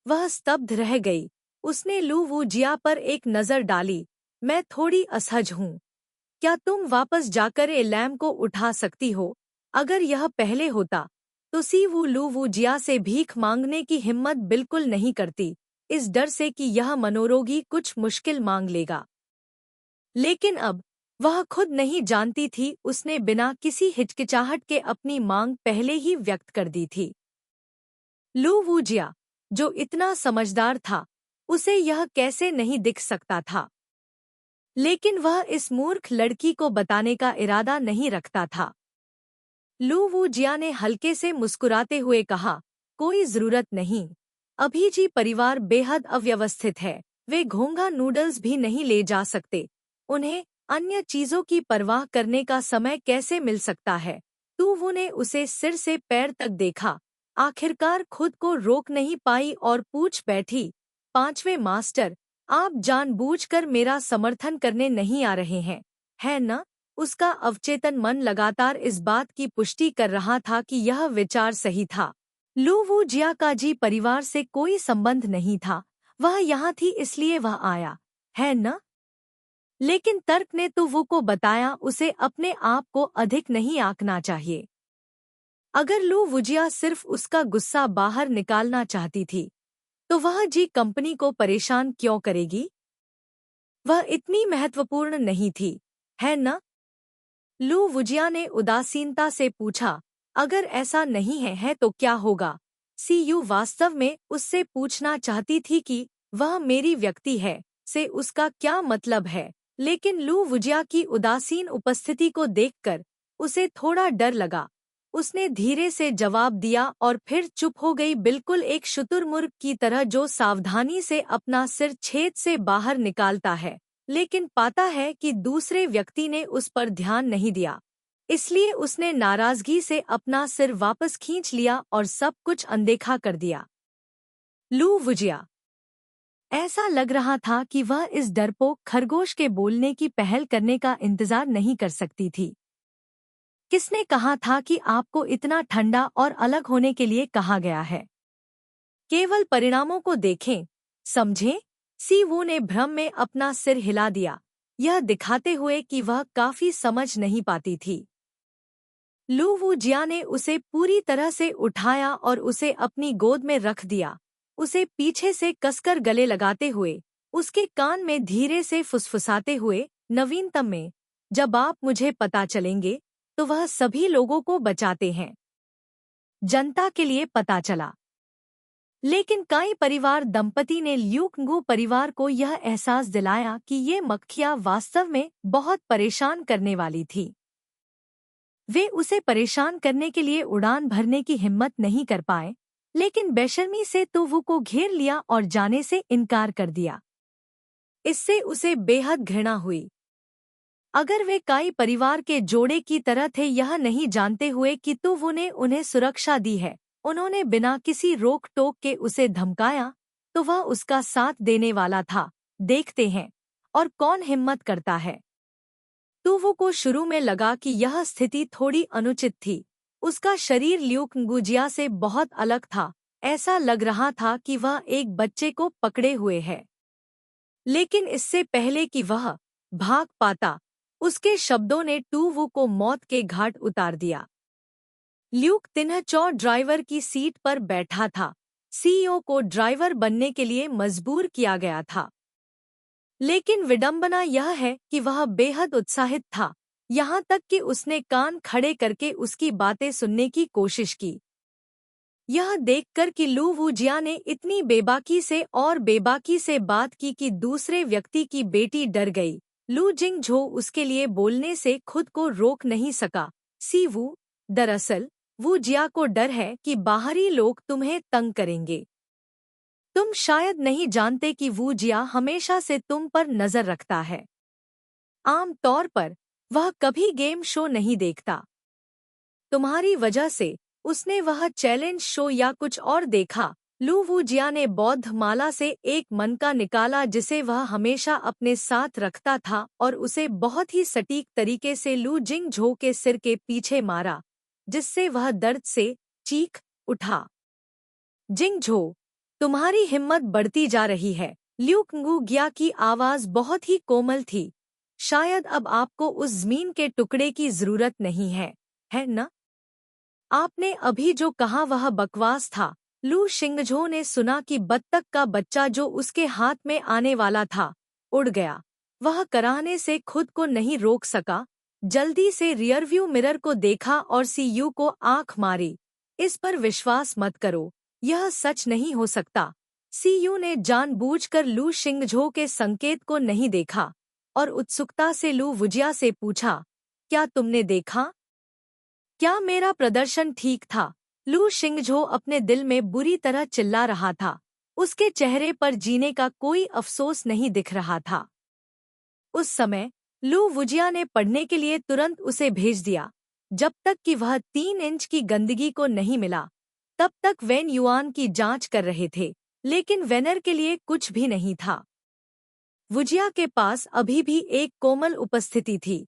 वह स्तब्ध रह गई। उसने लू वूजिया पर एक नज़र डाली। मैं थोड़ी असहज हूँ। क्या तुम वापस जाकर ए लैम को उठा सकती हो? अगर यह पहले होता तो सी वू लू वूजिया से भीख मांगने की हिम्मत बिल्कुल नहीं करती, इस डर से कि यह मनोरोगी कुछ मुश्किल मांग लेगा। लेकिन अब वह खुद नहीं जानती थी, उसने बिना किसी हिचकिचाहट के अपनी मांग पहले ही व्यक्त कर दी थी। लू वूजिया, जो इतना समझदार था, उसे यह कैसे नहीं दिख सकता था? लेकिन वह इस मूर्ख लड़की को बताने का इरादा नहीं रखता था। लू वूजिया ने हल्के से मुस्कुराते हुए कहा, कोई जरूरत नहीं। अभी जी परिवार बेहद अव्यवस्थित है। वे घोंघा नूडल्स भी नहीं ले जा सकते। उन्हें अन्य चीजों की परवाह करने का समय कैसे मिल सकता है? टूवू ने उसे सिर से पैर तक देखा। आखिरकार खुद को रोक नहीं पाई और पूछ बैठी, पांचवें मास्टर, आप जानबूझकर मेरा समर्थन करने नहीं आ रहे हैं, है न? उसका अवचेतन मन लगातार इस बात की पुष्टि कर रहा था कि यह विचार सही था। लू वूजिया का जी परिवार से कोई संबंध नहीं था। वह यहाँ थी इसलिए वह आया, है न? लेकिन तर्क ने तो वो को बताया उसे अपने आप को अधिक नहीं आंकना चाहिए। अगर लू वूजिया सिर्फ उसका गुस्सा बाहर निकालना चाहती थी तो वह जी कंपनी को परेशान क्यों करेगी? वह इतनी महत्वपूर्ण नहीं थी, है न? लू वूजिया ने उदासीनता से पूछा, अगर ऐसा नहीं है तो क्या होगा? सीयू वास्तव में उससे पूछना चाहती थी कि वह मेरी व्यक्ति है से उसका क्या मतलब है, लेकिन लू वूजिया की उदासीन उपस्थिति को देखकर उसे थोड़ा डर लगा। उसने धीरे से जवाब दिया और फिर चुप हो गई, बिल्कुल एक शुतुरमुर्ग की तरह जो सावधानी से अपना सिर छेद से बाहर निकालता है, लेकिन पाता है कि दूसरे व्यक्ति ने उस पर ध्यान नहीं दिया। इसलिए उसने नाराजगी से अपना सिर वापस खींच लिया और सब कुछ अनदेखा कर दिया। लू वूजिया, ऐसा लग रहा था कि वह इस डरपोक खरगोश के बोलने की पहल करने का इंतजार नहीं कर सकती थी। किसने कहा था कि आपको इतना ठंडा और अलग होने के लिए कहा गया है? केवल परिणामों को देखें, समझें। सी वू ने भ्रम में अपना सिर हिला दिया, यह दिखाते हुए कि वह काफी समझ नहीं पाती थी। लू वूजिया ने उसे पूरी तरह से उठाया और उसे अपनी गोद में रख दिया। उसे पीछे से कसकर गले लगाते हुए, उसके कान में धीरे से फुसफुसाते हुए, नवीनतम में, जब आप मुझे पता चलेंगे तो वह सभी लोगों को बचाते हैं। जनता के लिए पता चला। लेकिन काई परिवार दंपति ने ल्यूकंगू परिवार को यह एहसास दिलाया कि ये मक्खियां वास्तव में बहुत परेशान करने वाली थी। वे उसे परेशान करने के लिए उड़ान भरने की हिम्मत नहीं कर पाए, लेकिन बेशर्मी से तुवु को घेर लिया और जाने से इनकार कर दिया। इससे उसे बेहद घृणा हुई। अगर वे काई परिवार के जोड़े की तरह थे, यह नहीं जानते हुए कि तुवु ने उन्हें सुरक्षा दी है, उन्होंने बिना किसी रोक टोक के उसे धमकाया, तो वह उसका साथ देने वाला था। देखते हैं और कौन हिम्मत करता है। तुवु को शुरू में लगा कि यह स्थिति थोड़ी अनुचित थी। उसका शरीर ल्यूकंगुजिया से बहुत अलग था। ऐसा लग रहा था कि वह एक बच्चे को पकड़े हुए है। लेकिन इससे पहले कि वह भाग पाता, उसके शब्दों ने तुवु को मौत के घाट उतार दिया। ल्यूक तिन्हचौ ड्राइवर की सीट पर बैठा था। सीईओ को ड्राइवर बनने के लिए मजबूर किया गया था। लेकिन विडंबना यह है कि वह बेहद उत्साहित था, यहाँ तक कि उसने कान खड़े करके उसकी बातें सुनने की कोशिश की। यह देखकर कि लू वूजिया ने इतनी बेबाकी से बात की कि दूसरे व्यक्ति की बेटी डर गई, लू जिंगझो उसके लिए बोलने से खुद को रोक नहीं सका। सीवू, दरअसल वूजिया को डर है कि बाहरी लोग तुम्हें तंग करेंगे। तुम शायद नहीं जानते कि वूजिया हमेशा से तुम पर नजर रखता है। आम तौर पर वह कभी गेम शो नहीं देखता। तुम्हारी वजह से उसने वह चैलेंज शो या कुछ और देखा। लू वूजिया ने बौद्ध माला से एक मनका निकाला जिसे वह हमेशा अपने साथ रखता था और उसे बहुत ही सटीक तरीके से लू जिंगझो के सिर के पीछे मारा, जिससे वह दर्द से चीख उठा। जिंगझो, तुम्हारी हिम्मत बढ़ती जा रही है। ल्यूकंगुजिया की आवाज बहुत ही कोमल थी। शायद अब आपको उस जमीन के टुकड़े की जरूरत नहीं है न? आपने अभी जो कहा वह बकवास था। लू शिंगझो ने सुना कि बत्तख का बच्चा जो उसके हाथ में आने वाला था, उड़ गया। वह कराहने से खुद को नहीं रोक सका, जल्दी से रियरव्यू मिरर को देखा और सीयू को आंख मारी। इस पर विश्वास मत करो, यह सच नहीं हो सकता। सीयू ने जानबूझकर लू शिंगझो के संकेत को नहीं देखा और उत्सुकता से लू वूजिया से पूछा, क्या तुमने देखा? क्या मेरा प्रदर्शन ठीक था? लू शिंगझो अपने दिल में बुरी तरह चिल्ला रहा था। उसके चेहरे पर जीने का कोई अफसोस नहीं दिख रहा था। उस समय लू वूजिया ने पढ़ने के लिए तुरंत उसे भेज दिया। जब तक कि वह 3 इंच की गंदगी को नहीं मिला, तब तक वेन युआन की जांच कर रहे थे, लेकिन वेनर के लिए कुछ भी नहीं था। वूजिया के पास अभी भी एक कोमल उपस्थिति थी।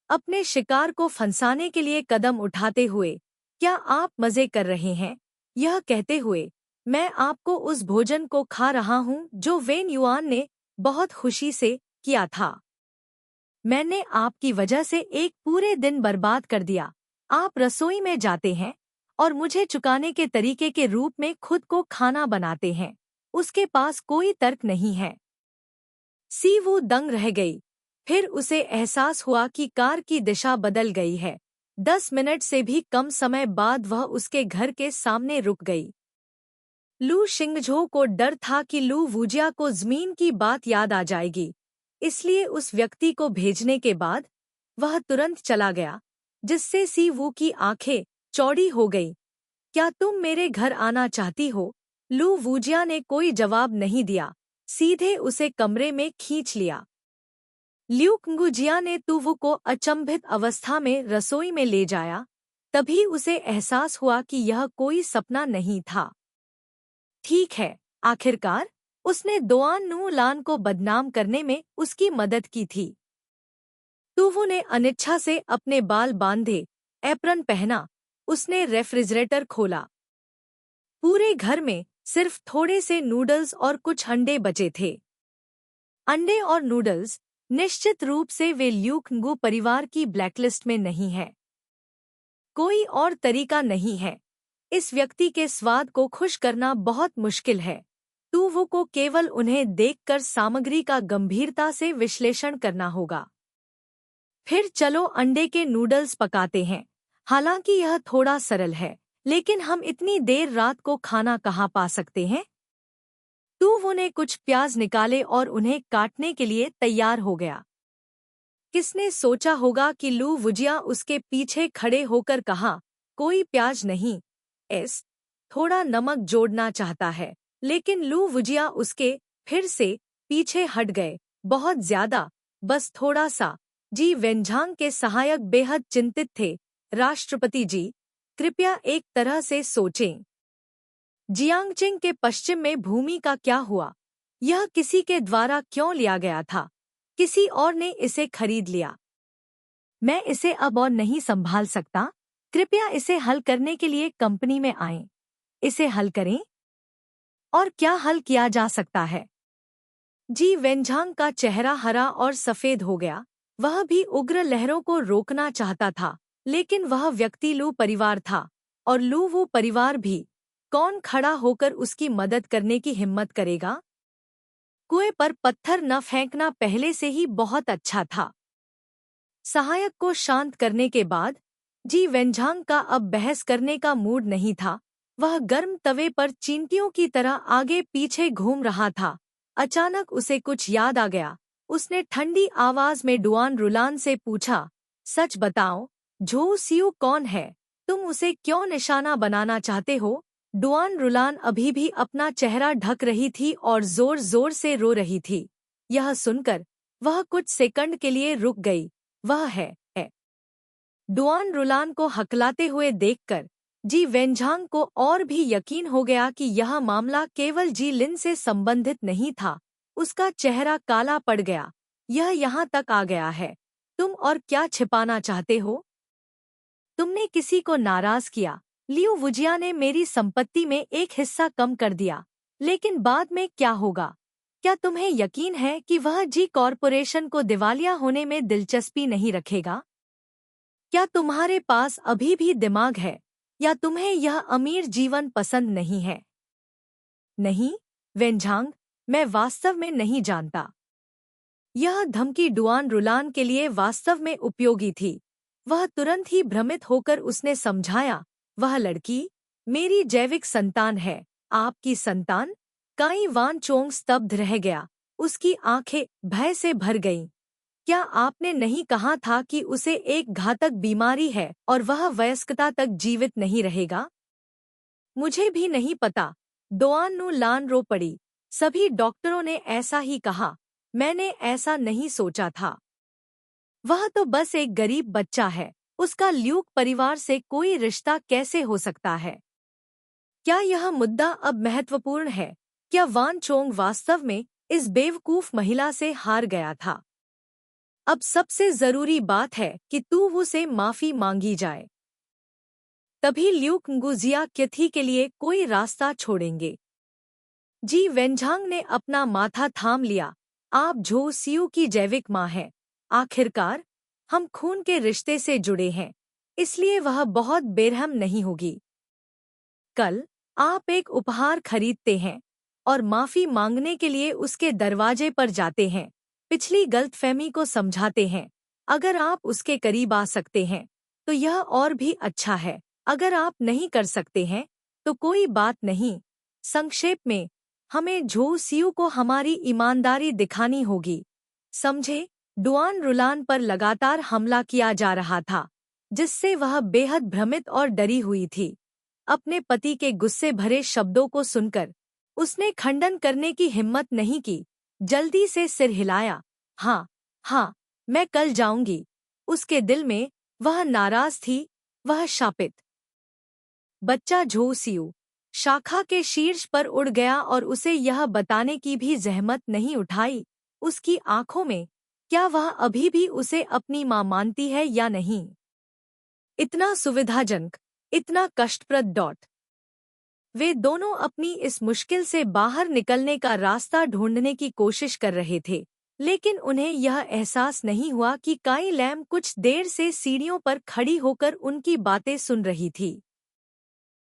अपने शिकार को फंसाने के लिए कदम उठाते हुए, क्या आप मजे कर रहे हैं? यह कहते हुए, मैं आपको उस भोजन को खा रहा हूँ जो वेन युआन ने बहुत खुशी से किया था। मैंने आपकी वजह से एक पूरे दिन बर्बाद कर दिया। आप रसोई में जाते हैं और मुझे चुकाने के तरीके के रूप में खुद को खाना बनाते हैं। उसके पास कोई तर्क नहीं है। सीवू दंग रह गई। फिर उसे एहसास हुआ कि कार की दिशा बदल गई है। 10 मिनट से भी कम समय बाद वह उसके घर के सामने रुक गई। लू शिंगझो को डर था कि लू वूजिया को जमीन की बात याद आ जाएगी, इसलिए उस व्यक्ति को भेजने के बाद वह तुरंत चला गया, जिससे सीवू की आंखें चौड़ी हो गई। क्या तुम मेरे घर आना चाहती हो? लू वूजिया ने कोई जवाब नहीं दिया, सीधे उसे कमरे में खींच लिया। ल्यूकंगुजिया ने तुवु को अचंभित अवस्था में रसोई में ले जाया। तभी उसे एहसास हुआ कि यह कोई सपना नहीं था। ठीक है, आखिरकार उसने दोआन नू लान को बदनाम करने में उसकी मदद की थी। तुवु ने अनिच्छा से अपने बाल बांधे, एप्रन पहना। उसने रेफ्रिजरेटर खोला। पूरे घर में सिर्फ थोड़े से नूडल्स और कुछ अंडे बचे थे। अंडे और नूडल्स, निश्चित रूप से वे ल्यूकंगू परिवार की ब्लैकलिस्ट में नहीं है। कोई और तरीका नहीं है। इस व्यक्ति के स्वाद को खुश करना बहुत मुश्किल है। तुवु को केवल उन्हें देखकर सामग्री का गंभीरता से विश्लेषण करना होगा। फिर चलो अंडे के नूडल्स पकाते हैं। हालांकि यह थोड़ा सरल है, लेकिन हम इतनी देर रात को खाना कहाँ पा सकते हैं? तू ने कुछ प्याज निकाले और उन्हें काटने के लिए तैयार हो गया। किसने सोचा होगा कि लू वुजिया उसके पीछे खड़े होकर कहा, कोई प्याज नहीं, थोड़ा नमक जोड़ना चाहता है। लेकिन लू वुजिया उसके फिर से पीछे हट गए। बहुत ज्यादा, बस थोड़ा सा। जी वेंझांग के सहायक बेहद चिंतित थे। राष्ट्रपति जी, कृपया एक तरह से सोचें। जियांगचिंग के पश्चिम में भूमि का क्या हुआ? यह किसी के द्वारा क्यों लिया गया था? किसी और ने इसे खरीद लिया। मैं इसे अब और नहीं संभाल सकता। कृपया इसे हल करने के लिए कंपनी में आएं। इसे हल करें। और क्या हल किया जा सकता है? जी वेंझांग का चेहरा हरा और सफेद हो गया। वह भी उग्र लहरों को रोकना चाहता था, लेकिन वह व्यक्ति लू परिवार था, और लू वो परिवार भी। कौन खड़ा होकर उसकी मदद करने की हिम्मत करेगा? कुएं पर पत्थर न फेंकना पहले से ही बहुत अच्छा था। सहायक को शांत करने के बाद जी वेंझांग का अब बहस करने का मूड नहीं था। वह गर्म तवे पर चींटियों की तरह आगे पीछे घूम रहा था। अचानक उसे कुछ याद आ गया। उसने ठंडी आवाज में डुआन रुलान से पूछा, सच बताओ, झो सियू कौन है? तुम उसे क्यों निशाना बनाना चाहते हो? डुआन रुलान अभी भी अपना चेहरा ढक रही थी और जोर जोर से रो रही थी। यह सुनकर वह कुछ सेकंड के लिए रुक गई। वह है। डुआन रुलान को हकलाते हुए देखकर जी वेंझांग को और भी यकीन हो गया कि यह मामला केवल जी लिन से संबंधित नहीं था। उसका चेहरा काला पड़ गया। यह यहाँ तक आ गया है। तुम और क्या छिपाना चाहते हो? तुमने किसी को नाराज किया। लियू वुजिया ने मेरी संपत्ति में एक हिस्सा कम कर दिया, लेकिन बाद में क्या होगा? क्या तुम्हें यकीन है कि वह जी कॉरपोरेशन को दिवालिया होने में दिलचस्पी नहीं रखेगा? क्या तुम्हारे पास अभी भी दिमाग है, या तुम्हें यह अमीर जीवन पसंद नहीं है? नहीं, वेंझांग, मैं वास्तव में नहीं जानता। यह धमकी डुआन रुलान के लिए वास्तव में उपयोगी थी। वह तुरंत ही भ्रमित होकर उसने समझाया, वह लड़की मेरी जैविक संतान है। आपकी संतान? काई वान चोंग स्तब्ध रह गया। उसकी आंखें भय से भर गईं। क्या आपने नहीं कहा था कि उसे एक घातक बीमारी है और वह वयस्कता तक जीवित नहीं रहेगा? मुझे भी नहीं पता। डुआन नु लान रो पड़ी। सभी डॉक्टरों ने ऐसा ही कहा। मैंने ऐसा नहीं सोचा था। वह तो बस एक गरीब बच्चा है। उसका ल्यूक परिवार से कोई रिश्ता कैसे हो सकता है? क्या यह मुद्दा अब महत्वपूर्ण है? क्या वान चोंग वास्तव में इस बेवकूफ महिला से हार गया था? अब सबसे जरूरी बात है कि तू उसे माफी मांगी जाए। तभी ल्यूक गुजिया क्यथी के लिए कोई रास्ता छोड़ेंगे। जी वेंझांग ने अपना माथा थाम लिया। आप झो सियू की जैविक माँ हैं। आखिरकार हम खून के रिश्ते से जुड़े हैं, इसलिए वह बहुत बेरहम नहीं होगी। कल आप एक उपहार खरीदते हैं और माफी मांगने के लिए उसके दरवाजे पर जाते हैं। पिछली गलतफहमी को समझाते हैं। अगर आप उसके करीब आ सकते हैं तो यह और भी अच्छा है। अगर आप नहीं कर सकते हैं तो कोई बात नहीं। संक्षेप में, हमें झो सियू को हमारी ईमानदारी दिखानी होगी। समझे? डुआन रुलान पर लगातार हमला किया जा रहा था, जिससे वह बेहद भ्रमित और डरी हुई थी। अपने पति के गुस्से भरे शब्दों को सुनकर उसने खंडन करने की हिम्मत नहीं की। जल्दी से सिर हिलाया। हाँ, हाँ, मैं कल जाऊंगी। उसके दिल में वह नाराज थी, वह शापित बच्चा झो सियू शाखा के शीर्ष पर उड़ गया और उसे यह बताने की भी जहमत नहीं उठाई। उसकी आंखों में क्या वह अभी भी उसे अपनी मां मानती है या नहीं? इतना सुविधाजनक, इतना कष्टप्रद। वे दोनों अपनी इस मुश्किल से बाहर निकलने का रास्ता ढूंढने की कोशिश कर रहे थे, लेकिन उन्हें यह एहसास नहीं हुआ कि काई लैम कुछ देर से सीढ़ियों पर खड़ी होकर उनकी बातें सुन रही थी।